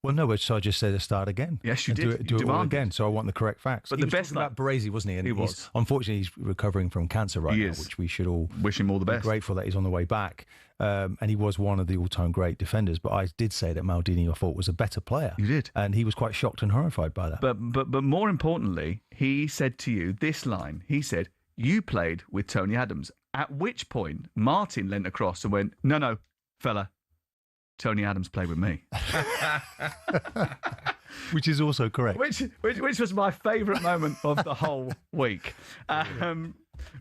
Well, no, so I just said to start again. Yes, you did. Do it all again, so I want the correct facts. But he the best about Baresi, wasn't he? And he was. Unfortunately, he's recovering from cancer right now, which we should all wish him all the best. Be grateful that he's on the way back. And he was one of the all-time great defenders. But I did say that Maldini, I thought, was a better player. You did, and he was quite shocked and horrified by that. But more importantly, he said to you this line. He said, "You played with Tony Adams." At which point, Martin leant across and went, No, fella, Tony Adams played with me." Which is also correct. Which was my favourite moment of the whole week.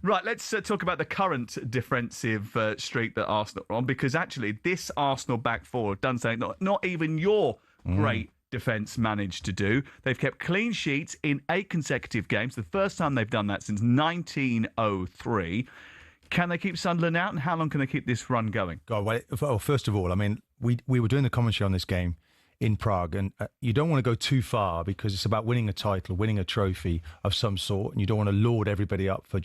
Right, let's talk about the current defensive streak that Arsenal are on, because actually this Arsenal back four have done something not even your great defence managed to do. They've kept clean sheets in 8 consecutive games, the first time they've done that since 1903. Can they keep Sunderland out, and how long can they keep this run going? God, well, first of all, I mean, we were doing the commentary on this game in Prague, and you don't want to go too far because it's about winning a title, winning a trophy of some sort, and you don't want to lord everybody up for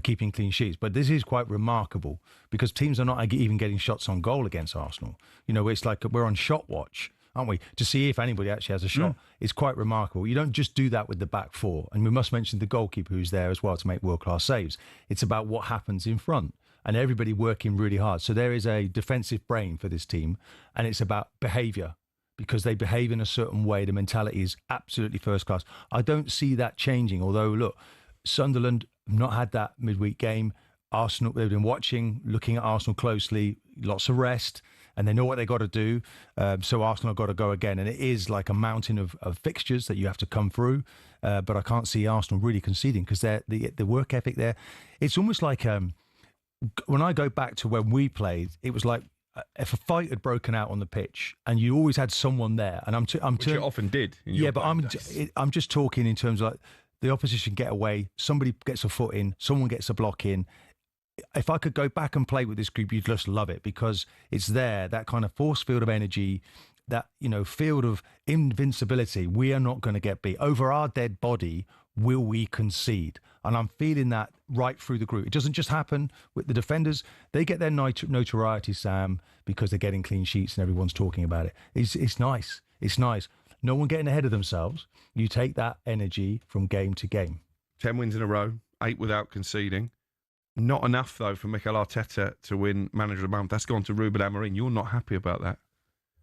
keeping clean sheets. But this is quite remarkable because teams are not even getting shots on goal against Arsenal. You know, it's like we're on shot watch, aren't we, to see if anybody actually has a shot. It's quite remarkable. You don't just do that with the back four. And we must mention the goalkeeper who's there as well to make world-class saves. It's about what happens in front and everybody working really hard. So there is a defensive brain for this team, and it's about behaviour, because they behave in a certain way. The mentality is absolutely first class. I don't see that changing, although, look, Sunderland have not had that midweek game. Arsenal, they've been looking at Arsenal closely, lots of rest, and they know what they've got to do. So Arsenal have got to go again. And it is like a mountain of fixtures that you have to come through. But I can't see Arsenal really conceding because the work ethic there, it's almost like when I go back to when we played, it was like, if a fight had broken out on the pitch and you always had someone there, and which you often did. But I'm just talking in terms of like the opposition get away, somebody gets a foot in, someone gets a block in. If I could go back and play with this group, you'd just love it because it's there, that kind of force field of energy, that, you know, field of invincibility. We are not going to get beat. Over our dead body, will we concede? And I'm feeling that right through the group. It doesn't just happen with the defenders. They get their notoriety, Sam, because they're getting clean sheets and everyone's talking about it. It's nice. It's nice. No one getting ahead of themselves. You take that energy from game to game. 10 wins in a row, 8 without conceding. Not enough, though, for Mikel Arteta to win Manager of the Month. That's gone to Ruben Amorim. You're not happy about that.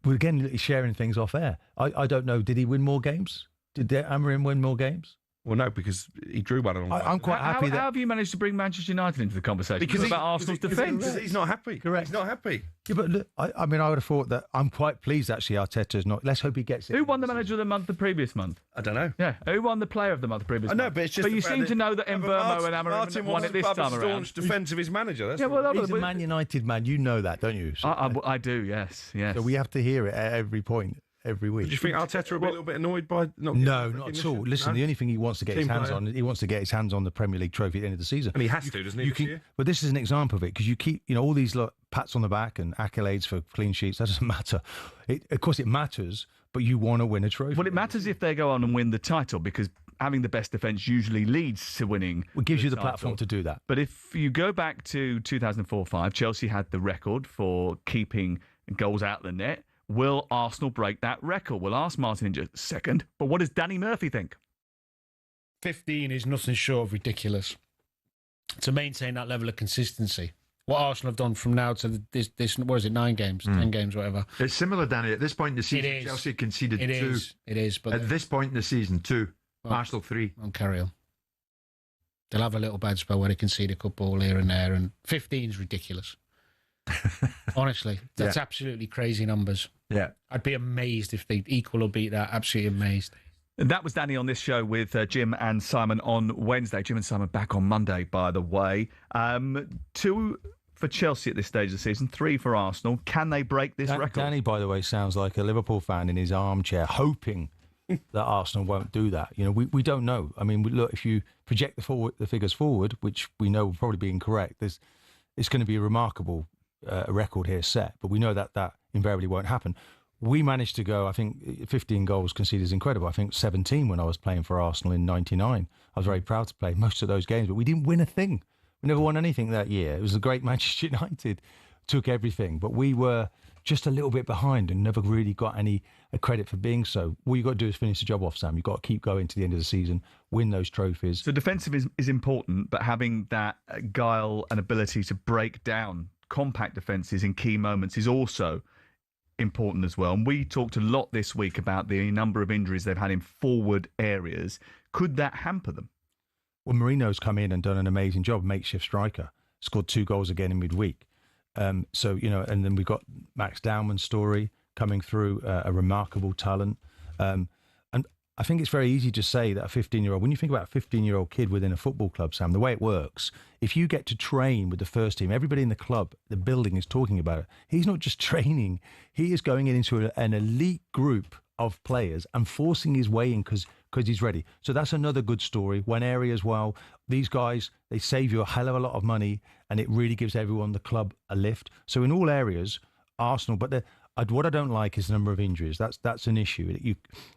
Well, again, he's sharing things off air. I don't know. Did he win more games? Did Amorim win more games? Well, no, because he drew one on. I'm quite happy. How have you managed to bring Manchester United into the conversation? Because about Arsenal's defence. He's not happy. Correct. He's not happy. Yeah, but look, I mean, I would have thought that I'm quite pleased, actually, Arteta's not. Let's hope he gets it. Who won the Manager of the Month the previous month? I don't know. Yeah, who won the Player of the Month the previous month? I know, but it's just. But you seem to know that Mbermo and Amorim won it this time around. Staunch defence of his manager. That's he's a Man United man. You know that, don't you? So, I do, yes. So we have to hear it at every point. Every week. Do you think Arteta will be a little bit annoyed by not? No, not at all. Listen, the only thing he wants to get his hands on, he wants to get his hands on the Premier League trophy at the end of the season. And he has to, doesn't he? This year? But this is an example of it because you keep, all these pats on the back and accolades for clean sheets. That doesn't matter. Of course, it matters, but you want to win a trophy. Well, it matters if they go on and win the title because having the best defence usually leads to winning. It gives you the platform to do that. But if you go back to 2004-05, Chelsea had the record for keeping goals out the net. Will Arsenal break that record? We'll ask Martin in just a second. But what does Danny Murphy think? 15 is nothing short of ridiculous. To maintain that level of consistency. What Arsenal have done from now to this what is it, 9 games, 10 games, whatever. It's similar, Danny. At this point in the season, Chelsea conceded 2. It is. But at this point in the season, 2. Arsenal 3. I'll carry on. They'll have a little bad spell where they concede a couple here and there, and 15 is ridiculous. Honestly, that's absolutely crazy numbers. Yeah, I'd be amazed if they equal or beat that. Absolutely amazed. That was Danny on this show with Jim and Simon on Wednesday. Jim and Simon back on Monday, by the way. 2 for Chelsea at this stage of the season, 3 for Arsenal. Can they break this record? Danny, by the way, sounds like a Liverpool fan in his armchair, hoping that Arsenal won't do that. We don't know. I mean, look, if you project the figures forward, which we know will probably be incorrect, it's going to be a remarkable record here set, but we know that invariably won't happen. We managed to go, I think 15 goals conceded is incredible. I think 17 when I was playing for Arsenal in 99. I was very proud to play most of those games, but we didn't win a thing. We never won anything that year. It was the great Manchester United, took everything, but we were just a little bit behind and never really got any credit for being so. All you've got to do is finish the job off, Sam. You've got to keep going to the end of the season, win those trophies. So defensive is important, but having that guile and ability to break down compact defences in key moments is also important as well. And we talked a lot this week about the number of injuries they've had in forward areas. Could that hamper them? Well, Marino's come in and done an amazing job, makeshift striker, scored 2 goals again in midweek. And then we've got Max Dowman's story coming through, a remarkable talent. And I think it's very easy to say that a 15-year-old, when you think about a 15-year-old kid within a football club, Sam, the way it works, if you get to train with the first team, everybody in the club, the building is talking about it. He's not just training, he is going into an elite group of players and forcing his way in because he's ready. So that's another good story. One area as well, these guys, they save you a hell of a lot of money and it really gives everyone the club a lift. So in all areas, Arsenal, but what I don't like is the number of injuries. That's an issue.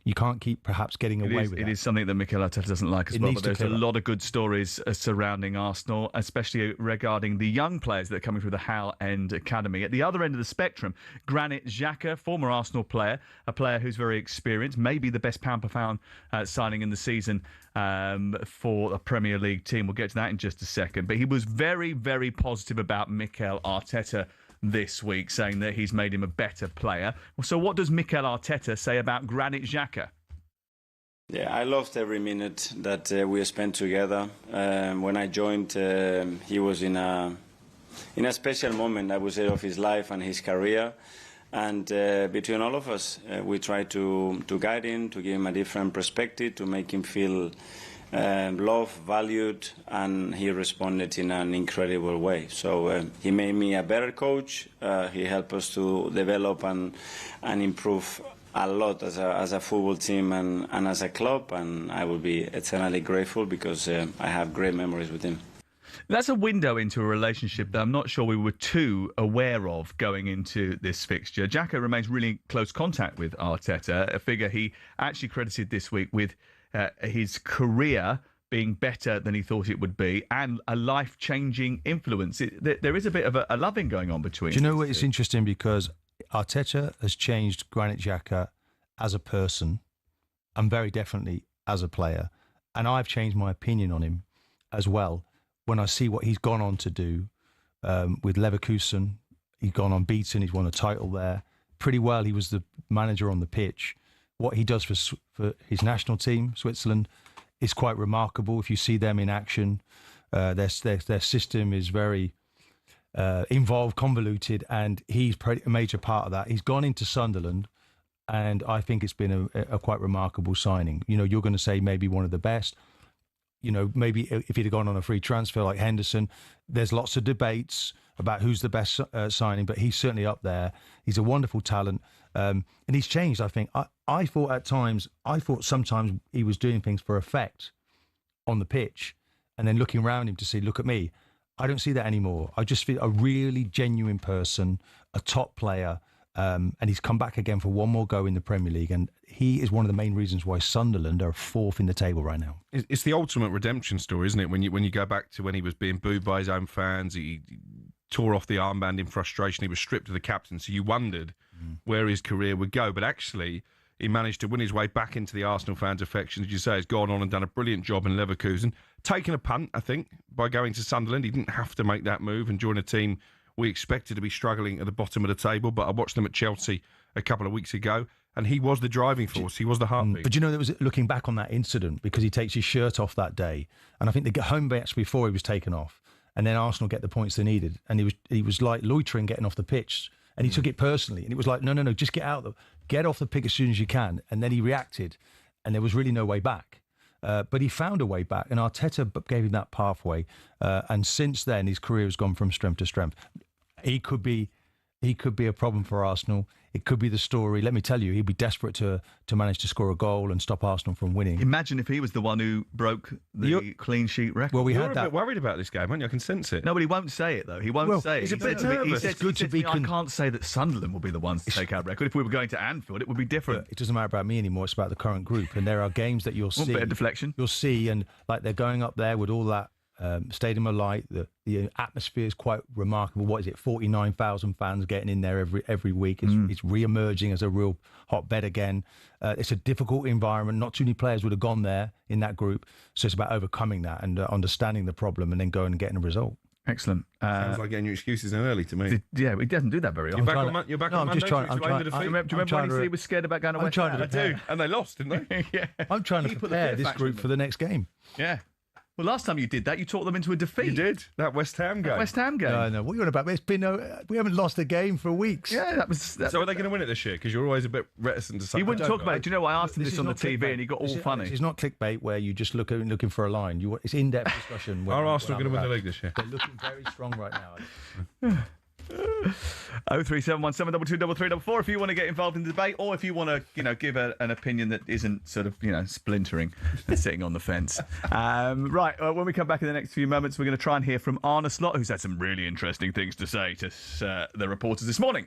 You can't keep perhaps getting away with it. It is something that Mikel Arteta doesn't like as well. But there's a lot of good stories surrounding Arsenal, especially regarding the young players that are coming through the Hal End Academy. At the other end of the spectrum, Granit Xhaka, former Arsenal player, a player who's very experienced, maybe the best pound per pound signing in the season for a Premier League team. We'll get to that in just a second. But he was very, very positive about Mikel Arteta this week, saying that he's made him a better player. So what does Mikel Arteta say about Granit Xhaka? Yeah, I loved every minute that we spent together. When I joined, he was in a special moment, I would say, of his life and his career. And between all of us, we try to guide him, to give him a different perspective, to make him feel loved, valued, and he responded in an incredible way. So he made me a better coach. He helped us to develop and improve a lot as a football team and as a club, and I will be eternally grateful because I have great memories with him. That's a window into a relationship that I'm not sure we were too aware of going into this fixture. Xhaka remains really in close contact with Arteta, a figure he actually credited this week with his career being better than he thought it would be and a life-changing influence. There is a bit of a loving going on between. Do you know what? It's interesting because Arteta has changed Granit Xhaka as a person and very definitely as a player. And I've changed my opinion on him as well. When I see what he's gone on to do with Leverkusen, he's gone unbeaten, he's won a title there. Pretty well, he was the manager on the pitch. What he does for his national team, Switzerland, is quite remarkable. If you see them in action, their system is very involved, convoluted, and he's a major part of that. He's gone into Sunderland, and I think it's been a quite remarkable signing. You know, you're going to say maybe one of the best. You know, maybe if he'd have gone on a free transfer like Henderson, there's lots of debates about who's the best signing, but he's certainly up there. He's a wonderful talent, and he's changed, I think. I thought sometimes he was doing things for effect on the pitch and then looking around him to see, look at me. I don't see that anymore. I just feel a really genuine person, a top player, and he's come back again for one more go in the Premier League, and he is one of the main reasons why Sunderland are fourth in the table right now. It's the ultimate redemption story, isn't it? When you go back to when he was being booed by his own fans, he tore off the armband in frustration, he was stripped of the captaincy. You wondered where his career would go, but actually he managed to win his way back into the Arsenal fans' affection. As you say, he's gone on and done a brilliant job in Leverkusen. Taken a punt, I think, by going to Sunderland. He didn't have to make that move and join a team we expected to be struggling at the bottom of the table, but I watched them at Chelsea a couple of weeks ago, and he was the driving force. He was the heartbeat. But you know, there was looking back on that incident, because he takes his shirt off that day, and I think the home match before he was taken off, and then Arsenal get the points they needed, and he was like loitering getting off the pitch, and he took it personally, and it was like, no, just get off the pitch as soon as you can, and then he reacted, and there was really no way back. But he found a way back, and Arteta gave him that pathway, and since then his career has gone from strength to strength. He could be a problem for Arsenal. It could be the story. Let me tell you, he'd be desperate to manage to score a goal and stop Arsenal from winning. Imagine if he was the one who broke the clean sheet record. Well, You're a bit worried about this game, aren't you? I can sense it. No, but he won't say it, though. He won't say it. He's a bit nervous. It's good to be... I can't say that Sunderland will be the ones to take our record. If we were going to Anfield, it would be different. It doesn't matter about me anymore. It's about the current group. And there are games that you'll see... A bit of deflection. You'll see, and like they're going up there with all that Stadium of Light. The atmosphere is quite remarkable. What is it? 49,000 fans getting in there every week. It's re-emerging as a real hotbed again. It's a difficult environment. Not too many players would have gone there in that group. So it's about overcoming that and understanding the problem and then going and getting a result. Excellent. Sounds like getting your excuses in early to me. Yeah, he doesn't do that very often. You're back on Monday. Do you remember when he said he was scared about going to West Ham? I do. And they lost, didn't they? Yeah. I'm trying to prepare this group for the next game. Yeah. Well, last time you did that, you talked them into a defeat. You did. That West Ham game. West Ham game. No, what are you on about? It's been we haven't lost a game for weeks. Yeah, that was. So are they going to win it this year? Because you're always a bit reticent to say. He wouldn't talk about it. Do you know why I asked him this on the TV and he got all funny? It's not clickbait where you just looking for a line. It's in-depth discussion. Are Arsenal going to win the league this year? They're looking very strong right now. 03717223344 if you want to get involved in the debate, or if you want to, give an opinion that isn't sort of, splintering and sitting on the fence. Right, when we come back in the next few moments, we're going to try and hear from Arne Slot, who's had some really interesting things to say to the reporters this morning.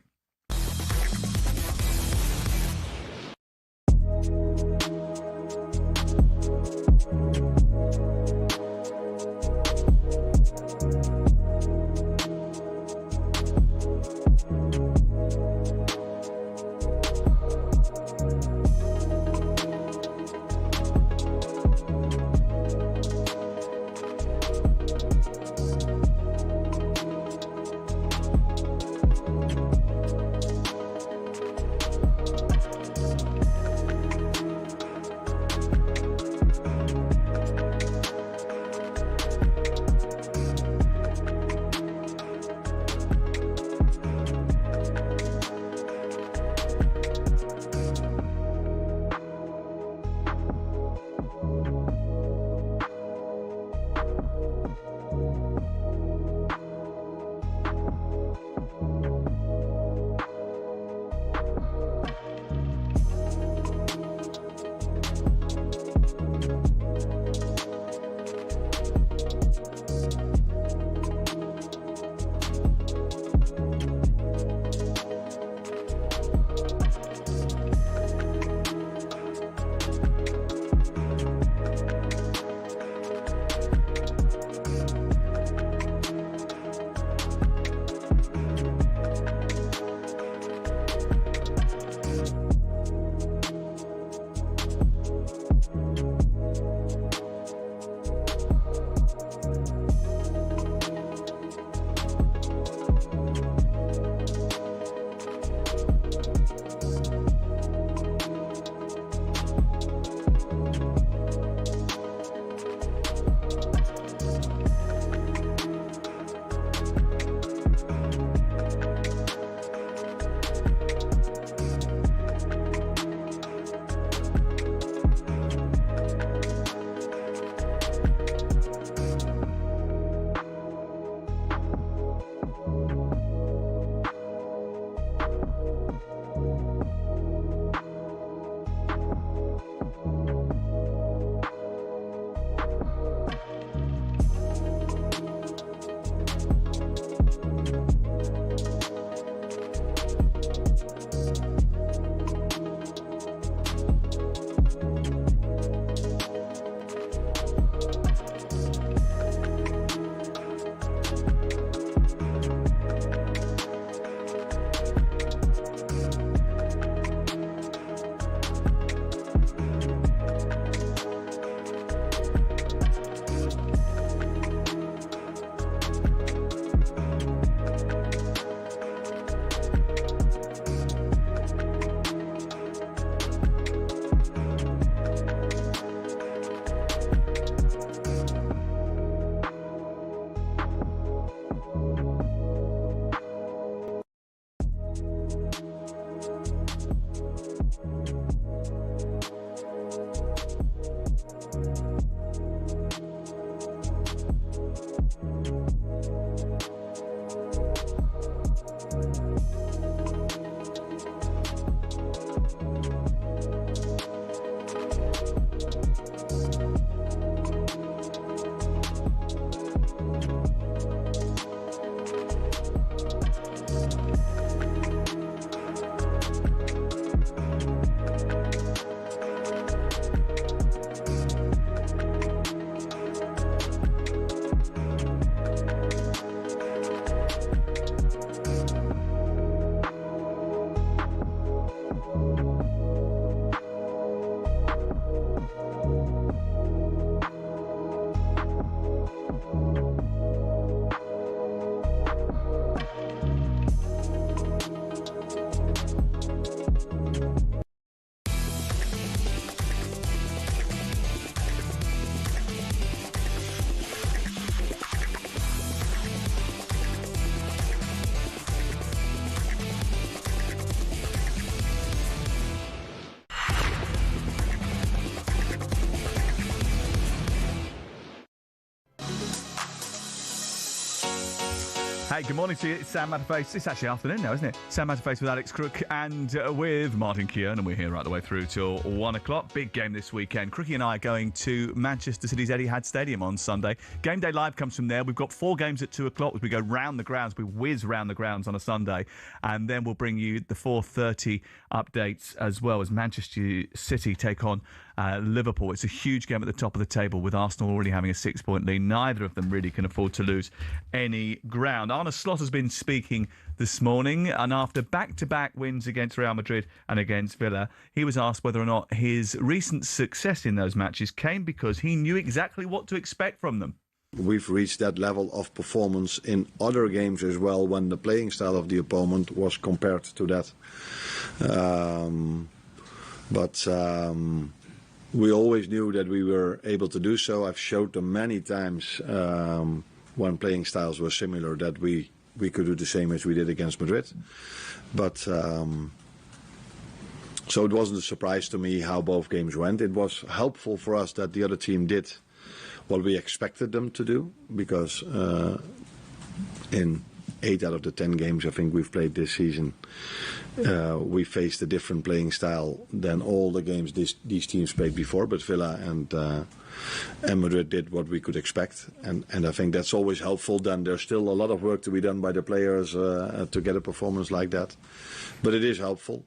Hey, good morning to you. It's Sam Matterface. It's actually afternoon now, isn't it? Sam Matterface with Alex Crook and with Martin Keon, and we're here right the way through till 1 o'clock. Big game this weekend. Crookie and I are going to Manchester City's Etihad Stadium on Sunday. Game Day Live comes from there. We've got 4 games at 2 o'clock as we go round the grounds. We whiz round the grounds on a Sunday, and then we'll bring you the 4:30 updates as well as Manchester City take on Liverpool. It's a huge game at the top of the table with Arsenal already having a 6-point lead. Neither of them really can afford to lose any ground. Arne Slot has been speaking this morning, and after back-to-back wins against Real Madrid and against Villa, he was asked whether or not his recent success in those matches came because he knew exactly what to expect from them. We've reached that level of performance in other games as well when the playing style of the opponent was compared to that. We always knew that we were able to do so. I've showed them many times when playing styles were similar that we could do the same as we did against Madrid. But so it wasn't a surprise to me how both games went. It was helpful for us that the other team did what we expected them to do, because in 8 out of the 10 games I think we've played this season, we faced a different playing style than all the games these teams played before. But Villa and Madrid did what we could expect, and I think that's always helpful. Then there's still a lot of work to be done by the players to get a performance like that, but it is helpful.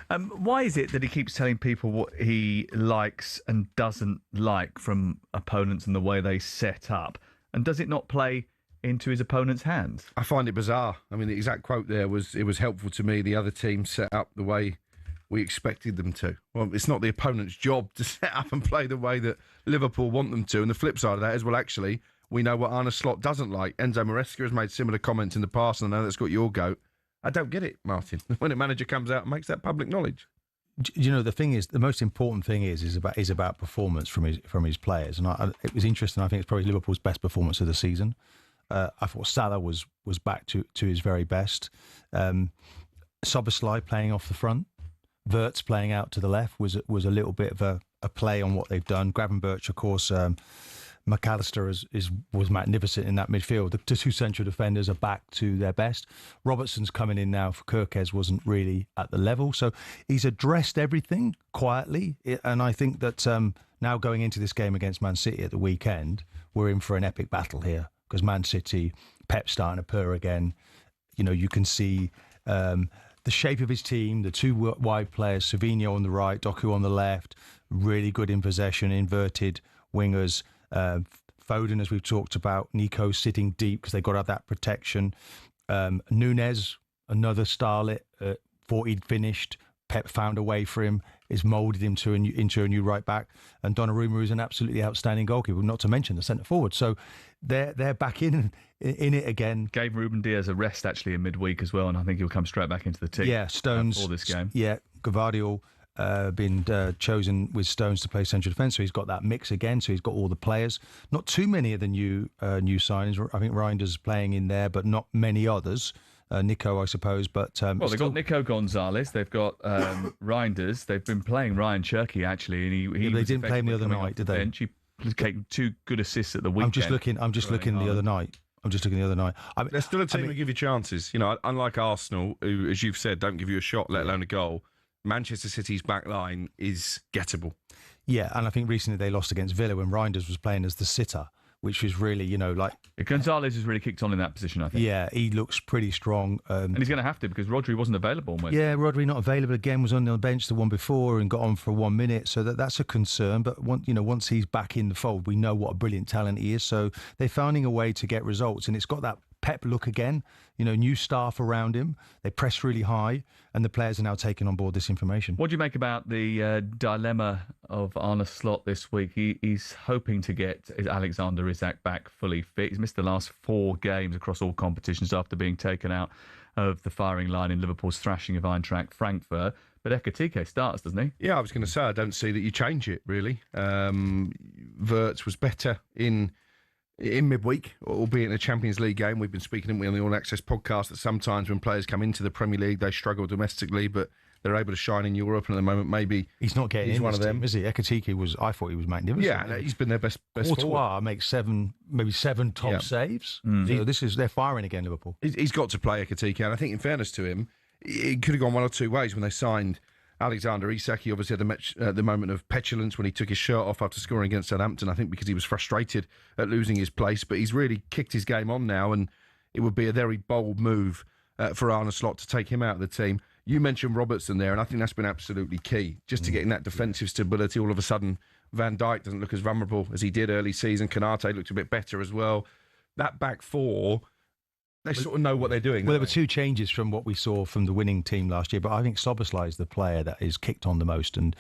Why is it that he keeps telling people what he likes and doesn't like from opponents and the way they set up? And does it not play into his opponent's hands? I find it bizarre. I mean, the exact quote there was, it was helpful to me. The other team set up the way we expected them to. Well, it's not the opponent's job to set up and play the way that Liverpool want them to. And the flip side of that is, well, actually, we know what Arne Slot doesn't like. Enzo Maresca has made similar comments in the past, and I know that's got your goat. I don't get it, Martin, when a manager comes out and makes that public knowledge. You know, the thing is, the most important thing is about performance from his players. And it was interesting. I think it's probably Liverpool's best performance of the season. I thought Salah was back to his very best. Szoboszlai playing off the front, Wirtz playing out to the left was a little bit of a play on what they've done. Gravenberch, of course, McAllister was magnificent in that midfield. The 2 central defenders are back to their best. Robertson's coming in now for Kirkes wasn't really at the level. So he's addressed everything quietly. And I think that now going into this game against Man City at the weekend, we're in for an epic battle here. Because Man City, Pep's starting to purr again. You know, you can see the shape of his team, the 2 wide players, Savinho on the right, Doku on the left, really good in possession, inverted wingers. Foden, as we've talked about, Nico sitting deep because they've got to have that protection. Nunes, another starlet, thought he'd finished. Pep found a way for him, is moulded him into a new right back. And Donnarumma is an absolutely outstanding goalkeeper, not to mention the centre forward. So they're back in it again. Gave Ruben Diaz a rest actually in midweek as well, and I think he'll come straight back into the team. Yeah, Stones for this game. Yeah, Gvardiol been chosen with Stones to play central defence, so he's got that mix again. So he's got all the players. Not too many of the new signings. I think Reinders playing in there, but not many others. Nico, I suppose, but they've got Nico Gonzalez, they've got Reinders, they've been playing Ryan Cherky actually, and he they didn't play him the other night, did they? Bench. He taken 2 good assists at the weekend. I'm just looking the other night. There's still a team who give you chances. You know, unlike Arsenal, who, as you've said, don't give you a shot, let alone a goal. Manchester City's back line is gettable. Yeah, and I think recently they lost against Villa when Reinders was playing as the sitter, which was really, Gonzalez has really kicked on in that position, I think. Yeah, he looks pretty strong. And he's going to have to because Rodri wasn't available. Yeah, Rodri not available again, was on the bench the one before and got on for 1 minute. So that's a concern. But once he's back in the fold, we know what a brilliant talent he is. So they're finding a way to get results. And it's got that Pep look again, new staff around him. They press really high, and the players are now taking on board this information. What do you make about the dilemma of Arne Slot this week? He's hoping to get Alexander Isak back fully fit. He's missed the last 4 games across all competitions after being taken out of the firing line in Liverpool's thrashing of Eintracht Frankfurt. But Ekitike starts, doesn't he? Yeah, I was going to say, I don't see that you change it, really. Wirtz was better in midweek, albeit in a Champions League game. We've been speaking on the All Access podcast that sometimes when players come into the Premier League, they struggle domestically, but they're able to shine in Europe, and at the moment maybe he's not getting he's in one this of them. team, is he? Ekitike I thought he was magnificent. Yeah, he's been their best Courtois forward. makes maybe seven top saves. So they're firing again, Liverpool. He's got to play Ekitike, and I think in fairness to him, it could have gone one or two ways when they signed Alexander Isak. He obviously had the moment of petulance when he took his shirt off after scoring against Southampton, I think because he was frustrated at losing his place, but he's really kicked his game on now, and it would be a very bold move for Arne Slot to take him out of the team. You mentioned Robertson there, and I think that's been absolutely key, just to getting that defensive stability. All of a sudden, Van Dijk doesn't look as vulnerable as he did early season. Konate looked a bit better as well. That back four, they sort of know what they're doing. Well, there were two changes from what we saw from the winning team last year, but I think Szoboszlai is the player that is kicked on the most, and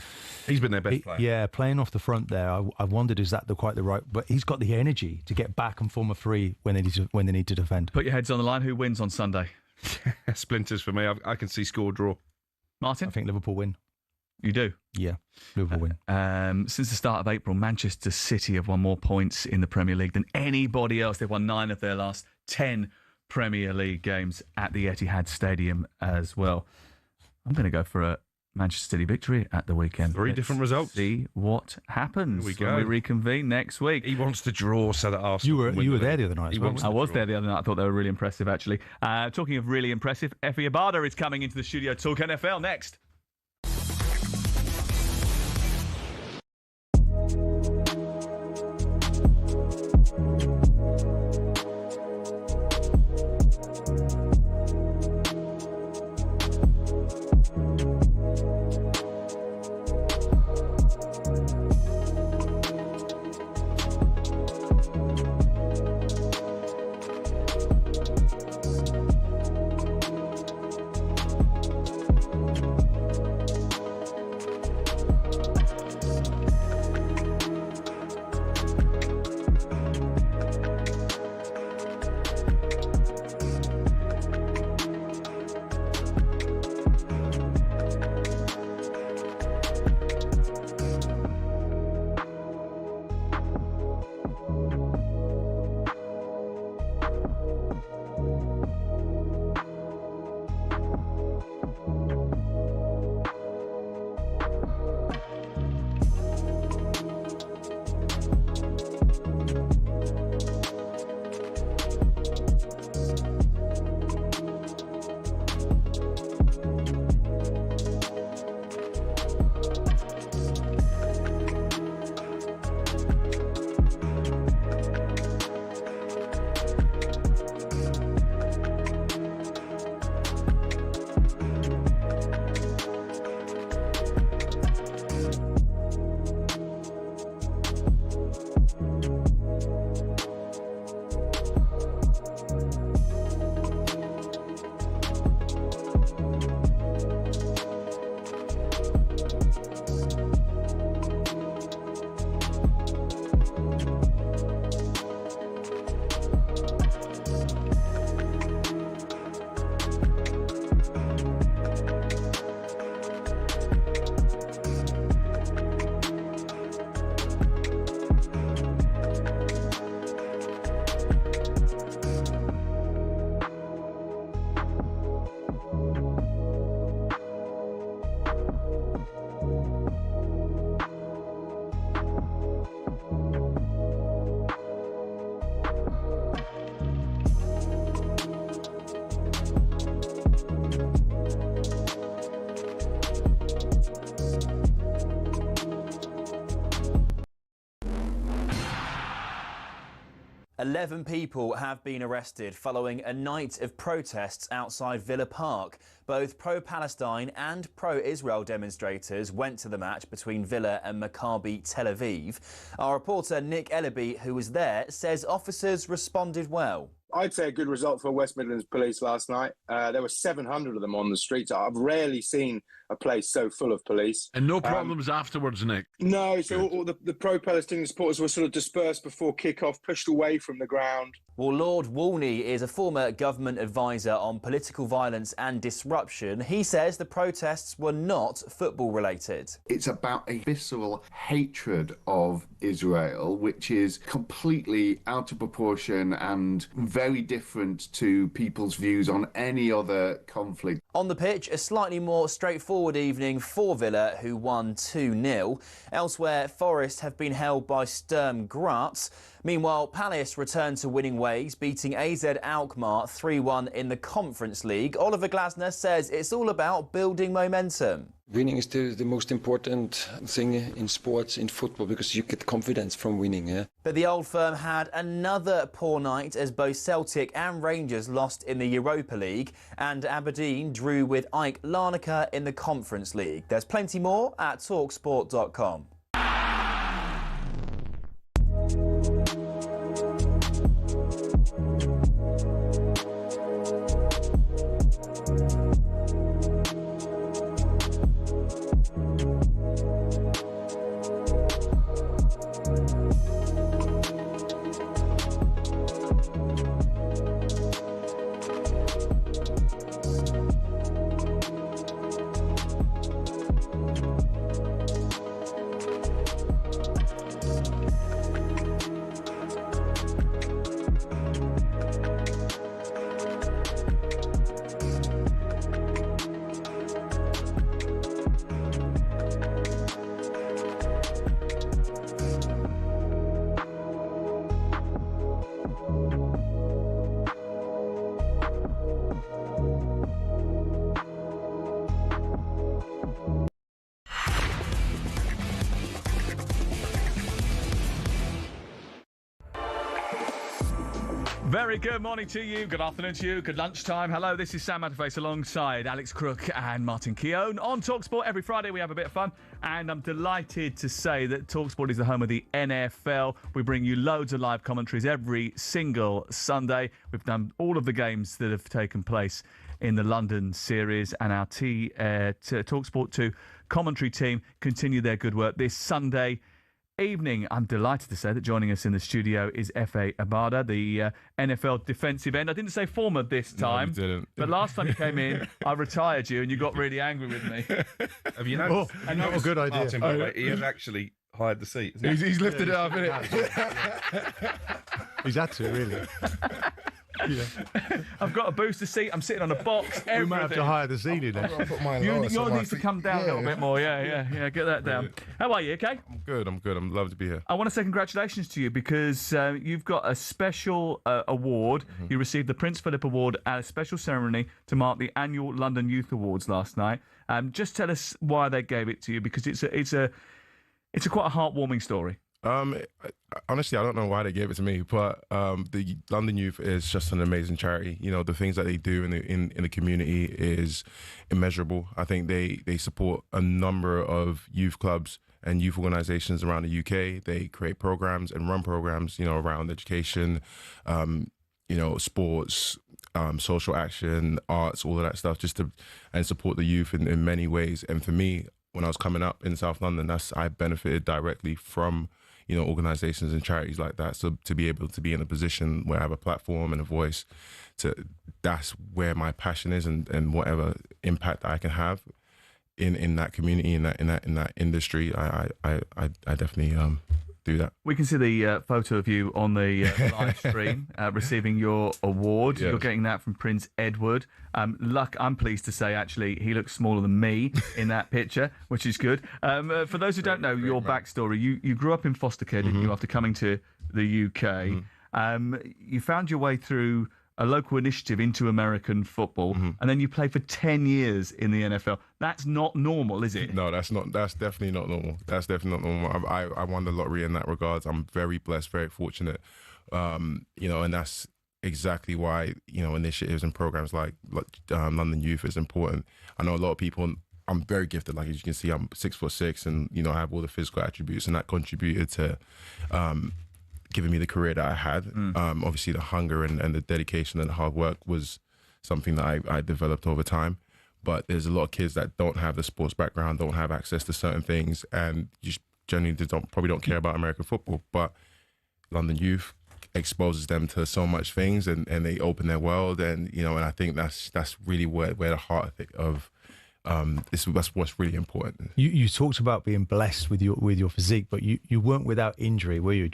he's been their best player. Yeah, playing off the front there, I wondered, is that quite the right? But he's got the energy to get back and form a free when they need to defend. Put your heads on the line. Who wins on Sunday? Splinters for me. I can see score draw. Martin? I think Liverpool win. You do? Yeah, Liverpool win. Since the start of April, Manchester City have won more points in the Premier League than anybody else. They've won 9 of their last 10 Premier League games at the Etihad Stadium as well. I'm going to go for a Manchester City victory at the weekend. Three different results. See what happens when we reconvene next week. He wants to draw so that Arsenal. You were there the other night. I was there the other night. I thought they were really impressive, actually. Talking of really impressive, Efe Obada is coming into the studio. Talk NFL next. Eleven people have been arrested following a night of protests outside Villa Park. Both pro-Palestine and pro-Israel demonstrators went to the match between Villa and Maccabi Tel Aviv. Our reporter Nick Ellaby, who was there, says officers responded well. I'd say a good result for West Midlands Police last night. There were 700 of them on the streets. I've rarely seen a place so full of police. And no problems afterwards, Nick? No, so all the pro-Palestinian supporters were sort of dispersed before kick-off, pushed away from the ground. Well, Lord Walney is a former government advisor on political violence and disruption. He says the protests were not football-related. It's about a visceral hatred of Israel, which is completely out of proportion and very very different to people's views on any other conflict. On the pitch, a slightly more straightforward evening for Villa, who won 2-0. Elsewhere, Forest have been held by Sturm Graz. Meanwhile, Palace returned to winning ways, beating AZ Alkmaar 3-1 in the Conference League. Oliver Glasner says it's all about building momentum. Winning is the most important thing in sports, in football, because you get confidence from winning. Yeah? But the Old Firm had another poor night as both Celtic and Rangers lost in the Europa League, and Aberdeen drew with AEK Larnaca in the Conference League. There's plenty more at talksport.com. Very good morning to you, good afternoon to you, good lunchtime. Hello, this is Sam Matterface alongside Alex Crook and Martin Keon. On talkSPORT, every Friday we have a bit of fun, and I'm delighted to say that talkSPORT is the home of the NFL. We bring you loads of live commentaries every single Sunday. We've done all of the games that have taken place in the London series, and our talkSPORT 2 commentary team continue their good work this Sunday evening. I'm delighted to say that joining us in the studio is Efe Obada, the NFL defensive end. I didn't say former this time, no, you didn't. But last time you came in, I retired you and you got really angry with me. Have you noticed? And not a good idea. Martin, by the way, he has actually hired the seat. He's lifted it up, innit? He's had to, really. Yeah. I've got a booster seat. I'm sitting on a box. Everything. We might have to hire the senior then. Yours needs to come down a little bit more. Yeah. Get that down. How are you? Okay. I'm good. I'm lovely to be here. I want to say congratulations to you because you've got a special award. Mm-hmm. You received the Prince Philip Award at a special ceremony to mark the annual London Youth Awards last night. Just tell us why they gave it to you, because it's a quite a heartwarming story. Honestly, I don't know why they gave it to me, but the London Youth is just an amazing charity. You know, the things that they do in the community is immeasurable. I think they support a number of youth clubs and youth organisations around the UK. They create programs and run programs, you know, around education, sports, social action, arts, all of that stuff, and support the youth in many ways. And for me, when I was coming up in South London, I benefited directly from, you know, organisations and charities like that. So to be able to be in a position where I have a platform and a voice, that's where my passion is, and whatever impact I can have in that community, in that industry, I definitely do that. We can see the photo of you on the live stream receiving your award. Yes. You're getting that from Prince Edward. I'm pleased to say, actually, he looks smaller than me in that picture, which is good. For those who don't know your backstory, you grew up in foster care, didn't you, after coming to the UK? You found your way through a local initiative into American football, and then you played for 10 years in the NFL. That's not normal, is it? No, that's definitely not normal. That's definitely not normal. I won the lottery in that regards. I'm very blessed, very fortunate. And that's exactly why, initiatives and programs like London Youth is important. I know a lot of people, I'm very gifted, like as you can see, I'm 6'6", and, I have all the physical attributes, and that contributed to giving me the career that I had. Obviously the hunger and the dedication and the hard work was something that I developed over time. But there's a lot of kids that don't have the sports background, don't have access to certain things, and just generally probably don't care about American football. But London Youth exposes them to so much things, and they open their world, and and I think that's really where the heart of That's what's really important. You talked about being blessed with your physique, but you weren't without injury, were you?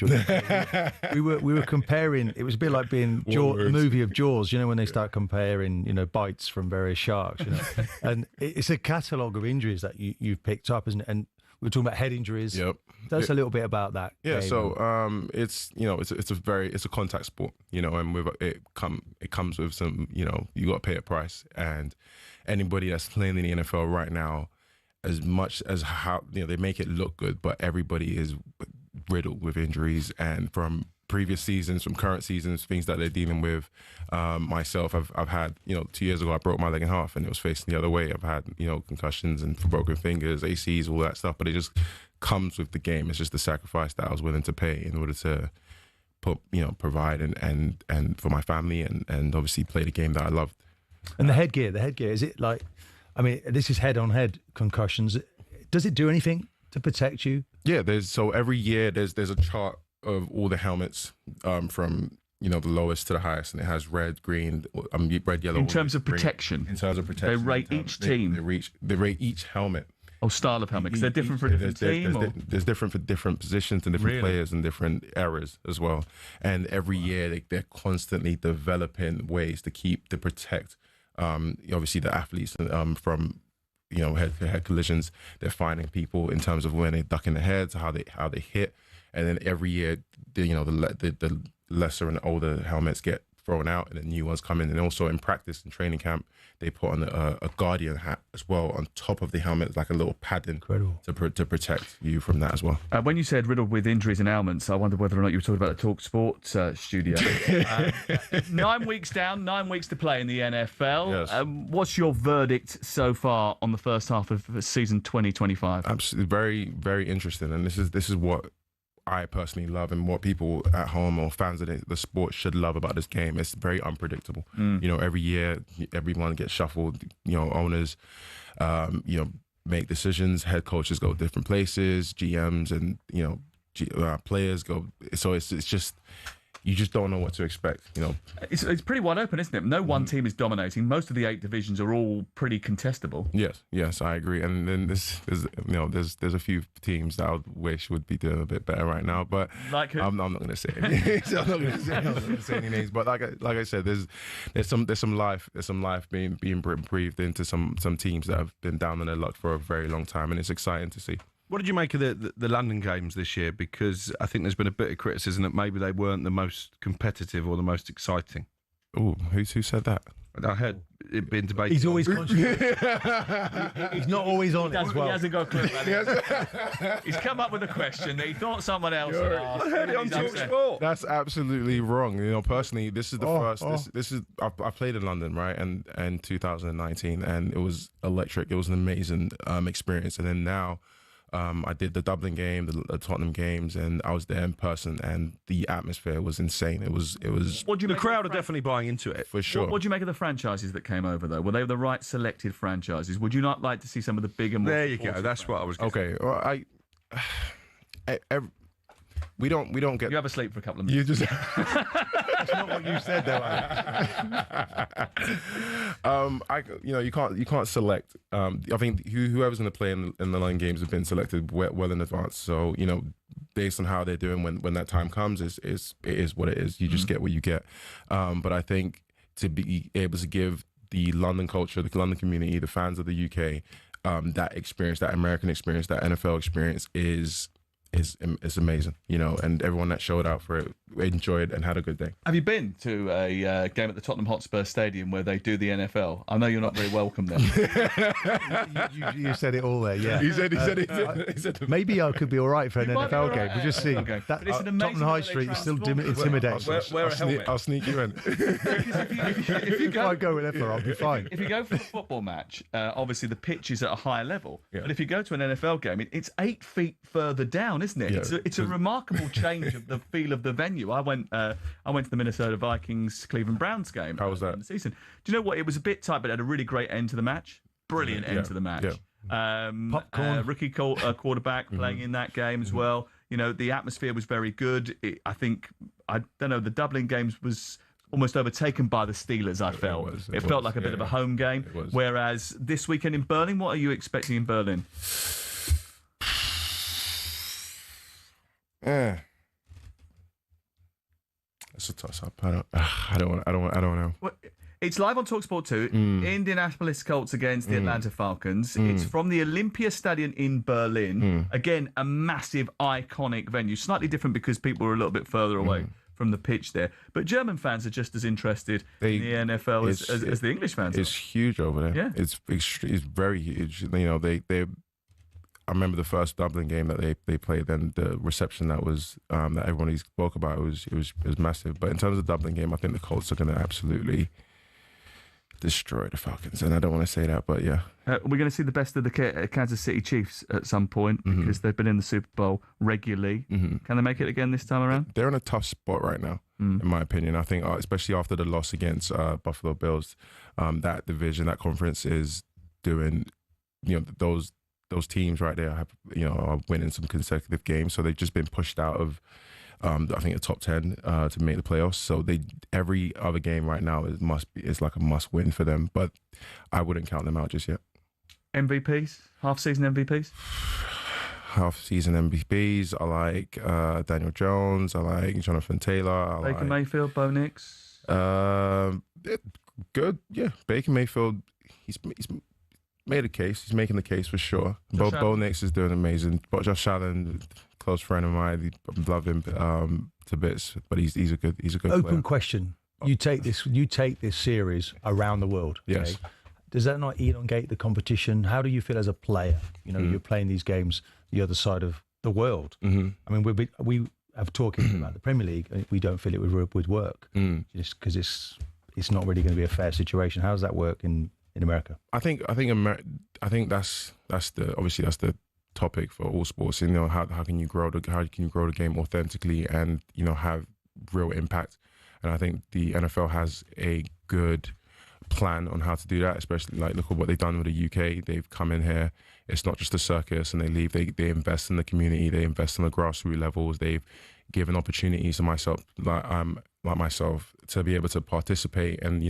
we were comparing. It was a bit like being the movie of Jaws. You know, when they start comparing, bites from various sharks. And it's a catalogue of injuries that you've picked up, isn't it? And we were talking about head injuries. Yep. Tell us a little bit about that. Yeah. game. So it's a contact sport. And it comes with some. You got to pay a price, and anybody that's playing in the NFL right now, as much as how they make it look good, but everybody is riddled with injuries, and from previous seasons, from current seasons, things that they're dealing with. Myself, I've had 2 years ago I broke my leg in half, and it was facing the other way. I've had concussions and broken fingers, ACs, all that stuff, but it just comes with the game. It's just the sacrifice that I was willing to pay in order to provide and for my family and obviously play the game that I loved. And the headgear, is it like, this is head-on-head concussions. Does it do anything to protect you? Yeah, every year there's a chart of all the helmets from the lowest to the highest, and it has red, green, red, yellow. In terms of green. protection? In terms of protection. They rate each team? They rate each helmet. Oh, style of helmet, because they're different for a different team? There's different for different positions and different players and different eras as well. And every year they're constantly developing ways to protect obviously the athletes from head-to-head collisions. They're finding people in terms of when they duck in the heads, how they hit, and then every year the lesser and older helmets get thrown out and the new ones come in. And also in practice and training camp, they put on a guardian hat as well on top of the helmet, like a little padding to protect you from that as well. When you said riddled with injuries and ailments, I wondered whether or not you were talking about the talkSPORT studio. 9 weeks down, 9 weeks to play in the NFL. Yes. What's your verdict so far on the first half of season 2025? Absolutely, very, very interesting. And this is what I personally love, and what people at home or fans of the sport should love about this game. It's very unpredictable. Every year, everyone gets shuffled. Owners, make decisions. Head coaches go different places. GMs and players go. So it's just. You just don't know what to expect, It's pretty wide open, isn't it? No one team is dominating. Most of the 8 divisions are all pretty contestable. Yes, I agree. And then there's a few teams that I wish would be doing a bit better right now, but like I'm not going to say any names. I'm not going to say any names. But like I said, there's some life being breathed into some teams that have been down on their luck for a very long time, and it's exciting to see. What did you make of the London games this year? Because I think there's been a bit of criticism that maybe they weren't the most competitive or the most exciting. Oh, who said that? I heard it being debated. He's always controversial. He's not always on it as well. He hasn't got a clue about it. He's come up with a question that he thought someone else had asked. I heard it on talkSPORT. That's absolutely wrong. Personally, this is the first. This is I played in London, right, and 2019, and it was electric. It was an amazing experience. And then now. I did the Dublin game, the Tottenham games, and I was there in person, and the atmosphere was insane. It was. The crowd are definitely buying into it for sure. What do you make of the franchises that came over though? Were they the right selected franchises? Would you not like to see some of the bigger? More there you go. That's what I was. Okay. Well, we don't get. You have a sleep for a couple of minutes. You just. That's not what you said, though. You can't select. I think whoever's going to play in the London games have been selected well in advance. So based on how they're doing when that time comes, it is what it is. You just get what you get. But I think to be able to give the London culture, the London community, the fans of the UK, that experience, that American experience, that NFL experience is amazing, and everyone that showed out for it enjoyed and had a good day. Have you been to a game at the Tottenham Hotspur Stadium where they do the NFL? I know you're not very welcome there. you said it all there, yeah. He said maybe I could be all right for an NFL game. We'll just see. Okay. That, it's an amazing Tottenham High Street is still intimidating. I'll sneak you in. If you go, I go with Efe, I'll be fine. If you go for a football match, obviously the pitch is at a higher level. Yeah. But if you go to an NFL game, it's 8 feet further down, isn't it? Yeah. It's a remarkable change of the feel of the venue. I went to the Minnesota Vikings Cleveland Browns game. How was that? In the season. Do you know what? It was a bit tight, but it had a really great end to the match. Brilliant end to the match. Yeah. Rookie quarterback playing in that game as well. The atmosphere was very good. I don't know, the Dublin games was almost overtaken by the Steelers, I felt. It felt like a bit of a home game. Whereas this weekend in Berlin, what are you expecting in Berlin? It's a toss-up. I don't know. Well, it's live on talkSPORT 2. Indianapolis Colts against the Atlanta Falcons. It's from the Olympia Stadion in Berlin. Again, a massive, iconic venue. Slightly different because people are a little bit further away from the pitch there. But German fans are just as interested in the NFL as the English fans It's huge over there. Yeah. It's very huge. You know, I remember the first Dublin game that they played, and the reception that was that everyone spoke about it was massive. But in terms of the Dublin game, I think the Colts are going to absolutely destroy the Falcons, and I don't want to say that, but yeah. We're going to see the best of the Kansas City Chiefs at some point because they've been in the Super Bowl regularly. Can they make it again this time around? They're in a tough spot right now, in my opinion. I think, especially after the loss against Buffalo Bills, that division, that conference is doing, those teams right there are winning some consecutive games, so they've just been pushed out of I think the top 10 to make the playoffs. So every other game right now is like a must win for them. But I wouldn't count them out just yet. MVPs, half season MVPs. Half season MVPs. I like Daniel Jones. I like Jonathan Taylor. Baker Mayfield, Bo Nix. Good. Yeah, Baker Mayfield. He's made a case. He's making the case for sure. Bo Nix is doing amazing. But Josh Allen, close friend of mine, love him to bits. But he's a good Open player. question: you take this series around the world. Yes. Okay? Does that not elongate the competition? How do you feel as a player? You're playing these games the other side of the world. I mean, we have talking about the Premier League. We don't feel it would work just because it's not really going to be a fair situation. How does that work in America? I think that's the topic for all sports. How can you grow the game authentically and have real impact? And I think the NFL has a good plan on how to do that. Especially look at what they've done with the UK. They've come in here. It's not just a circus, and they leave. They invest in the community. They invest in the grassroots levels. They've given opportunities to myself, like myself, to be able to participate and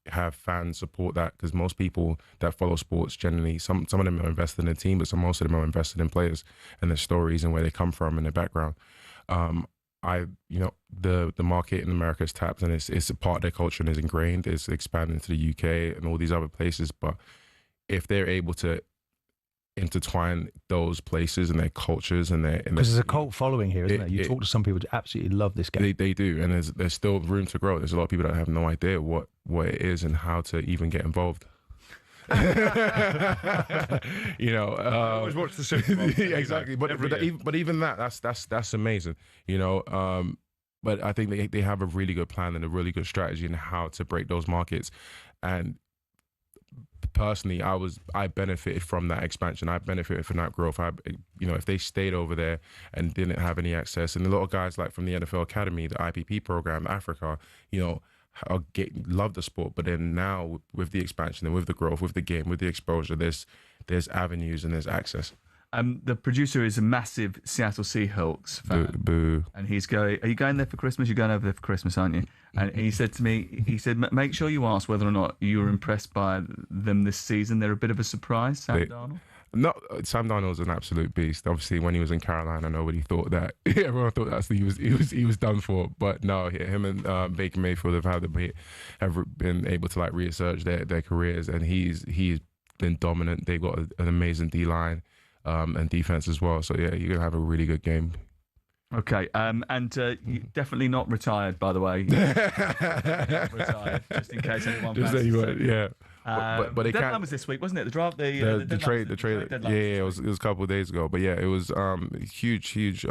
have fans support that, because most people that follow sports generally, some of them are invested in the team, but most of them are invested in players and their stories and where they come from and their background. The market in America is tapped, and it's a part of their culture and is ingrained. It's expanding to the UK and all these other places. But if they're able to intertwine those places and their cultures and because there's a cult following here, isn't there? You talk to some people who absolutely love this game. They do, and there's still room to grow. There's a lot of people that have no idea what it is and how to even get involved. Always watch the Super Bowl. Yeah, exactly. But even that's amazing. But I think they have a really good plan and a really good strategy in how to break those markets. And personally, I benefited from that expansion. I benefited from that growth. If they stayed over there and didn't have any access, and a lot of guys like from the NFL Academy, the IPP program, Africa, love the sport. But then now with the expansion and with the growth, with the game, with the exposure, there's avenues and there's access. The producer is a massive Seattle Seahawks fan. Boo. And he's going, are you going there for Christmas? You're going over there for Christmas, aren't you? And he said to me, make sure you ask whether or not you were impressed by them this season. They're a bit of a surprise, Sam Darnold. No, Sam Darnold's an absolute beast. Obviously, when he was in Carolina, nobody thought that. Everyone thought he was done for. But no, him and Baker Mayfield have been able to research their careers, and he's been dominant. They've got an amazing D-line. And defense as well. So yeah, you're gonna have a really good game. Okay, and you're definitely not retired, by the way. Retired, just in case anyone. Just anyone, yeah. But the deadline was this week, wasn't it? The draft, the trade. Yeah, it was a couple of days ago. But yeah, it was huge.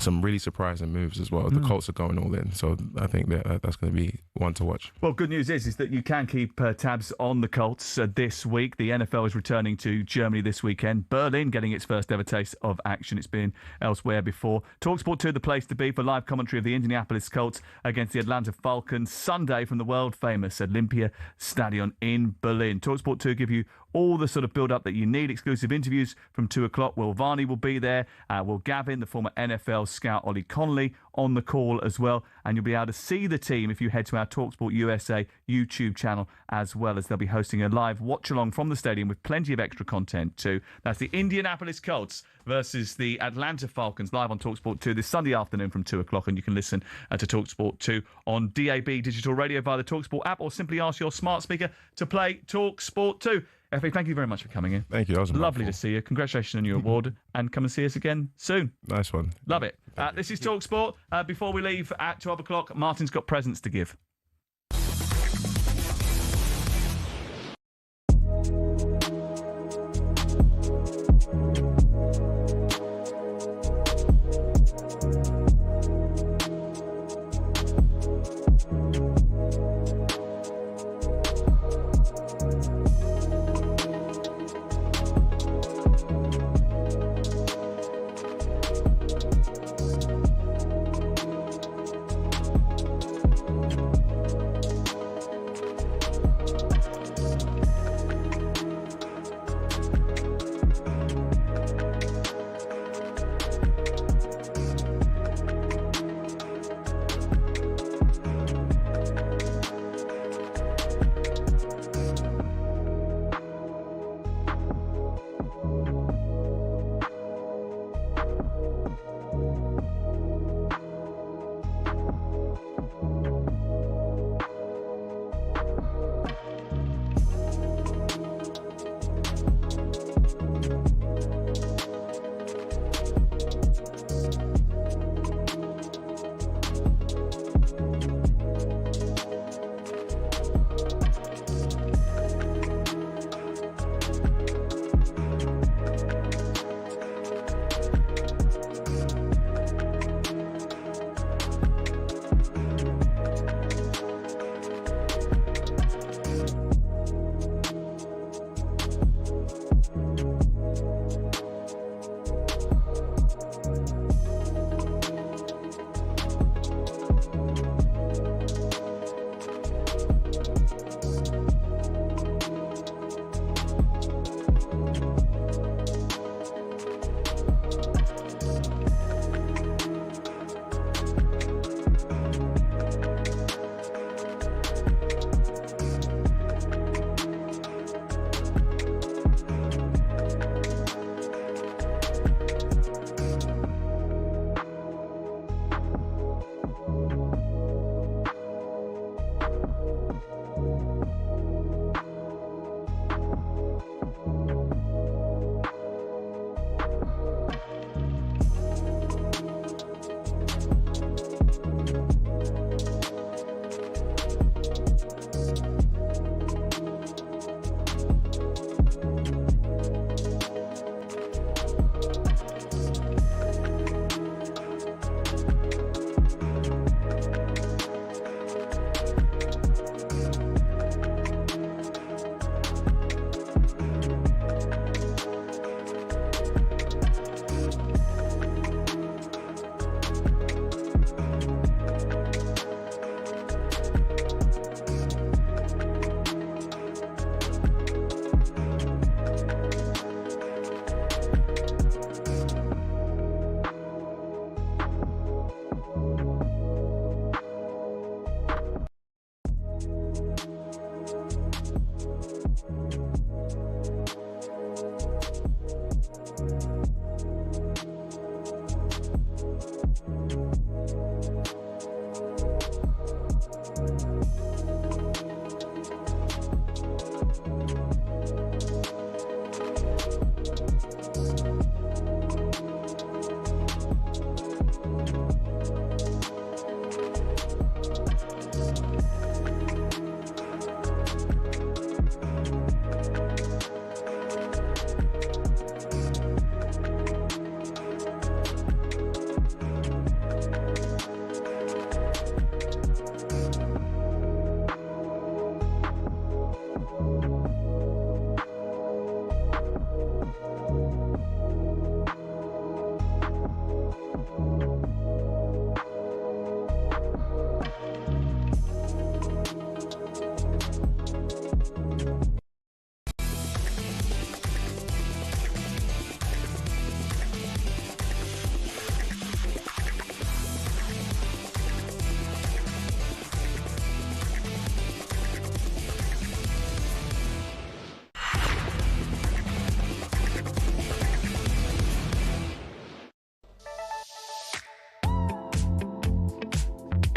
Some really surprising moves as well. The Colts are going all in, so I think that's going to be one to watch. Well, good news is that you can keep tabs on the Colts this week. The NFL is returning to Germany this weekend. Berlin getting its first ever taste of action. It's been elsewhere before. talkSPORT 2, the place to be for live commentary of the Indianapolis Colts against the Atlanta Falcons Sunday from the world famous Olympia Stadion in Berlin. talkSPORT 2 give you all the sort of build-up that you need. Exclusive interviews from 2 o'clock. Will Varney will be there. Will Gavin, the former NFL scout Ollie Connolly, on the call as well. And you'll be able to see the team if you head to our talkSPORT USA YouTube channel, as well as they'll be hosting a live watch-along from the stadium with plenty of extra content too. That's the Indianapolis Colts versus the Atlanta Falcons, live on talkSPORT 2 this Sunday afternoon from 2 o'clock. And you can listen to talkSPORT 2 on DAB digital radio via the talkSPORT app, or simply ask your smart speaker to play talkSPORT 2. Efe, thank you very much for coming in. Thank you. That was lovely to see you. Congratulations on your award, and come and see us again soon. Nice one. Love it. This is talkSPORT. Before we leave at 12 o'clock, Martin's got presents to give.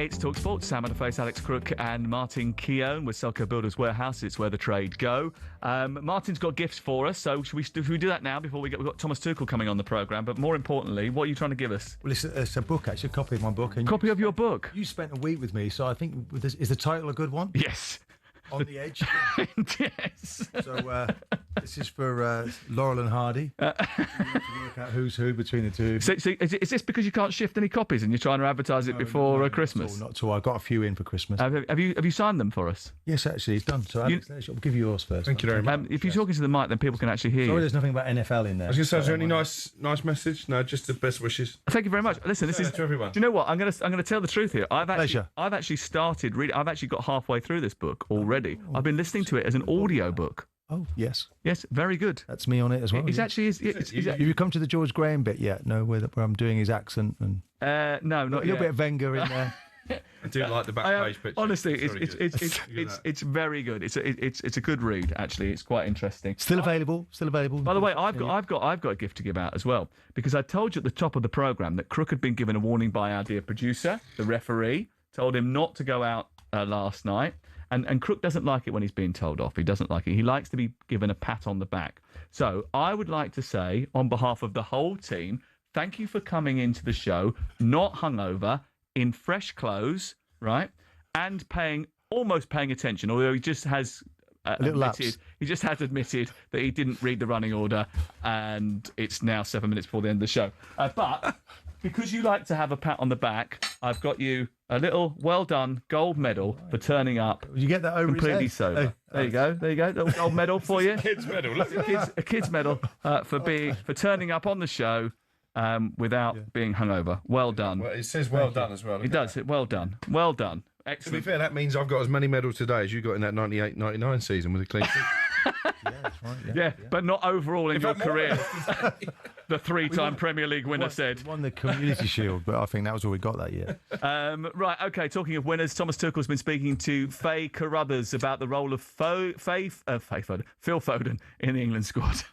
It's talkSPORT. Sam Matterface, Alex Crook and Martin Keon with Selco Builders Warehouse. It's where the trade go. Martin's got gifts for us, so should we do that now before we've got Thomas Tuchel coming on the programme? But more importantly, what are you trying to give us? Well, it's a book, actually, a copy of my book. And copy of your book? You spent a week with me, so I think, is the title a good one? Yes. On the Edge. Yes. So this is for Laurel and Hardy. To work out who's who between the two. So is this because you can't shift any copies and you're trying to advertise it before Christmas? Not at all. I got a few in for Christmas. Have you signed them for us? Yes, actually, it's done. So Alex, I'll give you yours first. Thank you very much. If you're talking to the mic, then people can actually hear you. Sorry, there's nothing about NFL in there. I was going to say, is there any nice message? No, just the best wishes. Thank you very much. Listen, this is to everyone. Do you know what? I'm going to tell the truth here. I've actually started reading. I've actually got halfway through this book already. I've been listening to it as an audio book. Oh, yes. Yes, very good. That's me on it as well. Have you come to the George Graham bit yet? No, where I'm doing his accent and no, not a little bit of Wenger in there. I do like the back page picture. Honestly, it's very good. It's a good read. Actually, it's quite interesting. Still available. By the way, I've got a gift to give out as well, because I told you at the top of the programme that Crook had been given a warning by our dear producer. The referee told him not to go out last night. And Crook doesn't like it when he's being told off. He doesn't like it. He likes to be given a pat on the back. So I would like to say, on behalf of the whole team, thank you for coming into the show, not hungover, in fresh clothes, right? And almost paying attention, although he just has admitted that he didn't read the running order, and it's now 7 minutes before the end of the show. But because you like to have a pat on the back, I've got you a little well done gold medal for turning up. You get that over completely sober. There you go. Little gold medal for you. Kids medal. A kids medal for turning up on the show without being hungover. Well done. Well, it says well done as well. It does. Well done. Well done. Excellent. To be fair, that means I've got as many medals today as you got in that 98-99 season with a clean sheet. Yeah, that's right. Yeah, but not overall in your career. The three-time Premier League winner said. Won the Community Shield, but I think that was all we got that year. Right, okay, talking of winners, Thomas Tuchel's been speaking to Faye Carruthers about the role of Phil Foden in the England squad.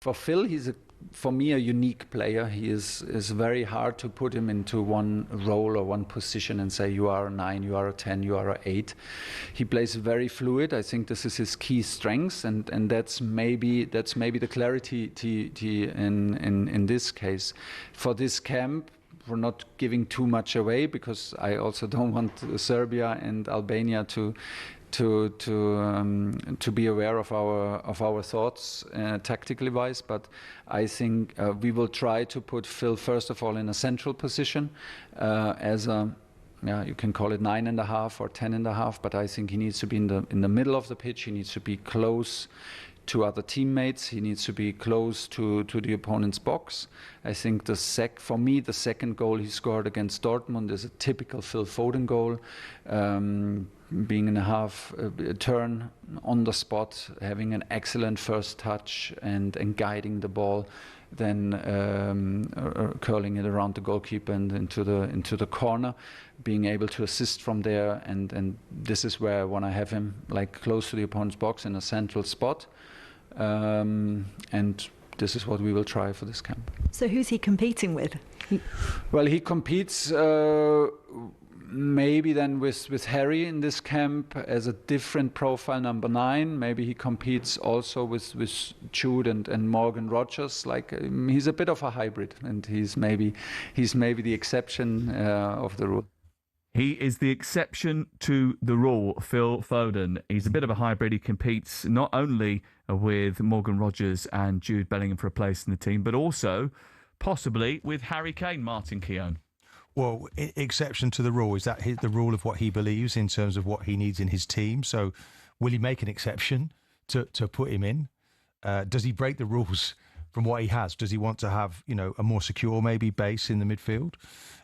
For Phil, he's for me a unique player. He is very hard to put him into one role or one position and say you are a 9, you are a 10, you are a 8. He plays very fluid. I think this is his key strengths, and that's maybe the clarity in this case. For this camp, we're not giving too much away, because I also don't want Serbia and Albania to be aware of our thoughts tactically wise, but I think we will try to put Phil first of all in a central position as a, you can call it 9.5 or 10.5, but I think he needs to be in the middle of the pitch. He needs to be close to other teammates. He needs to be close to the opponent's box. I think for me the second goal he scored against Dortmund is a typical Phil Foden goal. Being in a half turn on the spot, having an excellent first touch and guiding the ball, then curling it around the goalkeeper and into the corner, being able to assist from there, and this is where I want to have him, like close to the opponent's box in a central spot, and this is what we will try for this camp. So who's he competing with? Well, he competes maybe then with Harry in this camp as a different profile number 9. Maybe he competes also with Jude and Morgan Rogers. Like he's a bit of a hybrid, and he's maybe the exception of the rule. He is the exception to the rule, Phil Foden. He's a bit of a hybrid. He competes not only with Morgan Rogers and Jude Bellingham for a place in the team, but also possibly with Harry Kane, Martin Keon. Well, exception to the rule, is that the rule of what he believes in terms of what he needs in his team. So will he make an exception to put him in? Does he break the rules from what he has? Does he want to have, a more secure maybe base in the midfield?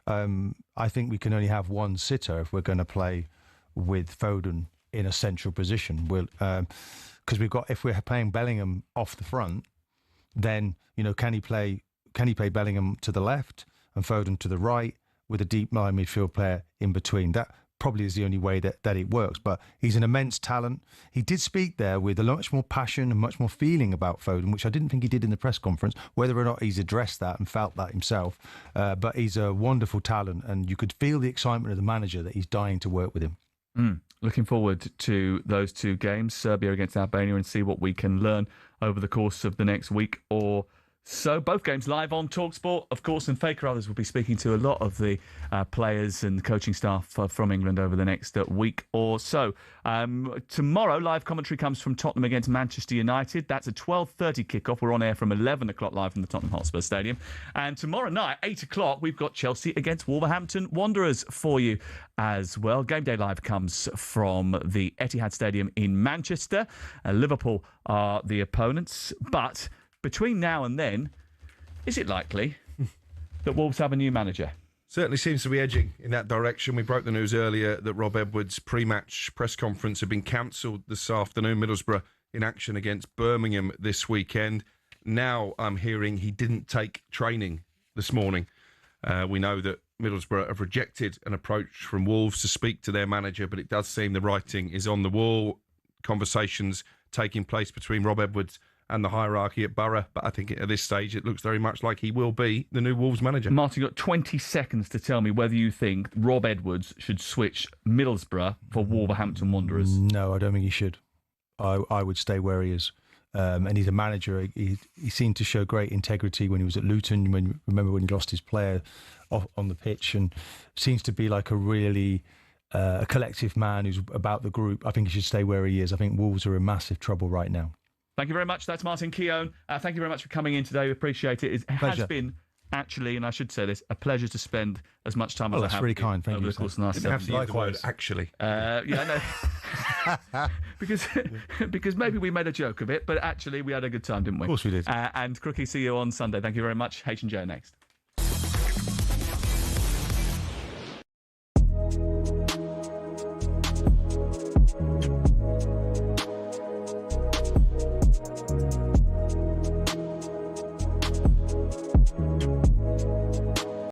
I think we can only have one sitter if we're going to play with Foden in a central position. Because if we're playing Bellingham off the front, then can he play Bellingham to the left and Foden to the right, with a deep line midfield player in between? That probably is the only way that it works. But he's an immense talent. He did speak there with a much more passion and much more feeling about Foden, which I didn't think he did in the press conference, whether or not he's addressed that and felt that himself. But he's a wonderful talent, and you could feel the excitement of the manager that he's dying to work with him. Looking forward to those two games, Serbia against Albania, and see what we can learn over the course of the next week or so. Both games live on talkSPORT, of course, and Faker Others will be speaking to a lot of the players and coaching staff from England over the next week or so. Tomorrow, live commentary comes from Tottenham against Manchester United. That's a 12:30 kickoff. We're on air from 11 o'clock live from the Tottenham Hotspur Stadium. And tomorrow night, 8 o'clock, we've got Chelsea against Wolverhampton Wanderers for you as well. Game Day Live comes from the Etihad Stadium in Manchester. Liverpool are the opponents, but between now and then, is it likely that Wolves have a new manager? Certainly seems to be edging in that direction. We broke the news earlier that Rob Edwards' pre-match press conference had been cancelled this afternoon. Middlesbrough in action against Birmingham this weekend. Now I'm hearing he didn't take training this morning. We know that Middlesbrough have rejected an approach from Wolves to speak to their manager, but it does seem the writing is on the wall. Conversations taking place between Rob Edwards and the hierarchy at Borough, but I think at this stage it looks very much like he will be the new Wolves manager. Martin, you've got 20 seconds to tell me whether you think Rob Edwards should switch Middlesbrough for Wolverhampton Wanderers. No, I don't think he should. I would stay where he is. And he's a manager. He seemed to show great integrity when he was at Luton. Remember when he lost his player on the pitch, and seems to be like a really a collective man who's about the group. I think he should stay where he is. I think Wolves are in massive trouble right now. Thank you very much. That's Martin Keon. Thank you very much for coming in today. We appreciate it. It has been, actually, and I should say this, a pleasure to spend as much time as I have. That's really kind. Thank you. Over the course of the last 7 years. Likewise, actually. Yeah, no. because maybe we made a joke of it, but actually we had a good time, didn't we? Of course we did. And Crookie, see you on Sunday. Thank you very much. H&J next.